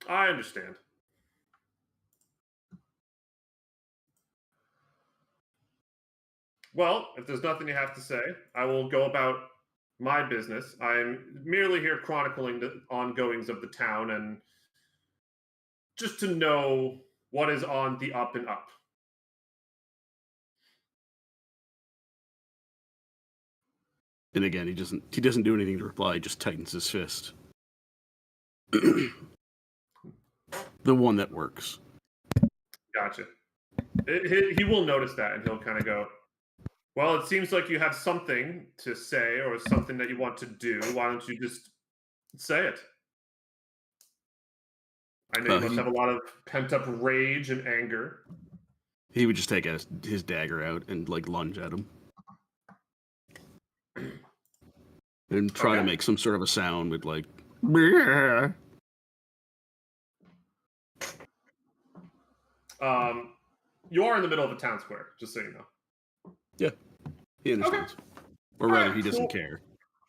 I understand. Well, if there's nothing you have to say, I will go about my business. I'm merely here chronicling the ongoings of the town and just to know what is on the up and up. And again, he doesn't do anything to reply. He just tightens his fist. The one that works. Gotcha. He will notice that, and he'll kind of go, "Well, it seems like you have something to say or something that you want to do. Why don't you just say it? I know you must have a lot of pent-up rage and anger." He would just take his dagger out and like lunge at him. And try to make some sort of a sound with like... Bleh. You are in the middle of a town square, just so you know. Yeah, he understands. Or rather, he doesn't care.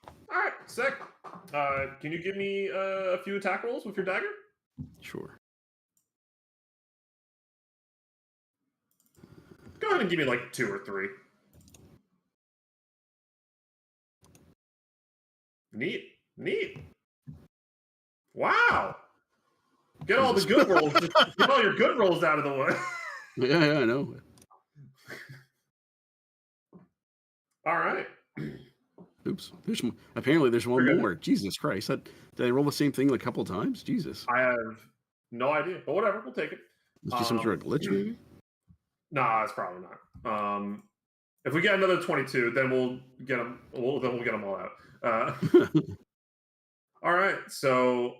All right, sick. Can you give me a few attack rolls with your dagger? Sure. Go ahead and give me like 2 or 3. Neat. Wow. Get all the good rolls. Get all your good rolls out of the way. Yeah, I know. All right. Oops. Apparently there's one We're good. more. Jesus Christ. Did I roll the same thing like a couple times? Jesus. I have no idea, but whatever. We'll take it. It's just some sort of glitch, maybe? Nah, it's probably not. If we get another 22, then we'll get them. We'll get them all out. All right. So,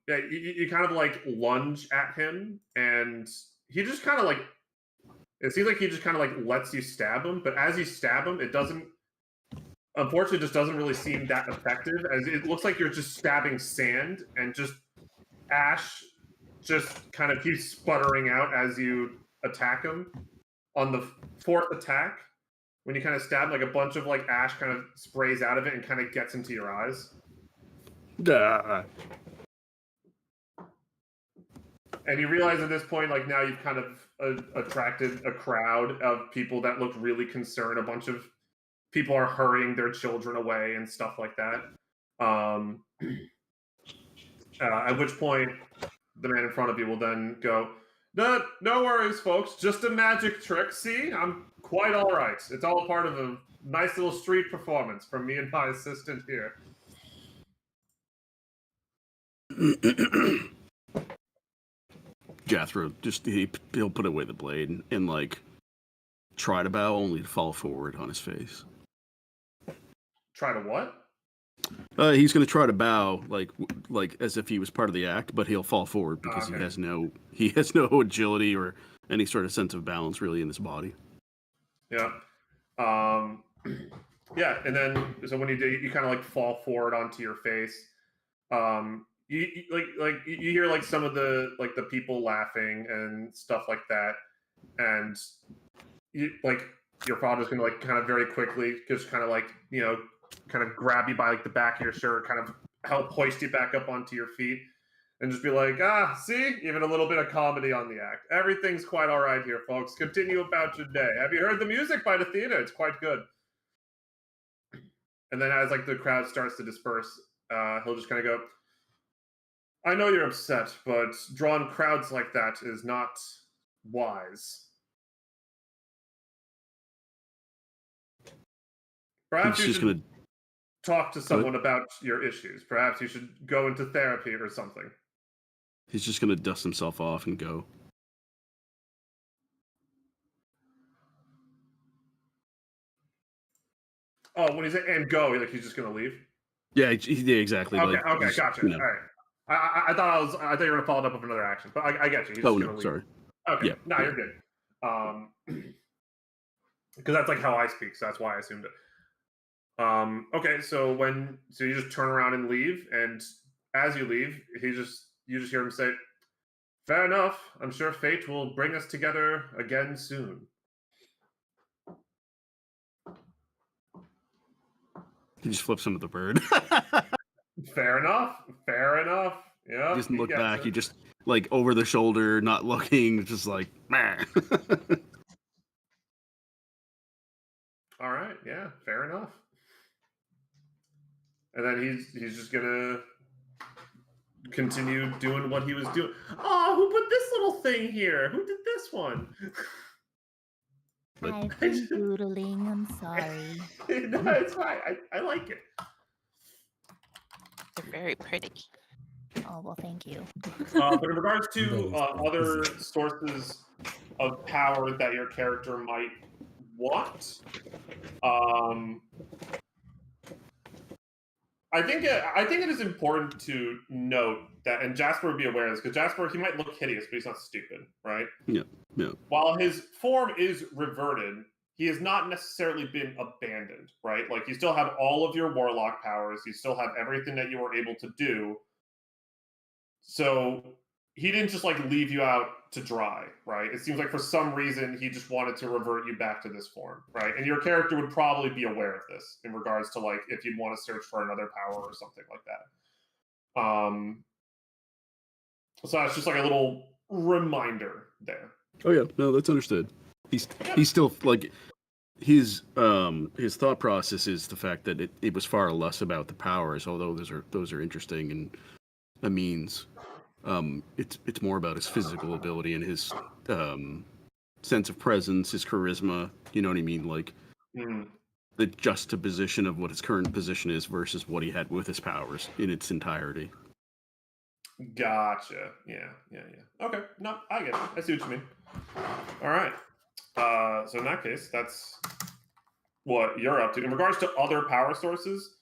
yeah, you kind of like lunge at him, and he just kind of like. It seems like he just kind of like lets you stab him, but as you stab him, it doesn't unfortunately just doesn't really seem that effective, as it looks like you're just stabbing sand, and just ash just kind of keeps sputtering out as you attack him. On the fourth attack, when you kind of stab, like a bunch of like ash kind of sprays out of it and kind of gets into your eyes. Ah. And you realize at this point, like now you've kind of attracted a crowd of people that look really concerned. A bunch of people are hurrying their children away and stuff like that. At which point, the man in front of you will then go, no worries, folks. Just a magic trick. See, I'm quite all right. It's all part of a nice little street performance from me and my assistant here. Jethro just he'll put away the blade and like try to bow, only to fall forward on his face. Try to what? He's going to try to bow like as if he was part of the act, but he'll fall forward because Okay. he has no agility or any sort of sense of balance really in his body. Yeah. Yeah, and then so when you do, you kind of like fall forward onto your face. You hear like some of the people laughing and stuff like that, and you like your father's gonna like kind of very quickly just kind of like kind of grab you by like the back of your shirt, kind of help hoist you back up onto your feet, and just be like, see, even a little bit of comedy on the act. Everything's quite all right here, folks. Continue about your day. Have you heard the music by the theater? It's quite good. And then as like the crowd starts to disperse, he'll just kind of go, I know you're upset, but drawing crowds like that is not wise. Perhaps He's you just should going to talk to someone about your issues. Perhaps you should go into therapy or something. He's just going to dust himself off and go. Oh, when he's and go, like he's just gonna leave. Yeah, exactly. Okay, like, okay, gotcha. All right. I thought you were gonna follow it up with another action, but I get you. He's just gonna leave. Sorry. Okay, Yeah, no, you're good. Because that's like how I speak, so that's why I assumed it. Okay, so you just turn around and leave, and as you leave, you just hear him say, "Fair enough. I'm sure fate will bring us together again soon." He just flips him with the bird. Fair enough. Fair enough. Yeah. He doesn't look back. He just like over the shoulder, not looking, just like. Meh. All right. Yeah. Fair enough. And then he's just gonna continue doing what he was doing. Oh, who put this little thing here? Who did this one? I've been doodling. I'm sorry. No, it's fine. I like it. They're very pretty. Oh, well, thank you. But in regards to other sources of power that your character might want, I think it is important to note that, and Jasper would be aware of this, because Jasper, he might look hideous, but he's not stupid, right? Yeah. While his form is reverted, he has not necessarily been abandoned, right? Like, you still have all of your warlock powers, you still have everything that you were able to do. So he didn't just like leave you out to dry, right? It seems like for some reason he just wanted to revert you back to this form, right? And your character would probably be aware of this in regards to like if you'd want to search for another power or something like that. So that's just like a little reminder there. Oh yeah, no, that's understood. He's still like his thought process is the fact that it was far less about the powers, although those are interesting and a means. It's more about his physical ability and his sense of presence, his charisma. You know what I mean? Like the juxtaposition of what his current position is versus what he had with his powers in its entirety. Gotcha. Yeah. Okay. No, I get it. I see what you mean. All right. So in that case, that's what you're up to. In regards to other power sources,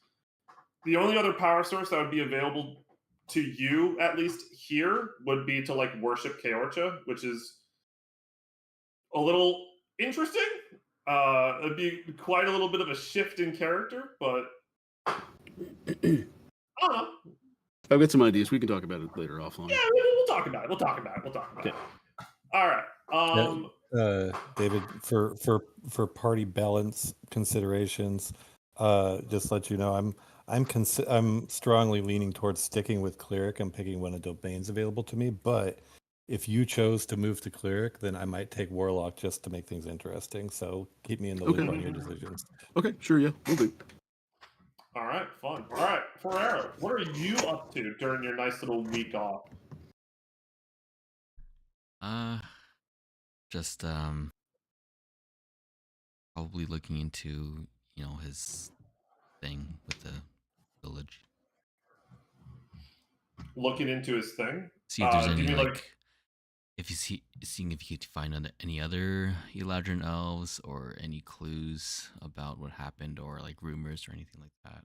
the only other power source that would be available to you, at least here, would be to like worship Keorcha, which is a little interesting. It'd be quite a little bit of a shift in character, but I don't know. I've got some ideas. We can talk about it later offline. Yeah, we'll talk about it. We'll talk about it. Okay. All right. David, for party balance considerations, just let you know, I'm strongly leaning towards sticking with cleric and picking when a domain's available to me. But if you chose to move to cleric, then I might take warlock just to make things interesting. So keep me in the loop on your decisions. Okay, sure, yeah, we'll do. All right, fun. All right, Ferrero, what are you up to during your nice little week off? Just probably looking into, his thing with the village. Looking into his thing. See if there's do any you mean, like if you seeing if you could find any other Eladrin elves or any clues about what happened or like rumors or anything like that.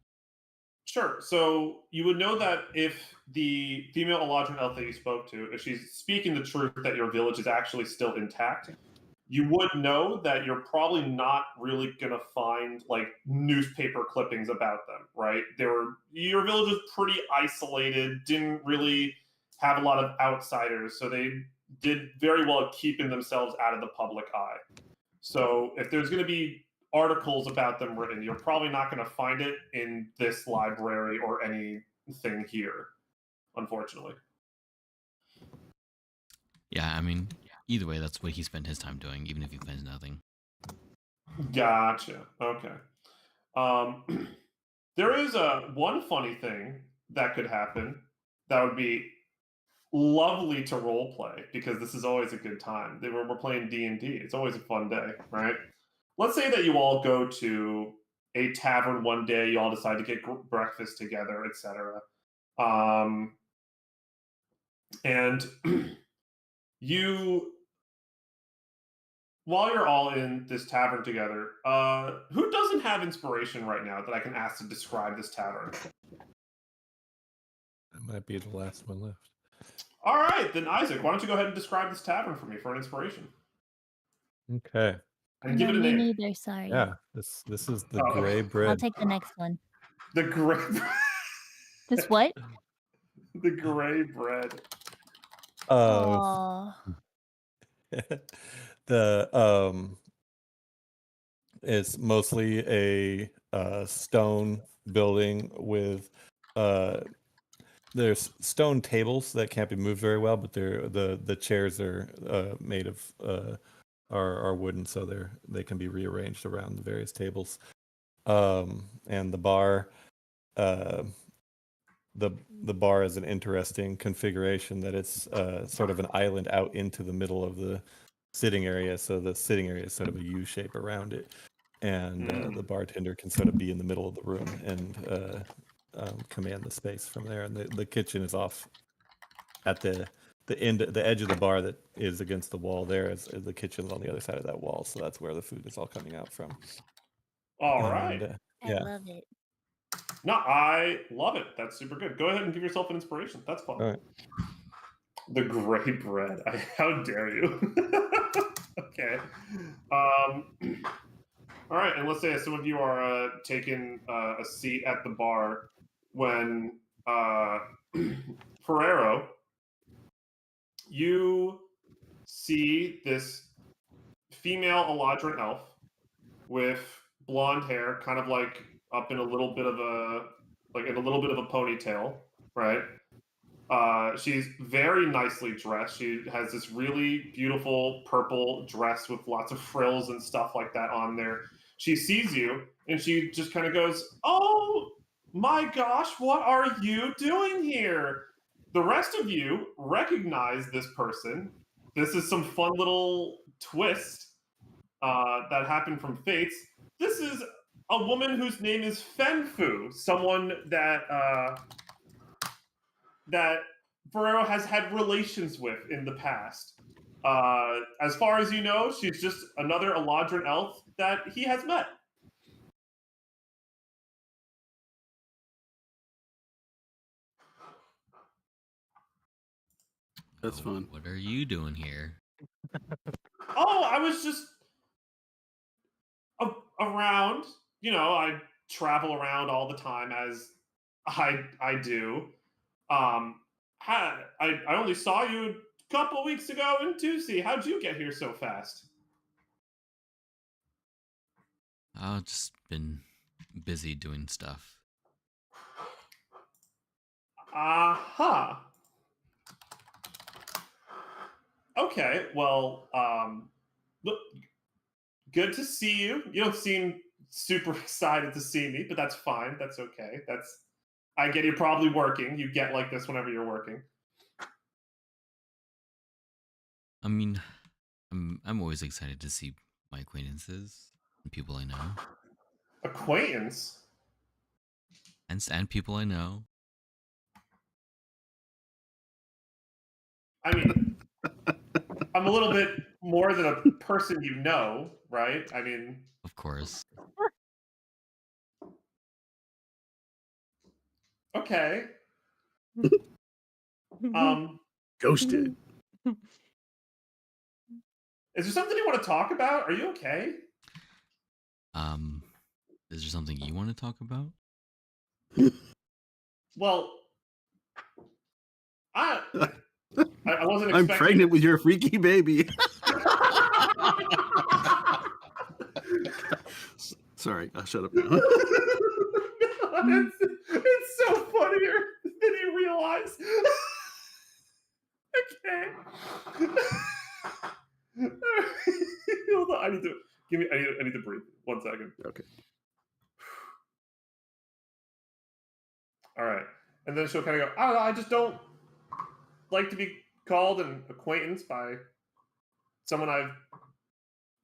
Sure. So you would know that if the female Eladrin elf that you spoke to, if she's speaking the truth that your village is actually still intact, you would know that you're probably not really gonna find like newspaper clippings about them, right? Your village was pretty isolated, didn't really have a lot of outsiders, so they did very well at keeping themselves out of the public eye. So if there's gonna be articles about them written, you're probably not going to find it in this library or anything here, unfortunately. Yeah, I mean, either way, that's what he spent his time doing, even if he finds nothing. Gotcha. Okay. There is one funny thing that could happen that would be lovely to role play because this is always a good time. We're playing D&D. It's always a fun day, right? Let's say that you all go to a tavern one day, you all decide to get breakfast together, etc. And you, while you're all in this tavern together, who doesn't have inspiration right now that I can ask to describe this tavern? That might be the last one left. All right, then Isaac, why don't you go ahead and describe this tavern for me for an inspiration? Okay. And give it a me name. neither, sorry. Yeah, this is the Oh, gray bread. I'll take the next one. The gray. This what? The gray bread. Oh, The it's mostly a stone building with there's stone tables that can't be moved very well, but the chairs are made of are wooden, so they can be rearranged around the various tables. And the bar, the bar is an interesting configuration that it's sort of an island out into the middle of the sitting area, so the sitting area is sort of a U shape around it, and the bartender can sort of be in the middle of the room and command the space from there. And the kitchen is off at the edge of the bar that is against the wall. There is the kitchen's on the other side of that wall, so that's where the food is all coming out from. All right. Yeah. I love it. No, I love it. That's super good. Go ahead and give yourself an inspiration. That's fun. All right. The gray bread. How dare you? Okay. All right, and let's say some of you are taking a seat at the bar when Ferrero, you see this female Eladrin elf with blonde hair, kind of like up in a little bit of a ponytail, right? She's very nicely dressed. She has this really beautiful purple dress with lots of frills and stuff like that on there. She sees you and she just kind of goes, "Oh my gosh, what are you doing here?" The rest of you recognize this person. This is some fun little twist that happened from Fates. This is a woman whose name is Fenfu, someone that that Ferrero has had relations with in the past. As far as you know, she's just another Eladrin elf that he has met. That's fun. What are you doing here? Oh, I was just around. You know, I travel around all the time as I do. I only saw you a couple weeks ago in Tousee. How'd you get here so fast? I've just been busy doing stuff. Uh-huh. Okay, well, look, good to see you. You don't seem super excited to see me, but that's fine. That's okay. I get you're probably working. You get like this whenever you're working. I mean, I'm always excited to see my acquaintances and people I know, Acquaintance? and people I know. I mean, I'm a little bit more than a person you know, right? I mean, Of course. okay. Um, Ghosted. is there something you want to talk about? Are you okay? Is there something you want to talk about? Well, I wasn't I'm expecting. pregnant with your freaky baby. Sorry, I'll shut up now. It's so funnier than you realize. Okay. Hold on, I need to breathe. 1 second. Okay. All right. And then she'll kind of go, I don't know, I just don't like to be called an acquaintance by someone I've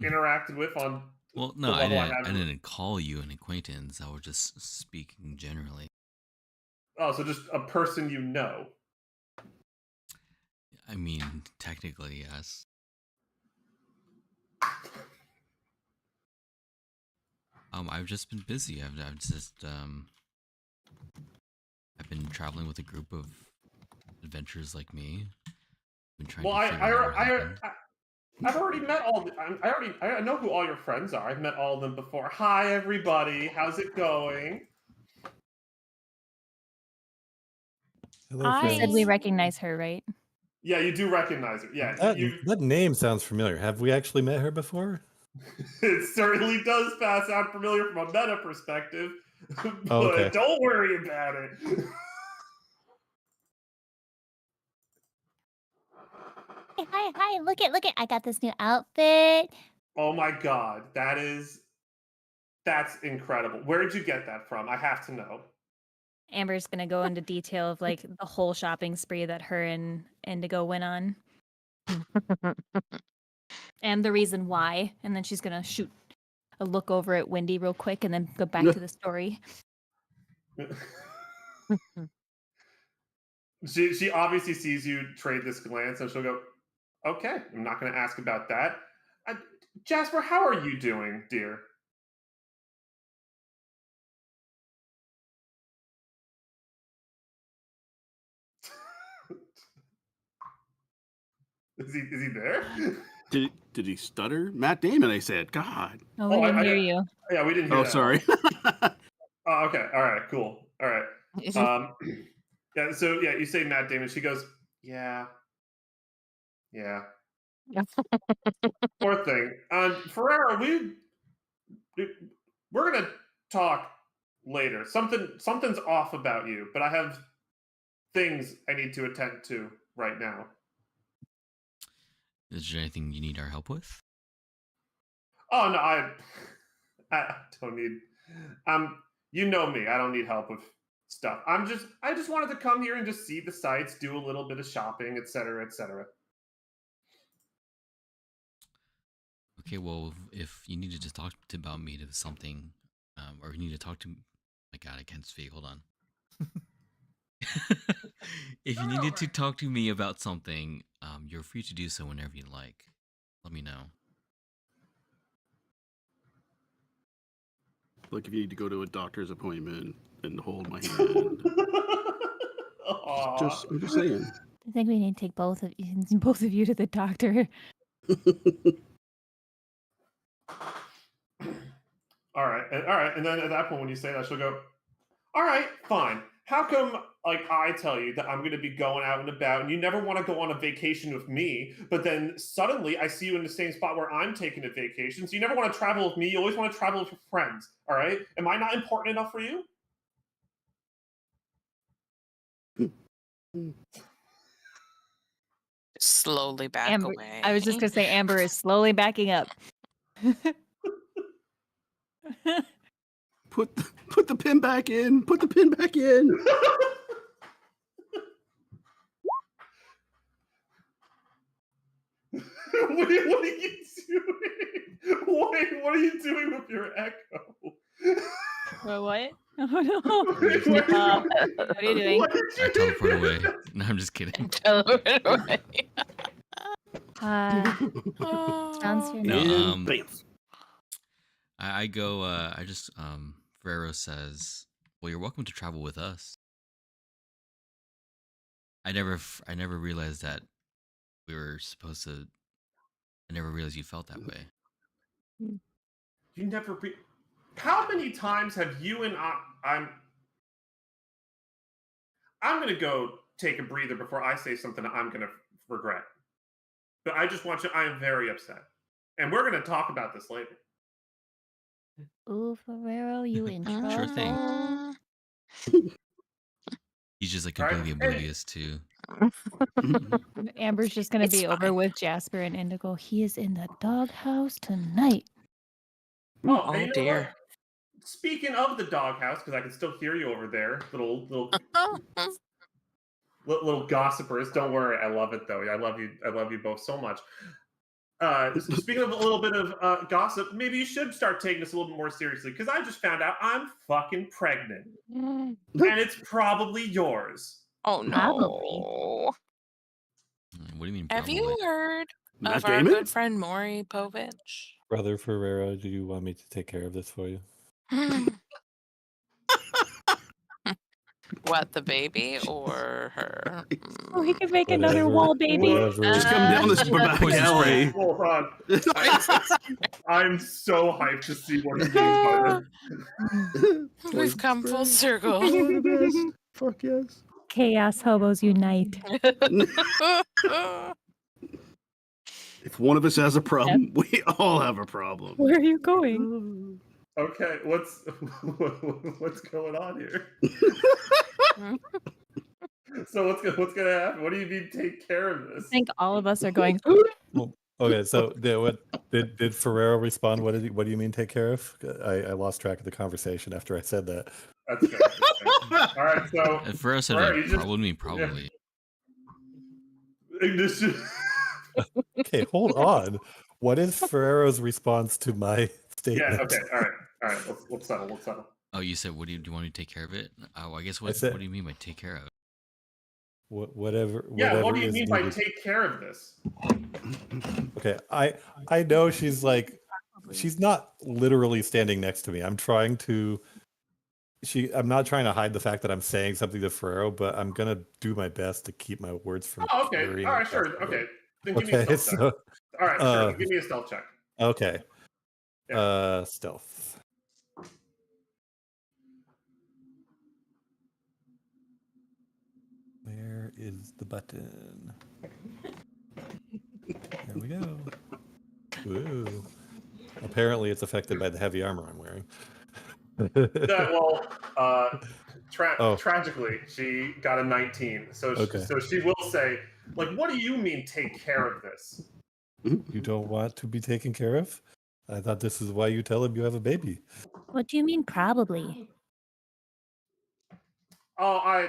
interacted with on Well, the no, I level I didn't. I have. didn't call you an acquaintance. I was just speaking generally. Oh, so just a person you know. I mean, technically, yes. I've just been busy. I've been traveling with a group of adventurers like me. Been trying Well, to figure out what happened. I've already met all. I know who all your friends are. I've met all of them before. Hi, everybody. How's it going? Hello, You friends. said we recognize her, right? Yeah, you do recognize her. Yeah, That name sounds familiar. Have we actually met her before? it certainly does sound familiar from a meta perspective, but okay. don't worry about it. Hey, hi, look it. I got this new outfit. Oh my god, that's incredible. Where did you get that from? I have to know. Amber's gonna go into detail of like the whole shopping spree that her and Indigo went on. And the reason why. And then she's gonna shoot a look over at Wendy real quick and then go back to the story. She obviously sees you trade this glance, and she'll go, "Okay, I'm not going to ask about that." Jasper, how are you doing, dear? Is he there? Did he stutter? Matt Damon, I said. God. Oh, we didn't hear didn't- you. Yeah, we didn't hear Oh, that. sorry. Oh, okay. All right. Cool. All right. Yeah. So yeah, you say Matt Damon. She goes, yeah. Poor thing. Ferrera, we're gonna talk later. Something's off about you, but I have things I need to attend to right now. Is there anything you need our help with? Oh no, I don't need. You know me. I don't need help with stuff. I just wanted to come here and just see the sights, do a little bit of shopping, etc., etc. Okay, well, if you needed to talk about me to something, or you need to talk to, my God, I can't speak. Hold on. If you needed to talk to me about something, you're free to do so whenever you like. Let me know. Like if you need to go to a doctor's appointment and hold my hand. I'm just saying. I think we need to take both of you to the doctor. All And then at that point, when you say that, she'll go, all right, fine. How come, like, I tell you that I'm going to be going out and about and you never want to go on a vacation with me, but then suddenly I see you in the same spot where I'm taking a vacation, so you never want to travel with me, you always want to travel with your friends, all right? Am I not important enough for you? Slowly back Amber, away. I was just gonna say Amber is slowly backing up. Put the pin back in. Put the pin back in. What are you doing? Wait, what are you doing with your echo? What? Oh no! What are you What are you doing? What did I you teleport do? away. No, I'm just kidding. Teleport away. Sounds No, familiar. And bam. I go. I just. Ferrero says, "Well, you're welcome to travel with us." I never realized that we were supposed to. I never realized you felt that way. You never be. How many times have you and I'm gonna go take a breather before I say something I'm gonna regret. But I just want you. I am very upset, and we're gonna talk about this later. Ooh, Ferrero, you in trouble? Sure thing. He's just like Right? completely oblivious too. Amber's just gonna It's be over fine. with Jasper and Indigo. He is in the doghouse tonight. Oh, Oh and you know dear. what? Speaking of the doghouse, because I can still hear you over there, little gossipers. Don't worry, I love it though. I love you both so much. Speaking of a little bit of gossip, maybe you should start taking this a little bit more seriously, because I just found out I'm fucking pregnant, and it's probably yours. Oh Probably. no. What do you mean? Have Probably? you heard Matt of our Damon? good friend Maury Povich? Brother Ferrero, do you want me to take care of this for you? What, the baby or her? Oh, he could make another Whatever- wall baby. whatever- Just come down this back Poison alley. Hold on. I'm so hyped to see what he means by this. We've come full circle. Oh, the best. Fuck yes. Chaos hobos unite. If one of us has a problem, we all have a problem. Where are you going? Okay, what's going on here? So what's gonna happen? What do you mean take care of this? I think all of us are going. Well, okay, so did Ferrero respond? What do you mean take care of? I lost track of the conversation after I said that. That's fair. All right, so At first, I said Alright, like, you just- probably. Probably. ignition. Okay, hold on. What is Ferrero's response to my statement? Yeah. Okay. All right. Let's settle. Oh, you said, do you want me to take care of it? Oh, I guess I said- what do you mean by take care of it? Whatever. Yeah. Whatever What do you is mean by needed. take care of this? Okay, I know she's not literally standing next to me. I'm trying to. I'm not trying to hide the fact that I'm saying something to Ferrero, but I'm gonna do my best to keep my words from. Oh, okay. slurring All right. and Sure. stuff. Okay. Then give me a Okay, stealth check. so All right. Sure. Give me a stealth check. okay. Yeah. Stealth. Where is the button? There we go. Ooh. Apparently, it's affected by the heavy armor I'm wearing. Well, Oh. tragically, she got a 19. So Okay. so she will say, like, what do you mean take care of this? You don't want to be taken care of? I thought this is why you tell him you have a baby. What do you mean, probably? Oh, I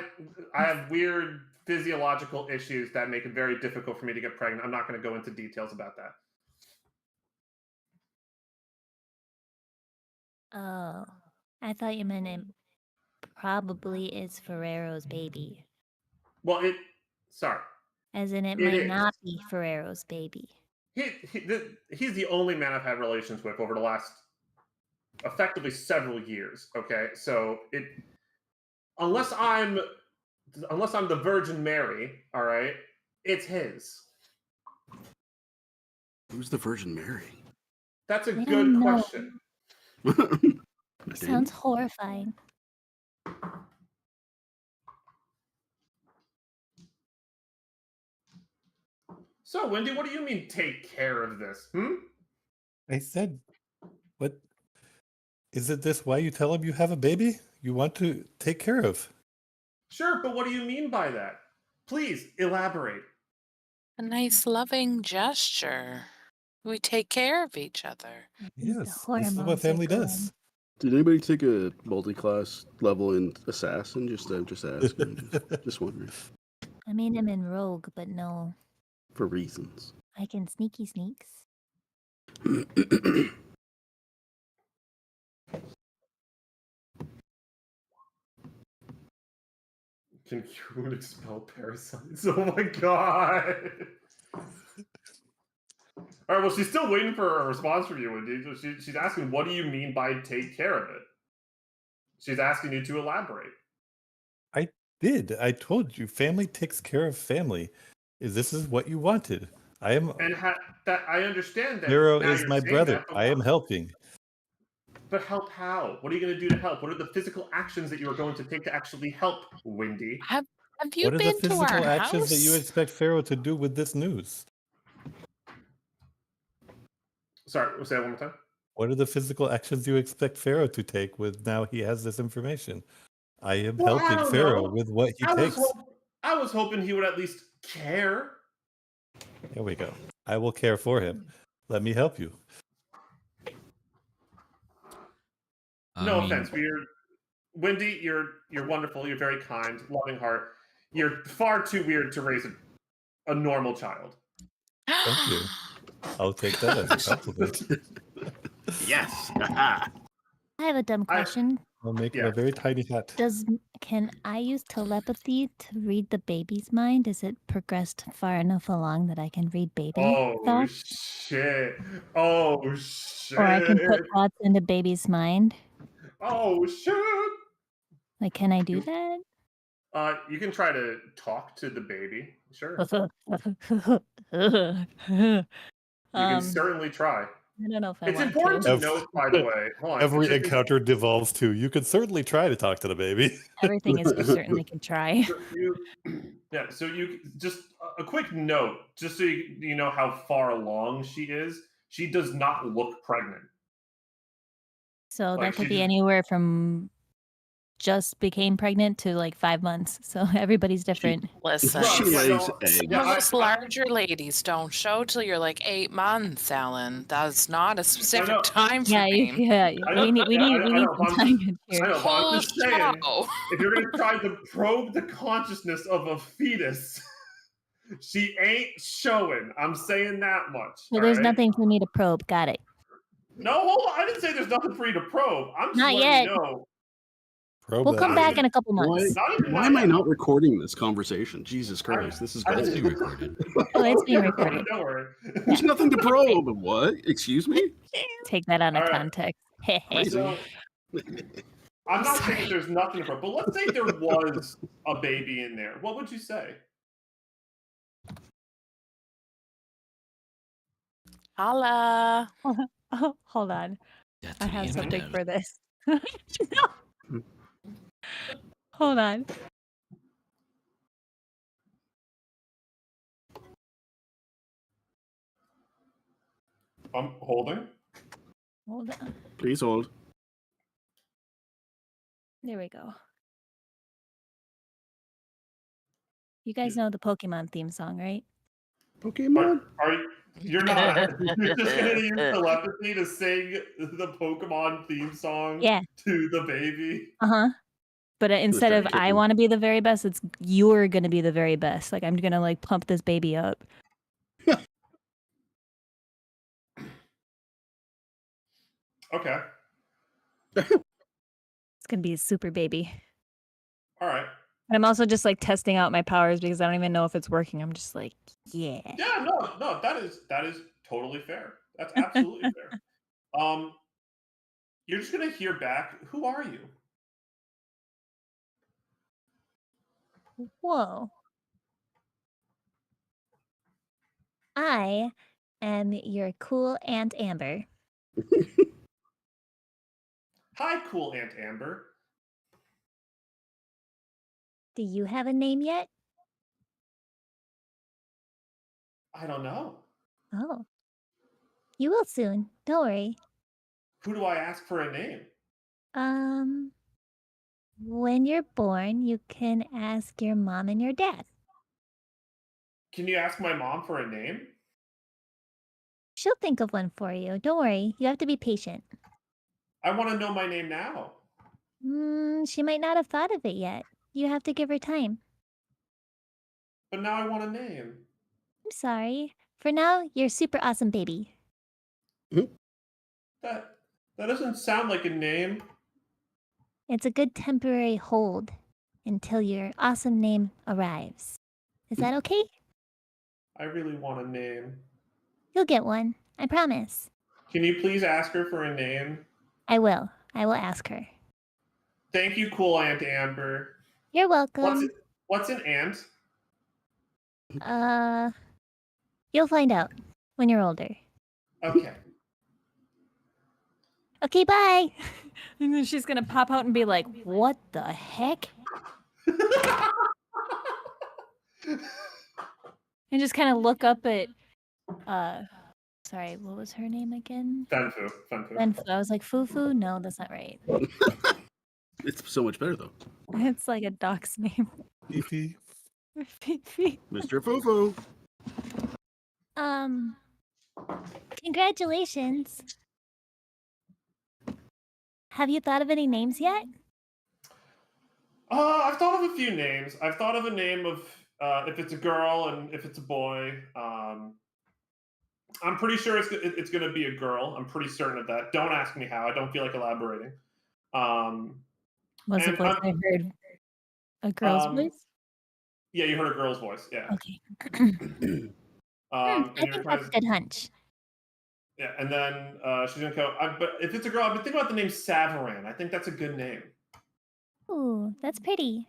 have weird physiological issues that make it very difficult for me to get pregnant. I'm not going to go into details about that. Oh, I thought you meant it probably is Ferrero's baby. Well, sorry. As in, it It might is. not be Ferrero's baby. He's the only man I've had relations with over the last effectively several years. Okay, so unless I'm the Virgin Mary, all right, it's his. Who's the Virgin Mary? That's a I good don't know. question. I Sounds did. horrifying. So, Wendy, what do you mean take care of this? I said, what? Isn't this why you tell him you have a baby? You want to take care of? Sure, but what do you mean by that? Please elaborate. A nice, loving gesture. We take care of each other. I think the Yes, this is hormones what are family going. does. Did anybody take a multi-class level in assassin? Just asking. just wondering I mean, I'm in rogue, but no, for reasons. I can sneaky sneaks. Can you expel parasites? Oh my god. All right, well, she's still waiting for a response from you, Wendy. She's asking, what do you mean by take care of it? She's asking you to elaborate. I did. I told you, family takes care of family. This is what you wanted. I am. And that I understand that Nero now is you're my saying brother. that, but I am helping. But help how? What are you going to do to help? What are the physical actions that you are going to take to actually help, Wendy? Have you What are the been to our physical actions that you house? expect Pharaoh to do with this news? Sorry, we'll say that one more time. What are the physical actions you expect Pharaoh to take with now he has this information? I am Well, I helping don't Pharaoh know. with what he I takes. was hoping he would at least care. There we go. I will care for him. Let me help you. No offense, Wendy, you're wonderful. You're very kind, loving heart. You're far too weird to raise a normal child. Thank you. I'll take that as a compliment. Yes. I have a dumb question. I'll make him a very tiny hat. Can I use telepathy to read the baby's mind? Is it progressed far enough along that I can read baby thoughts? Shit! Oh shit! Or I can put thoughts into baby's mind? Oh shit! Like, can I do that? You can try to talk to the baby. Sure. You can certainly try. I don't know if I It's want important to. to note, by the way. Hold on. Every encounter devolves to you can certainly try to talk to the baby. Everything is you certainly can try. So you just a quick note, just so you know how far along she is. She does not look pregnant. So Like, that could she be just- anywhere from just became pregnant to like 5 months. So everybody's different. Listen, She yeah, lays no, eggs. yeah, most larger ladies don't show till you're like 8 months, Alan. That's not a specific time Yeah, frame. we need know, some time here. I know, but I'm just saying, show. if you're gonna try to probe the consciousness of a fetus, she ain't showing. I'm saying that much. So there's all right? nothing for me to probe. Got it. No, hold on. I didn't say there's nothing for you to probe. I'm just Not letting yet. you know. Probe We'll that come baby. back in a couple months. Why am I not recording this conversation? Jesus Christ, this is It's gold. being recorded. Oh, it's being Okay, recorded. Don't worry. There's nothing to probe. What? Excuse me? Take that out of All right. context. Crazy. So, I'm not saying that there's nothing to probe, but let's say there was a baby in there. What would you say? Holla. Oh, hold on. Death I to the have something infidel. for this. Hold on. I'm holding. Hold on. Please hold. There we go. You guys know the Pokemon theme song, right? Pokemon? Are you? You're not. You're just gonna use telepathy to sing the Pokemon theme song Yeah. to the baby. Uh-huh. But instead of very I tricky. want to be the very best, it's you're going to be the very best. Like I'm going to like pump this baby up. Okay. It's going to be a super baby. All right. And I'm also just like testing out my powers because I don't even know if it's working. I'm just like, yeah. Yeah. No. That is totally fair. That's absolutely fair. You're just gonna hear back. Who are you? Whoa. I am your cool Aunt Amber. Hi, cool Aunt Amber. Do you have a name yet? I don't know. Oh. You will soon. Don't worry. Who do I ask for a name? When you're born, you can ask your mom and your dad. Can you ask my mom for a name? She'll think of one for you. Don't worry. You have to be patient. I want to know my name now. She might not have thought of it yet. You have to give her time. But now I want a name. I'm sorry. For now, you're super awesome baby. That doesn't sound like a name. It's a good temporary hold until your awesome name arrives. Is that okay? I really want a name. You'll get one. I promise. Can you please ask her for a name? I will. I will ask her. Thank you, cool Aunt Amber. You're welcome. What's an ant? You'll find out when you're older. Okay. Okay, bye. And then she's gonna pop out and be like, "What the heck?" And just kind of look up at, sorry, what was her name again? Fenfu. Fenfu. I was like, Fufu? No, that's not right. It's so much better though. It's like a dog's name. Fifi. Fifi. Mr. Fufu. Congratulations. Have you thought of any names yet? I've thought of a few names. I've thought of a name of if it's a girl and if it's a boy. I'm pretty sure it's going to be a girl. I'm pretty certain of that. Don't ask me how. I don't feel like elaborating. Was the voice I heard a girl's voice? Yeah, you heard a girl's voice. Yeah. Okay. I I think that's a good hunch. Yeah, and then she's gonna go. But if it's a girl, I've been thinking about the name Savaran. I think that's a good name. Ooh, that's pretty.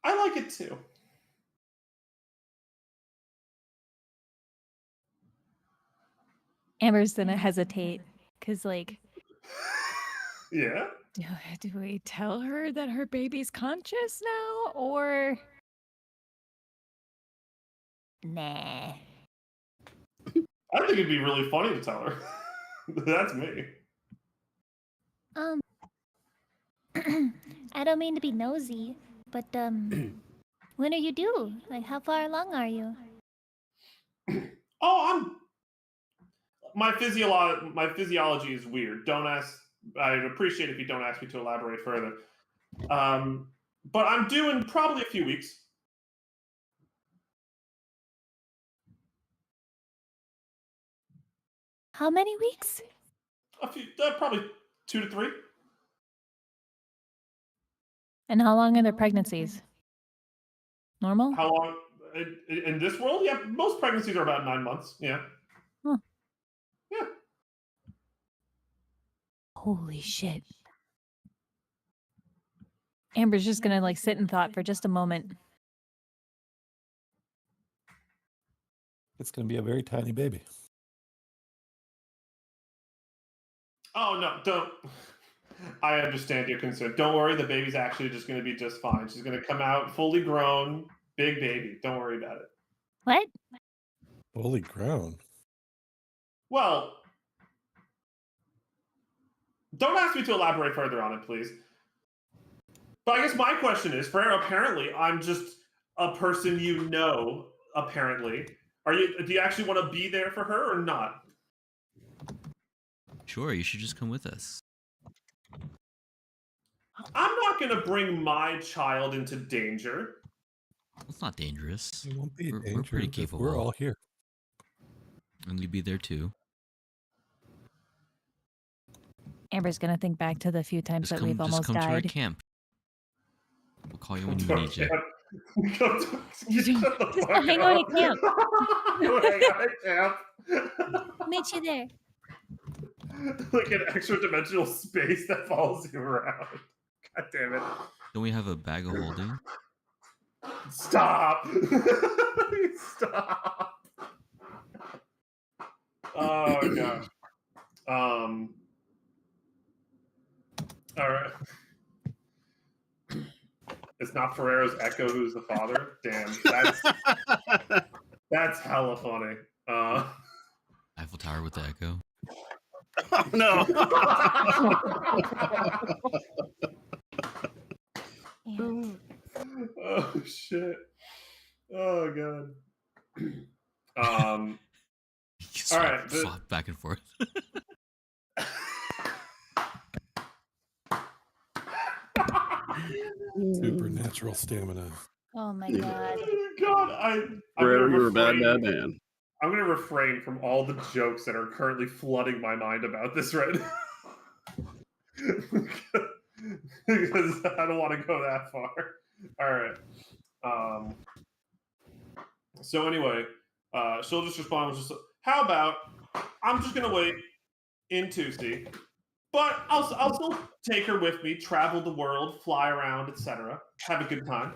I like it too. Amber's gonna hesitate because, like, Yeah. do we tell her that her baby's conscious now, or nah? I think it'd be really funny to tell her. That's me. I don't mean to be nosy, but when are you due? Like, how far along are you? Oh, my physiology is weird. Don't ask. I'd appreciate if you don't ask me to elaborate further. But I'm due in probably a few weeks. How many weeks? A few, probably 2 to 3. And how long are their pregnancies? Normal? How long in this world? Yeah, most pregnancies are about 9 months. Yeah. Huh. Yeah. Holy shit. Amber's just gonna like sit in thought for just a moment. It's going to be a very tiny baby. Oh no, don't. I understand your concern. Don't worry, the baby's actually just going to be just fine. She's going to come out fully grown, big baby. Don't worry about it. What? Fully grown. Well, don't ask me to elaborate further on it, please. But I guess my question is, Freya, apparently I'm just a person you know, apparently. Do you actually want to be there for her or not? Sure, you should just come with us. I'm not going to bring my child into danger. It's not dangerous. It won't be We're dangerous. pretty capable. We're all here. And you'd be there too. Amber's gonna think back to the few times that we've almost just come to our died. camp. We'll call you when we need you. Just hang out at camp. Hang out at camp. Meet you there. Like an extra dimensional space that follows you around. God damn it. Don't we have a bag of holding? Stop. Stop. Oh gosh. All right. It's not Ferrero's Echo who's the father. Damn, that's hella funny. Eiffel Tower with the echo. Oh no! Oh shit! Oh god. You can All swap, right, swap back and forth. Supernatural stamina. Oh my Yeah. god. God, I'm Ferrero, gonna you're a bad, refrain. bad man. I'm gonna refrain from all the jokes that are currently flooding my mind about this right now. Because I don't want to go that far. All right. So anyway, she'll just respond with just, how about I'm just gonna wait in Tousee, but I'll still take her with me, travel the world, fly around, etc. Have a good time.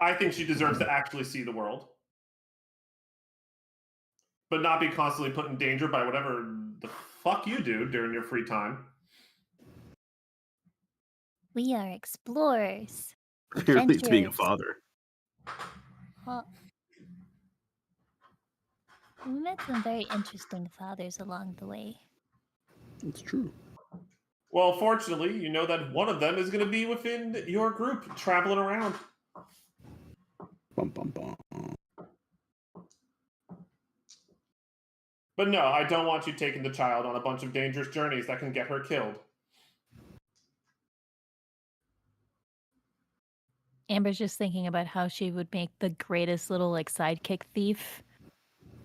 I think she deserves to actually see the world, but not be constantly put in danger by whatever the fuck you do during your free time. We are explorers. Apparently, it's being a Adventurers. father. Well, we met some very interesting fathers along the way. It's true. Well, fortunately, you know that one of them is going to be within your group, traveling around. Bum, bum, bum. But no, I don't want you taking the child on a bunch of dangerous journeys that can get her killed. Amber's just thinking about how she would make the greatest little like sidekick thief.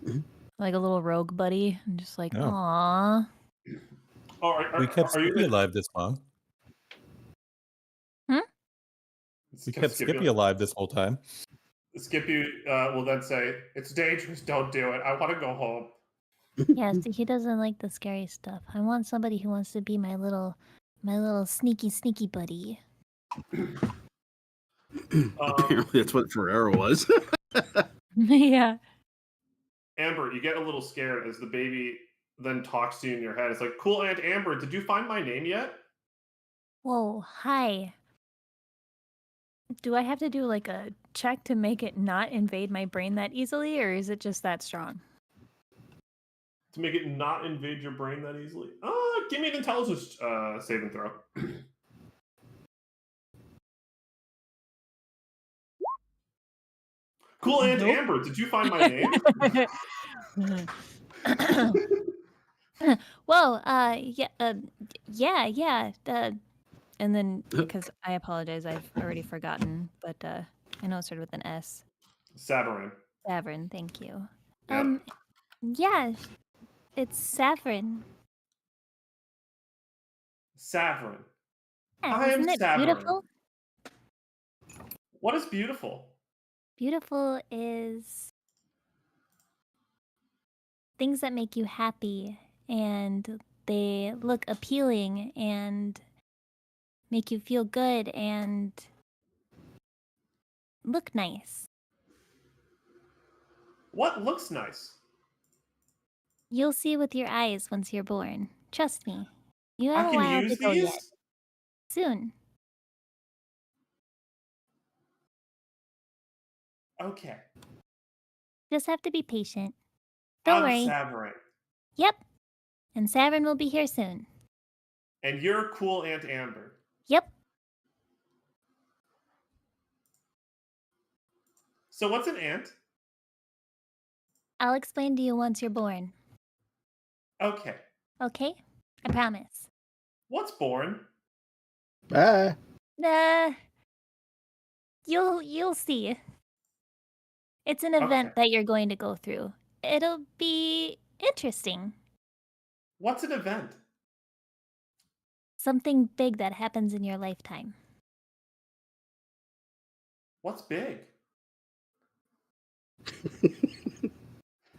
Mhm. Like a little rogue buddy. And just like, Yeah. aw. Oh, We kept are you Skippy alive this long. We kept Skippy alive this whole time. Skippy will then say, "It's dangerous. Don't do it. I want to go home." Yeah, see, he doesn't like the scary stuff. I want somebody who wants to be my little sneaky buddy. Apparently, that's what Ferrero was. Yeah. Amber, you get a little scared as the baby then talks to you in your head. It's like, "Cool, Aunt Amber, did you find my name yet?" Whoa, hi. Do I have to do like a check to make it not invade my brain that easily, or is it just that strong? To make it not invade your brain that easily. Give me an intelligence saving throw. Cool, Aunt Nope. Amber, did you find my name? Whoa, yeah. And then, because I apologize, I've already forgotten, but I know it started with an S. Savarin. Savrin, thank you. Yep. Yeah, it's Savrin. Savarin. Yeah, I am isn't it Savarin. beautiful? What is beautiful? Beautiful is things that make you happy and they look appealing and make you feel good and look nice. What looks nice? You'll see with your eyes once you're born. Trust me. You have I a can while use to go these? yet. Soon. Okay. Just have to be patient. Don't I'm worry. Savarin. Yep. And Savrin will be here soon. And you're cool Aunt Amber. Yep. So what's an ant? I'll explain to you once you're born. Okay. Okay? I promise. What's born? Bye. You'll see. It's an event Okay. that you're going to go through. It'll be interesting. What's an event? Something big that happens in your lifetime. What's big?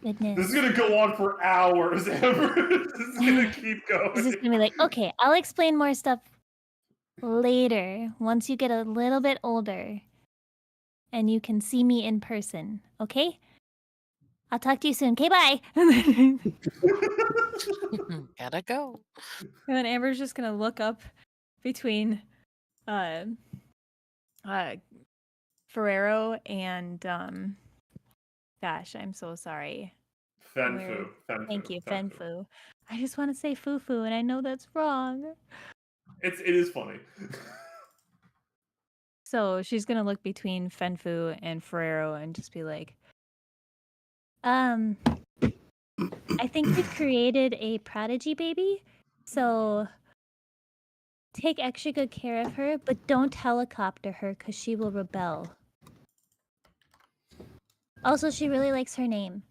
Goodness. This is gonna go on for hours, Amber. This is gonna keep going. This is gonna be like, okay, I'll explain more stuff later, once you get a little bit older and you can see me in person, okay? I'll talk to you soon. Okay, bye. And Gotta go. then Amber's just gonna look up between Ferrero and gosh, I'm so sorry. Fenfu. Thank you, Fenfu. I just want to say Fufu, and I know that's wrong. It is funny. So she's gonna look between Fenfu and Ferrero and just be like, I think we've created a prodigy baby, so take extra good care of her, but don't helicopter her because she will rebel. Also, she really likes her name.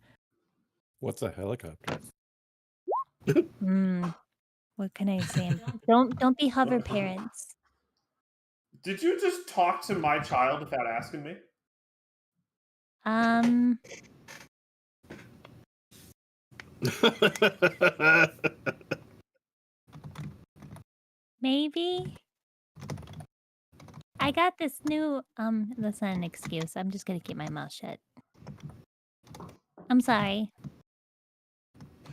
What's a helicopter? What can I say? Don't be hover parents. Did you just talk to my child without asking me? Maybe. I got this new that's not an excuse. I'm just gonna keep my mouth shut. I'm sorry.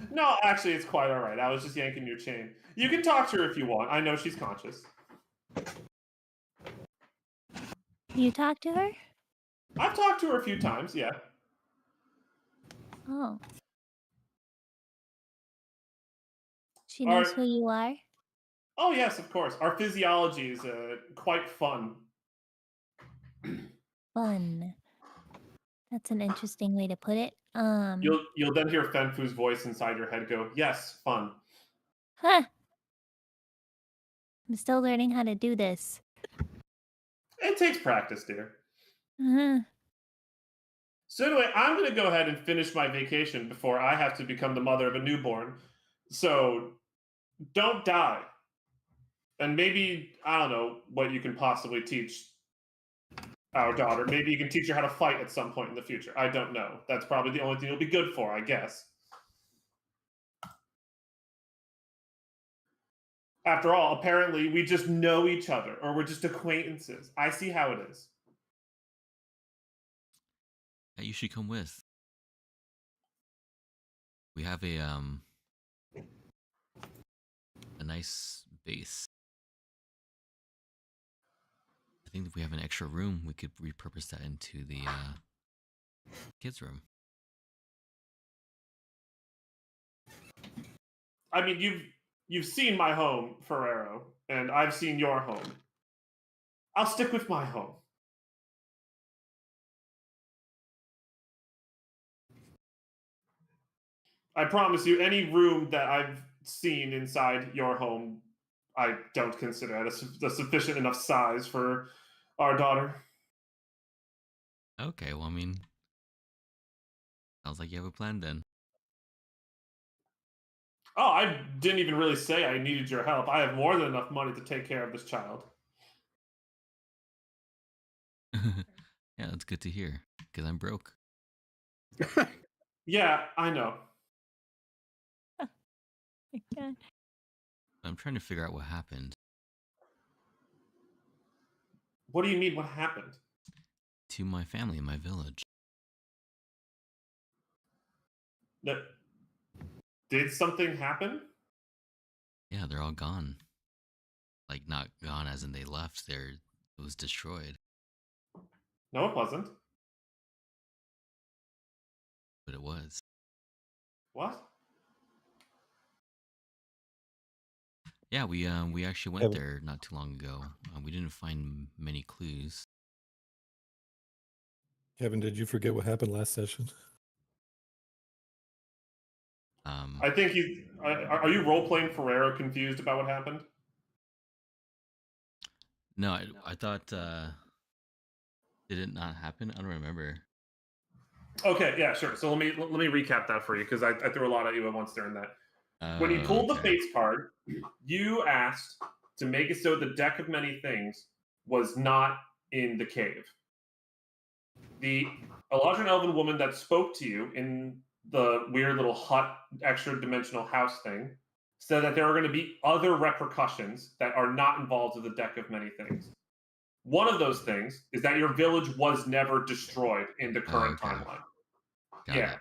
No, actually, it's quite all right. I was just yanking your chain. You can talk to her if you want. I know she's conscious. You talk to her? I've talked to her a few times, yeah. Oh. She knows Alright. who you are? Oh, yes, of course. Our physiology is quite fun. Fun. That's an interesting way to put it. You'll then hear Fenfu's voice inside your head go, yes, fun. Huh. I'm still learning how to do this. It takes practice, dear. Uh-huh. So anyway, I'm going to go ahead and finish my vacation before I have to become the mother of a newborn. So don't die. And maybe, I don't know what you can possibly teach our daughter. Maybe you can teach her how to fight at some point in the future. I don't know. That's probably the only thing you'll be good for, I guess. After all, apparently we just know each other, or we're just acquaintances. I see how it is. Yeah, you should come with. We have a nice base. I think if we have an extra room, we could repurpose that into the kids' room. I mean, you've seen my home, Ferrero, and I've seen your home. I'll stick with my home. I promise you, any room that I've seen inside your home, I don't consider it a sufficient enough size for our daughter. Okay, well, I mean, sounds like you have a plan then. Oh, I didn't even really say I needed your help. I have more than enough money to take care of this child. Yeah, that's good to hear, because I'm broke. Yeah, I know. God. I'm trying to figure out what happened What do you mean, what happened? to my family in my village. Did something happen? Yeah, they're all gone. Like, not gone as in they left, it was destroyed. No, it wasn't. But it was. What? Yeah, we actually went there not too long ago. We didn't find many clues. Kevin, did you forget what happened last session? I think are you role playing Ferrero confused about what happened? No, I thought did it not happen? I don't remember. Okay, yeah, sure. So let me recap that for you because I threw a lot at you at once during that. When you pulled the Fates card, you asked to make it so the deck of many things was not in the cave. The Eladrin Elven woman that spoke to you in the weird little hut, extra dimensional house thing said that there are going to be other repercussions that are not involved with the deck of many things. One of those things is that your village was never destroyed in the current timeline. Got Yeah. it.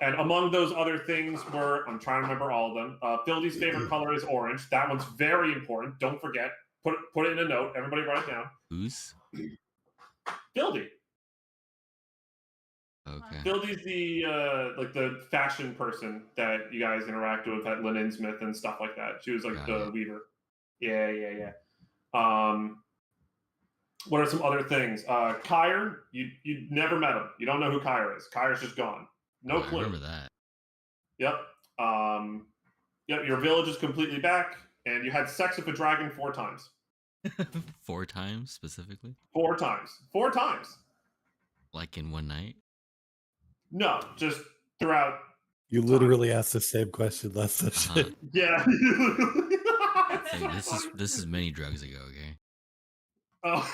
And among those other things were, I'm trying to remember all of them. Fildy's favorite color is orange. That one's very important. Don't forget. Put it in a note. Everybody write it down. Who's? Fildy. Okay. Fildy's the like the fashion person that you guys interact with at Lynn Smith and stuff like that. She was like Got the it. weaver. Yeah. What are some other things? Kyre, you never met him. You don't know who Kyre is. Kyre's just gone. No I clue. remember that. Yep. Yep. Your village is completely back, and you had sex with a dragon 4 times. 4 times specifically? 4 times. 4 times. Like in one night? No, just throughout. You literally asked the same question last session. Yeah. Hey, this is many drugs ago, okay? Oh.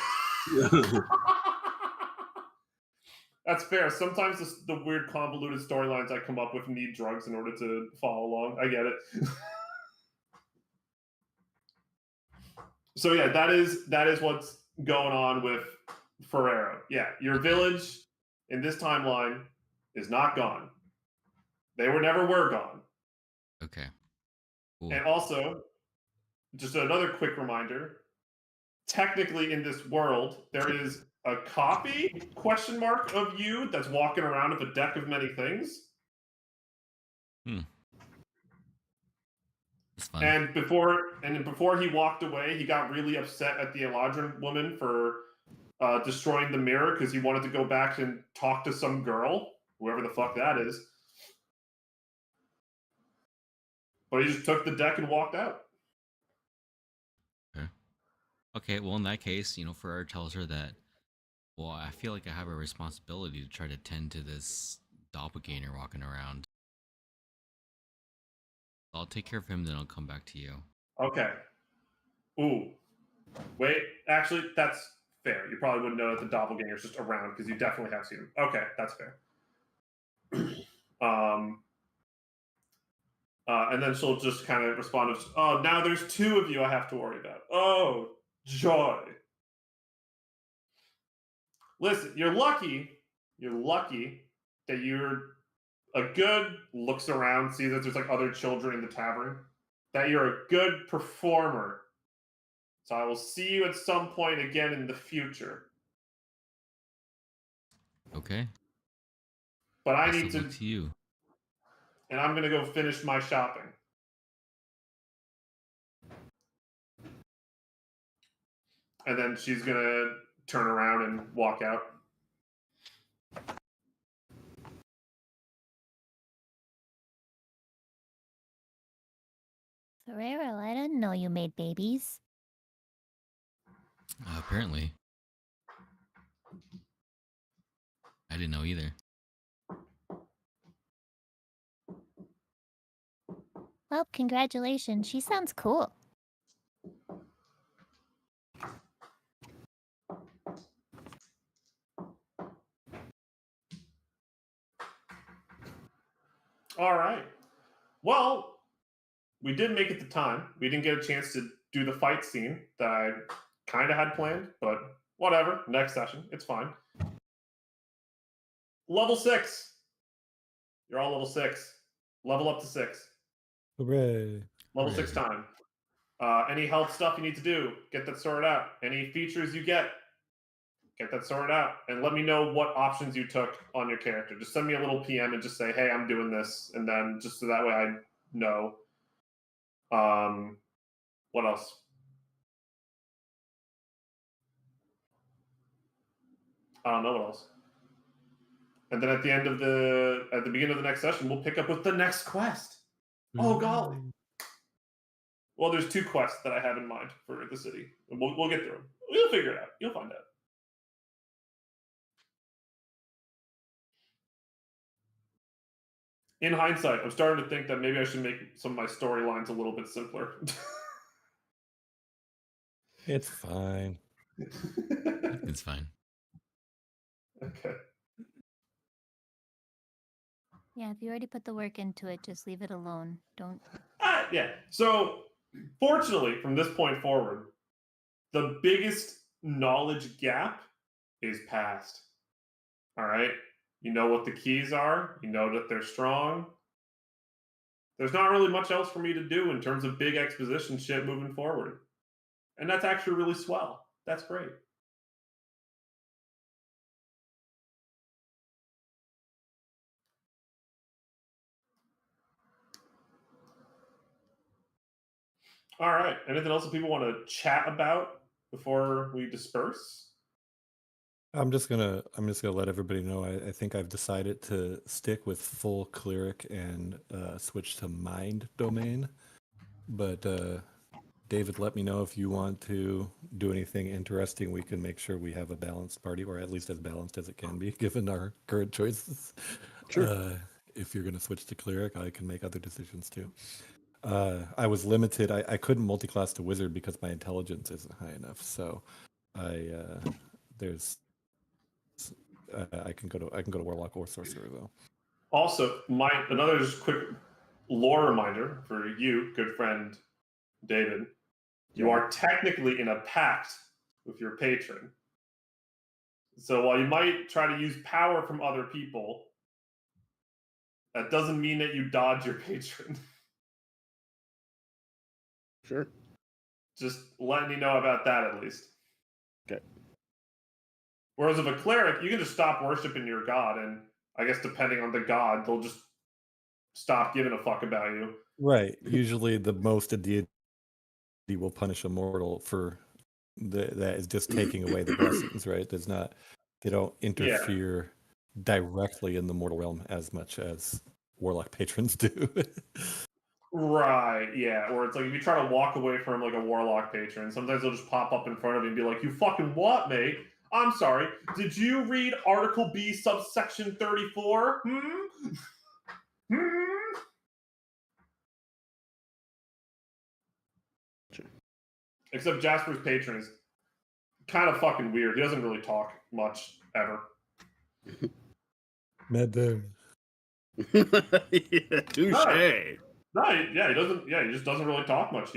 That's fair. Sometimes the weird convoluted storylines I come up with need drugs in order to follow along. I get it. So yeah, that is what's going on with Ferrero. Yeah, your village in this timeline is not gone. They never were gone. Okay. Cool. And also, just another quick reminder, technically in this world, there is a copy, question mark, of you that's walking around with a deck of many things. That's fun. And before he walked away, he got really upset at the Eladrin woman for destroying the mirror because he wanted to go back and talk to some girl, whoever the fuck that is. But he just took the deck and walked out. Okay, well, in that case, Ferrer tells her that, well, I feel like I have a responsibility to try to tend to this doppelganger walking around. I'll take care of him, then I'll come back to you. Okay. Ooh. Wait, actually, that's fair. You probably wouldn't know that the doppelganger's just around because you definitely have seen him. Okay, that's fair. And then she'll just kind of respond with, oh, now there's 2 of you I have to worry about. Oh, joy. Listen, you're lucky that you're a good, looks around, sees that there's like other children in the tavern, that you're a good performer. So I will see you at some point again in the future. Okay. But I Best need of to, luck to you. and I'm going to go finish my shopping. And then she's going to turn around and walk out. Ferrero, I didn't know you made babies. Apparently. I didn't know either. Well, congratulations. She sounds cool. All right. Well, we did make it to time. We didn't get a chance to do the fight scene that I kind of had planned, but whatever. Next session. It's fine. Level 6. You're all level 6. Level up to 6. Hooray. Level 6 time. Any health stuff you need to do, get that sorted out. Any features you get that sorted out. And let me know what options you took on your character. Just send me a little PM and just say, hey, I'm doing this. And then just so that way I know. What else? I don't know what else. And then at the beginning of the next session, we'll pick up with the next quest. Oh, golly. Well, there's 2 quests that I have in mind for the city. We'll get through them. We'll figure it out. You'll find out. In hindsight, I'm starting to think that maybe I should make some of my storylines a little bit simpler. It's fine. It's fine. Okay. Yeah, if you already put the work into it, just leave it alone. Don't. Yeah. So, fortunately, from this point forward, the biggest knowledge gap is past. All right. You know what the keys are. You know that they're strong. There's not really much else for me to do in terms of big exposition shit moving forward. And that's actually really swell. That's great. All right. Anything else that people want to chat about before we disperse? I'm just gonna let everybody know. I think I've decided to stick with full cleric and switch to mind domain. But David, let me know if you want to do anything interesting. We can make sure we have a balanced party, or at least as balanced as it can be, given our current choices. Sure. If you're gonna switch to cleric, I can make other decisions too. I was limited. I couldn't multi-class to wizard because my intelligence isn't high enough. So there's I can go to warlock or sorcerer though. Also, another just quick lore reminder for you, good friend David. You are technically in a pact with your patron. So while you might try to use power from other people, that doesn't mean that you dodge your patron. Sure. Just letting you know about that at least. Okay. Whereas with a cleric, you can just stop worshiping your god, and I guess depending on the god, they'll just stop giving a fuck about you. Right. Usually, the most a deity will punish a mortal for that is just taking away the blessings. Right. They don't interfere directly in the mortal realm as much as warlock patrons do. Right, yeah. Or it's like if you try to walk away from like a warlock patron, sometimes they'll just pop up in front of you and be like, "You fucking what, mate? I'm sorry. Did you read Article B, subsection 34? Except Jasper's patron is kind of fucking weird. He doesn't really talk much ever. Madam. Yeah, touche. No, he doesn't. Yeah, he just doesn't really talk much.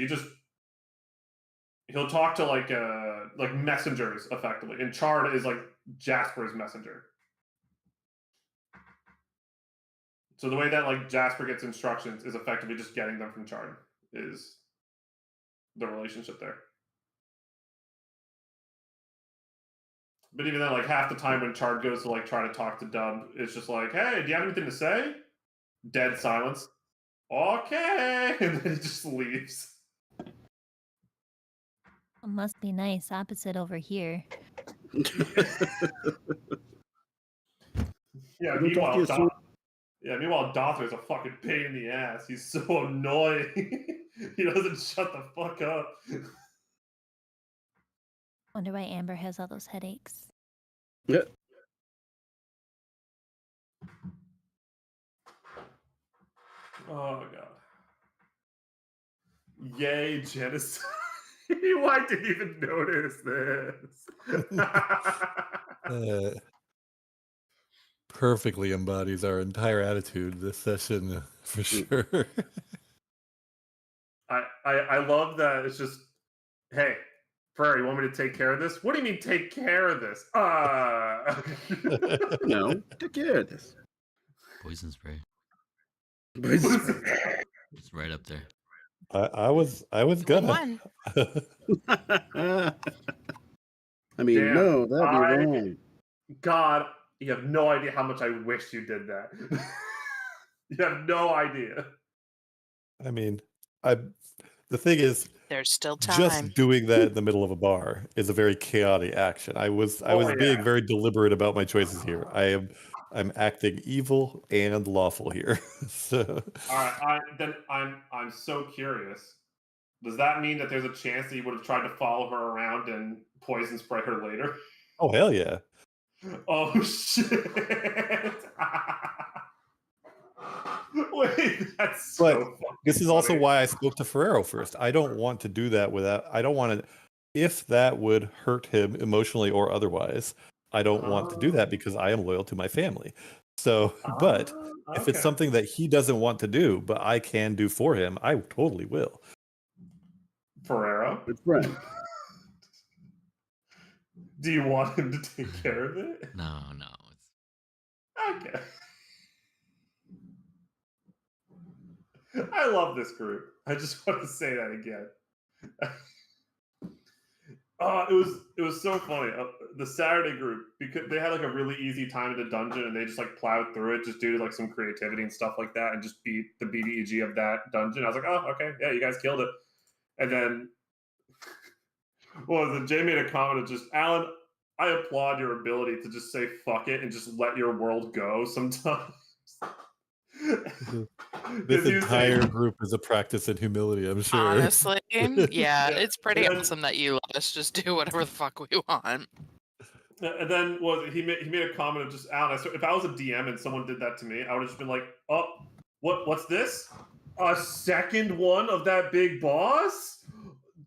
He'll talk to like messengers effectively, and Chard is like Jasper's messenger. So the way that like Jasper gets instructions is effectively just getting them from Chard. Is the relationship there? But even then, like half the time when Chard goes to like try to talk to Dub, it's just like, "Hey, do you have anything to say?" Dead silence. Okay, and then he just leaves. It must be nice. Opposite over here. Yeah. Meanwhile, Dothr's a fucking pain in the ass. He's so annoying. He doesn't shut the fuck up. Wonder why Amber has all those headaches. Yeah. Oh god. Yay, genocide. Why didn't even notice this? Perfectly embodies our entire attitude this session for sure. I love that it's just, hey, Prairie, you want me to take care of this? What do you mean take care of this? No, take care of this. Poison spray. Poison It's right up there. I was gonna. I mean, Damn, no, that'd be wrong. God, you have no idea how much I wish you did that. You have no idea. I mean, the thing is, There's still time. just doing that in the middle of a bar is a very chaotic action. I was being very deliberate about my choices here. I'm acting evil and lawful here. So All right, I'm so curious. Does that mean that there's a chance that you would have tried to follow her around and poison spray her later? oh hell yeah. Oh shit! Wait, that's But so fucking this is also funny. why I spoke to Ferrero first. I don't want to do that I don't want to, if that would hurt him emotionally or otherwise, I don't want to do that because I am loyal to my family. So, but if it's something that he doesn't want to do, but I can do for him, I totally will. Ferrero, Good friend. do you want him to take care of it? No. I podcast. I love this group. I just want to say that again. It was so funny. The Saturday group, because they had like a really easy time in the dungeon, and they just like plowed through it just due to like some creativity and stuff like that, and just beat the BDEG of that dungeon. I was like, oh, okay, yeah, you guys killed it. And then, well, Jay made a comment of just, Alan, I applaud your ability to just say fuck it and just let your world go sometimes. This entire group is a practice in humility, I'm sure. Honestly, yeah, Yeah. it's pretty And then- awesome that you let us just do whatever the fuck we want. And then he made a comment of just, Alan, if I was a DM and someone did that to me, I would have just been like, oh, what's this? A second one of that big boss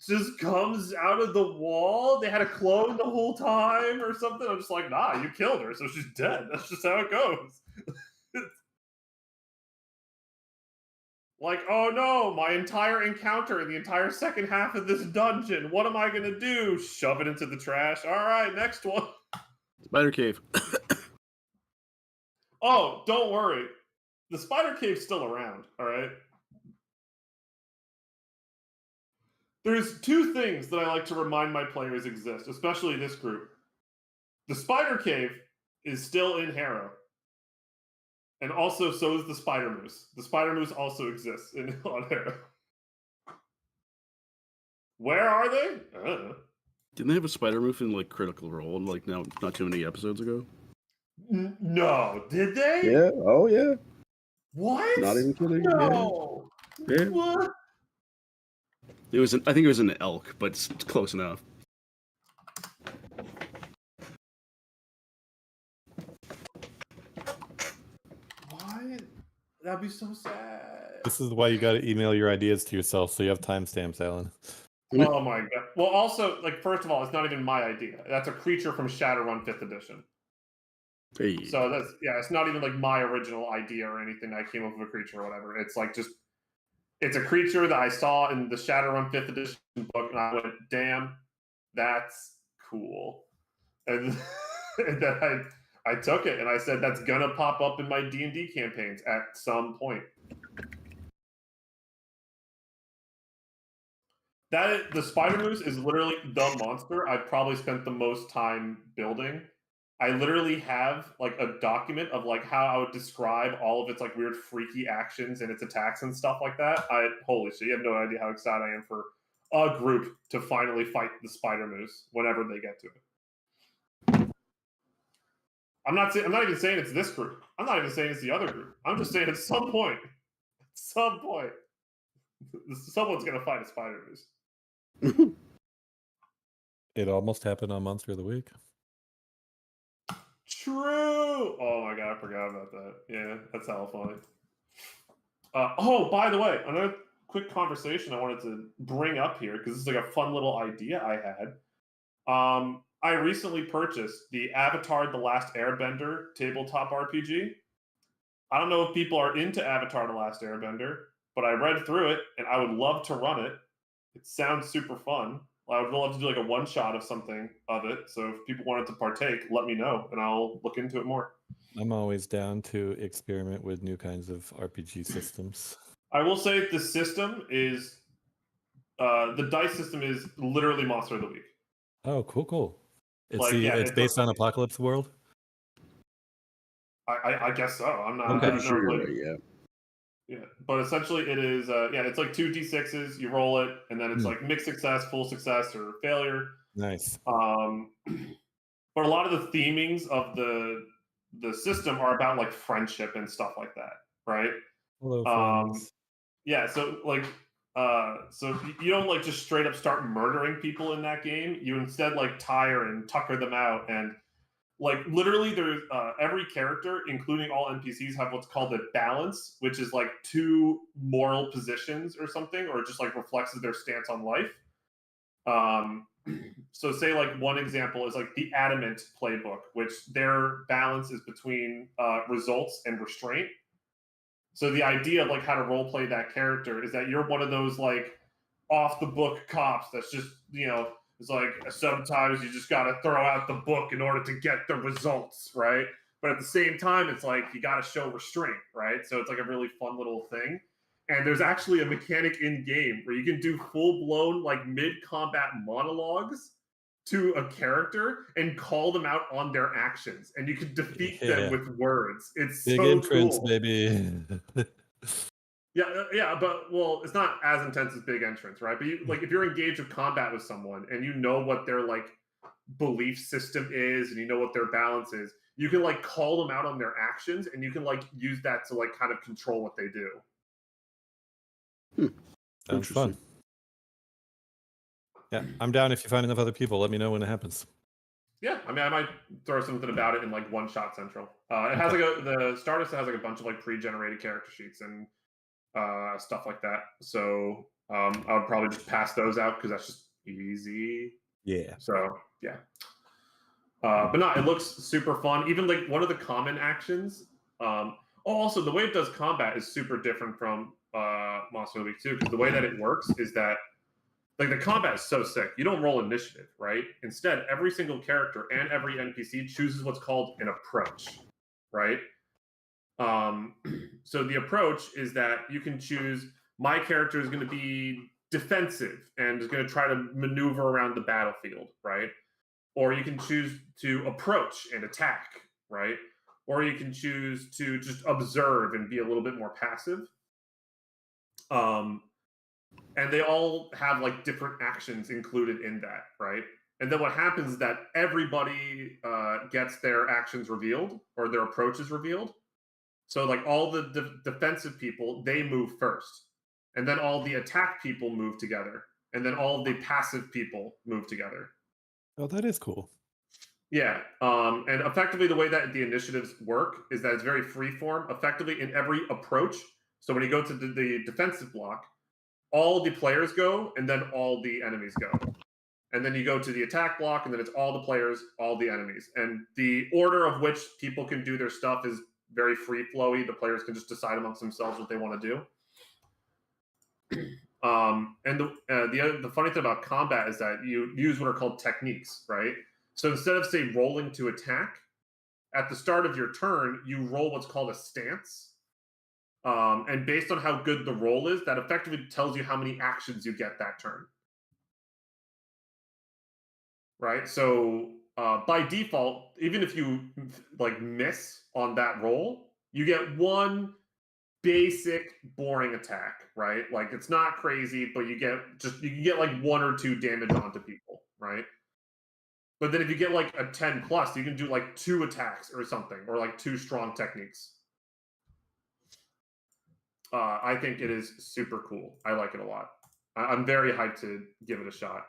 just comes out of the wall? They had a clone the whole time or something? I'm just like, nah, you killed her, so she's dead. That's just how it goes. Like, oh no, my entire encounter in the entire second half of this dungeon. What am I going to do? Shove it into the trash. All right, next one. Spider Cave. Oh, don't worry. The Spider Cave's still around, all right? There's two things that I like to remind my players exist, especially this group. The Spider Cave is still in Harrow. And also, so is the Spider Moose. The Spider Moose also exists on Harrow. Where are they? I don't know. Didn't they have a Spider Move in like Critical Role like not too many episodes ago? No, did they? Yeah. Oh yeah. What? Not even kidding. No. Yeah. What? It was I think it was an elk, but it's close enough. What? That'd be so sad. This is why you got to email your ideas to yourself so you have timestamps, Alan. Oh my god. Well, also, like, first of all, it's not even my idea. That's a creature from Shadowrun 5th edition. Hey. So that's, yeah, it's not even like my original idea or anything. I came up with a creature or whatever. It's like just, it's a creature that I saw in the Shadowrun 5th edition book, and I went, damn, that's cool. And, and then I took it and I said, that's gonna pop up in my D&D campaigns at some point. The Spider Moose is literally the monster I've probably spent the most time building. I literally have like a document of like how I would describe all of its like weird freaky actions and its attacks and stuff like that. Holy shit, you have no idea how excited I am for a group to finally fight the Spider Moose whenever they get to it. I'm not even saying it's this group. I'm not even saying it's the other group. I'm just saying at some point, someone's gonna fight a Spider Moose. It almost happened on Monster of the Week. True. Oh my god, I forgot about that. Yeah, that's hella funny. Oh, by the way, another quick conversation I wanted to bring up here because this is like a fun little idea I had. I recently purchased the Avatar: The Last Airbender tabletop RPG. I don't know if people are into Avatar: The Last Airbender, but I read through it and I would love to run it. It sounds super fun. I would love to do like a one-shot of something of it. So if people wanted to partake, let me know, and I'll look into it more. I'm always down to experiment with new kinds of RPG systems. I will say the system is, the dice system is literally Monster of the Week. Oh, cool. It's Like, yeah, it's it's based like- on Apocalypse World. I guess so. I'm not. Okay. I've I'm never sure you're played- right. Yeah. Yeah, but essentially it is, it's like 2d6s, you roll it, and then it's like mixed success, full success, or failure. Nice. But a lot of the themings of the system are about like friendship and stuff like that, right? Hello, friends. Yeah, so like, so you don't like just straight up start murdering people in that game. You instead like tire and tucker them out, and like literally there's every character, including all NPCs, have what's called a balance, which is like two moral positions or something, or just like reflects their stance on life. So say like one example is like the Adamant playbook, which their balance is between results and restraint. So the idea of like how to role play that character is that you're one of those like off the book cops that's just, it's like sometimes you just got to throw out the book in order to get the results, right? but at the same time, it's like you got to show restraint, right? So it's like a really fun little thing. And there's actually a mechanic in game where you can do full blown like mid combat monologues to a character and call them out on their actions, and you can defeat them with words. It's Big so entrance, cool. baby. Yeah, but well, it's not as intense as big entrance, right? But you, like, if you're engaged with combat with someone and you know what their like belief system is and you know what their balance is, you can like call them out on their actions, and you can like use that to like kind of control what they do. Sounds fun. Yeah, I'm down if you find enough other people. Let me know when it happens. Yeah, I mean, I might throw something about it in like One Shot Central. It has like the Stardust has like a bunch of like pre-generated character sheets and stuff like that. So I would probably just pass those out because that's just easy. Yeah. So yeah, but no, it looks super fun. Even like one of the common actions. Also, the way it does combat is super different from Monster of the Week 2, because the way that it works is that like the combat is so sick. You don't roll initiative, right? Instead, every single character and every NPC chooses what's called an approach, right? So the approach is that you can choose, my character is going to be defensive and is going to try to maneuver around the battlefield, right? Or you can choose to approach and attack, right? Or you can choose to just observe and be a little bit more passive. And they all have like different actions included in that, right? And then what happens is that everybody gets their actions revealed or their approaches revealed. So like all the defensive people, they move first. And then all the attack people move together. And then all the passive people move together. Oh, that is cool. Yeah, and effectively the way that the initiatives work is that it's very freeform. Effectively in every approach, so when you go to the defensive block, all the players go, and then all the enemies go. And then you go to the attack block, and then it's all the players, all the enemies. And the order of which people can do their stuff is very free-flowy. The players can just decide amongst themselves what they want to do. And the funny thing about combat is that you use what are called techniques, right? So instead of, say, rolling to attack, at the start of your turn, you roll what's called a stance. And based on how good the roll is, that effectively tells you how many actions you get that turn. Right? So by default, even if you like miss on that roll, you get one basic boring attack, right? Like it's not crazy, but you can get like 1 or 2 damage onto people, right? But then if you get like a 10 plus, you can do like 2 attacks or something, or like 2 strong techniques. I think it is super cool. I like it a lot. I'm very hyped to give it a shot.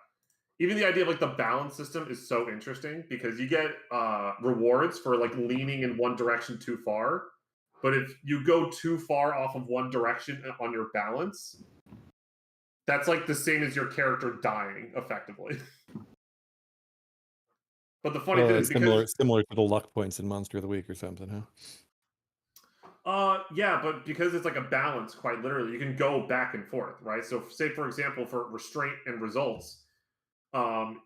Even the idea of like the balance system is so interesting because you get rewards for like leaning in one direction too far. But if you go too far off of one direction on your balance, that's like the same as your character dying effectively. But the funny thing is because similar to the luck points in Monster of the Week or something, huh? Yeah, but because it's like a balance, quite literally, you can go back and forth, right? So, say for example, for restraint and results,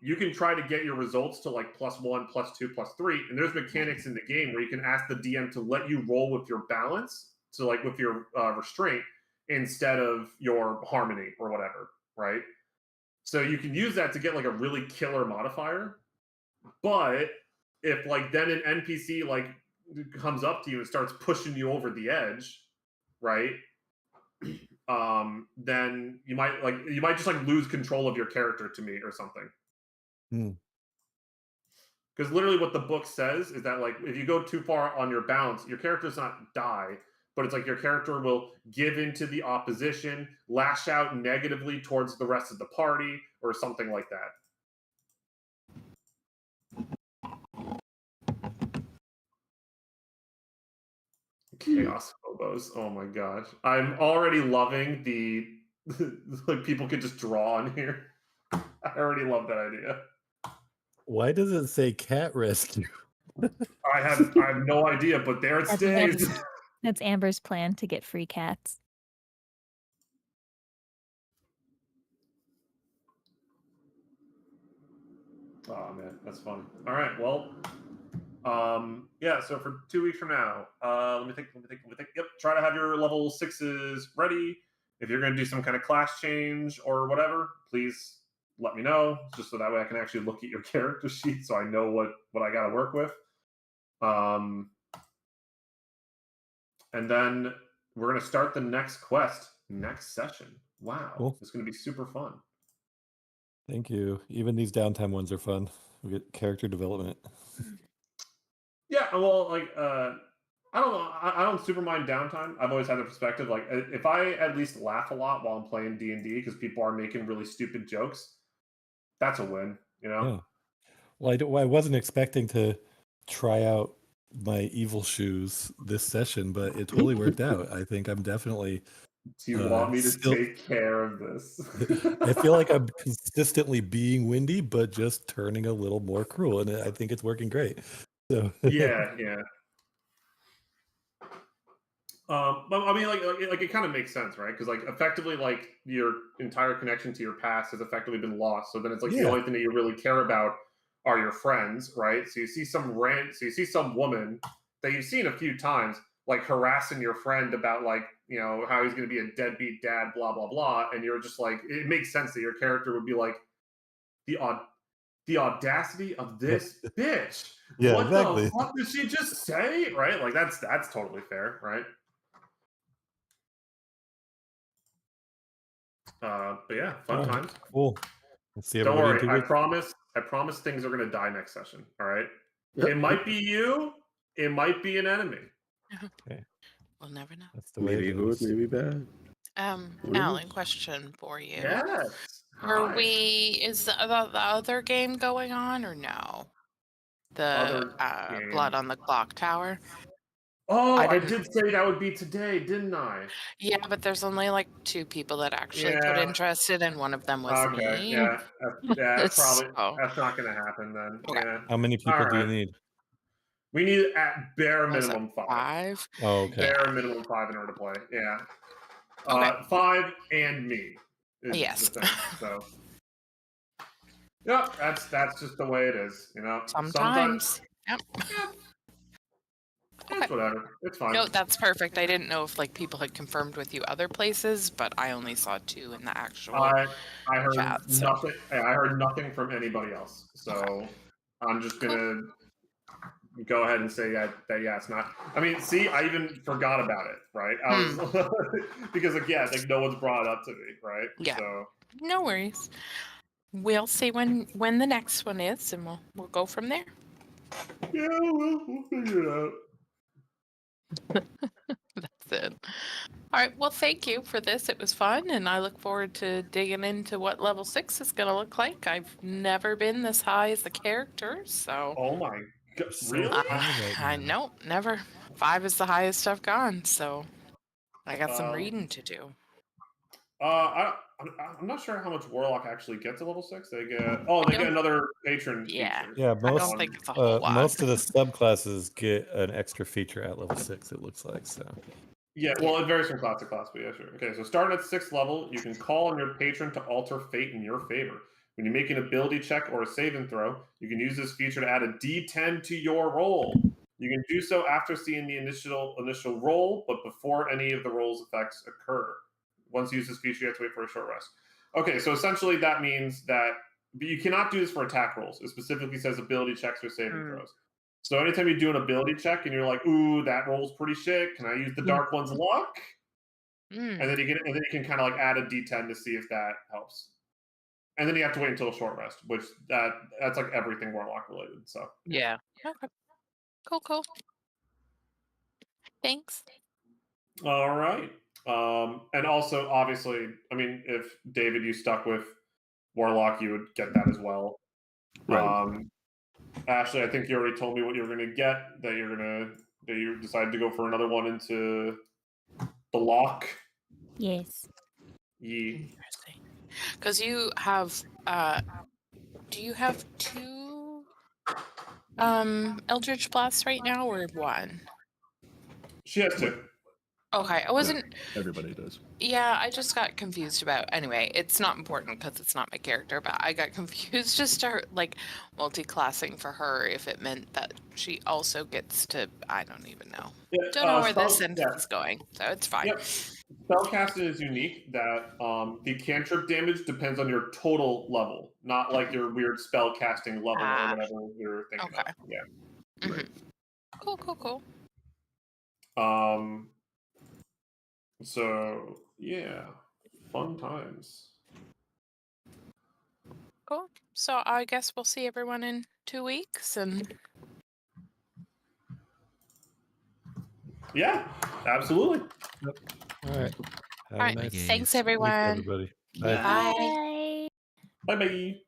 you can try to get your results to like +1, +2, +3, and there's mechanics in the game where you can ask the DM to let you roll with your balance, so like with your restraint instead of your harmony or whatever, right? So you can use that to get like a really killer modifier, but if like then an NPC like comes up to you and starts pushing you over the edge, right? Then you might just like lose control of your character to me or something. Because literally what the book says is that like if you go too far on your balance, your character does not die, but it's like your character will give into the opposition, lash out negatively towards the rest of the party, or something like that. Chaos hobos. Oh my gosh. I'm already loving the like people could just draw on here. I already love that idea. Why does it say cat rescue? I have no idea, but there it stays. That's Amber's plan to get free cats. Oh man, that's funny. All right, well, Yeah, so for 2 weeks from now, let me think. Yep, try to have your level 6s ready. If you're going to do some kind of class change or whatever, please let me know, just so that way I can actually look at your character sheet so I know what I got to work with. And then we're going to start the next quest next session. Wow, Cool. it's going to be super fun. Thank you. Even these downtime ones are fun. We get character development. Yeah, well, like I don't know. I don't super mind downtime. I've always had the perspective like if I at least laugh a lot while I'm playing D&D because people are making really stupid jokes, that's a win. You know. Yeah. Well, I wasn't expecting to try out my evil shoes this session, but it totally worked out. I think I'm definitely Do you want me to still. take care of this? I feel like I'm consistently being windy, but just turning a little more cruel, and I think it's working great. So yeah. But I mean, like it kind of makes sense, right? Because like effectively, like your entire connection to your past has effectively been lost. So then it's like the Yeah. only thing that you really care about are your friends, right? So you see some woman that you've seen a few times, like harassing your friend about like how he's going to be a deadbeat dad, blah blah blah, and you're just like, it makes sense that your character would be like the audacity of this bitch. Yeah, What exactly. the fuck did she just say? Right? Like that's totally fair, right? But yeah, fun times. Cool. Let's see Don't everybody in worry, 2 I weeks. promise things are gonna die next session. All right. Yep. It might be you. It might be an enemy. Okay. We'll never know. That's the way Maybe it good, goes. maybe bad. Alan, question for you. Yes. Are Hi. is the other game going on or no? The Other Blood game. on the Clock Tower. Oh, I didn't- did say that would be today, didn't I? Yeah, but there's only like 2 people that actually put Yeah. interested, and one of them was Okay. me. Yeah. That's probably So, that's not gonna happen then. Okay. Yeah. How many people do you right. need? We need at bare was it minimum 5. 5? Oh, okay. Bare minimum 5 in order to play. Yeah. Okay. 5 and me is Yes. the thing. So yeah, that's just the way it is. Sometimes. Yep. It's whatever. It's fine. No, that's perfect. I didn't know if like people had confirmed with you other places, but I only saw 2 in the actual. I heard chat, so. nothing. I heard nothing from anybody else. So I'm just gonna go ahead and say that yeah, it's not. I mean, see, I even forgot about it. Right? I was because again, like no one's brought it up to me. Right? Yeah. So No worries. We'll see when the next one is, and we'll go from there. yeah, we'll figure it out. That's it. All right. Well, thank you for this. It was fun, and I look forward to digging into what level 6 is going to look like. I've never been this high as the character, so. Oh my god! So Really? high right I now. know, never. 5 is the highest I've gone, so I got some reading to do. I'm not sure how much Warlock actually gets at level 6. They get another patron Yeah. feature. Yeah, I don't think it's a whole lot. most of the subclasses get an extra feature at level 6. It looks like so. Yeah, well, it varies from class to class, but yeah, sure. Okay, so starting at 6th level, you can call on your patron to alter fate in your favor. When you make an ability check or a saving throw, you can use this feature to add a D10 to your roll. You can do so after seeing the initial roll, but before any of the roll's effects occur. Once you use this feature, you have to wait for a short rest. Okay, so essentially that means that, but you cannot do this for attack rolls. It specifically says ability checks or saving throws. So anytime you do an ability check and you're like, ooh, that roll's pretty shit. Can I use the Dark One's luck? And then you can kind of like add a D10 to see if that helps. And then you have to wait until a short rest, which that's like everything Warlock related. So yeah. Okay. Cool. Thanks. All right. And also, obviously, I mean, if David, you stuck with Warlock, you would get that as well. Right. Ashley, I think you already told me what you were going to get. That you decided to go for another one into the lock. Yes. Interesting. Because you have, do you have 2 Eldritch Blasts right now, or 1? She has 2. Okay, I wasn't. Everybody does. Yeah, I just got confused about. Anyway, it's not important because it's not my character, but I got confused to start like multi-classing for her if it meant that she also gets to. I don't even know. Yeah, Don't know where this spell- sentence yeah. is going, so it's fine. Yep. Spellcasting is unique. That the cantrip damage depends on your total level, not like your weird spell casting level or whatever you're thinking Okay. of. Yeah. Mhm. Cool. So yeah, fun times. Cool. So I guess we'll see everyone in 2 weeks, and Yeah, absolutely. All right. Have All right, a nice Bye, thanks guys. week, everyone. everybody. Bye. Bye. Bye. Bye bye.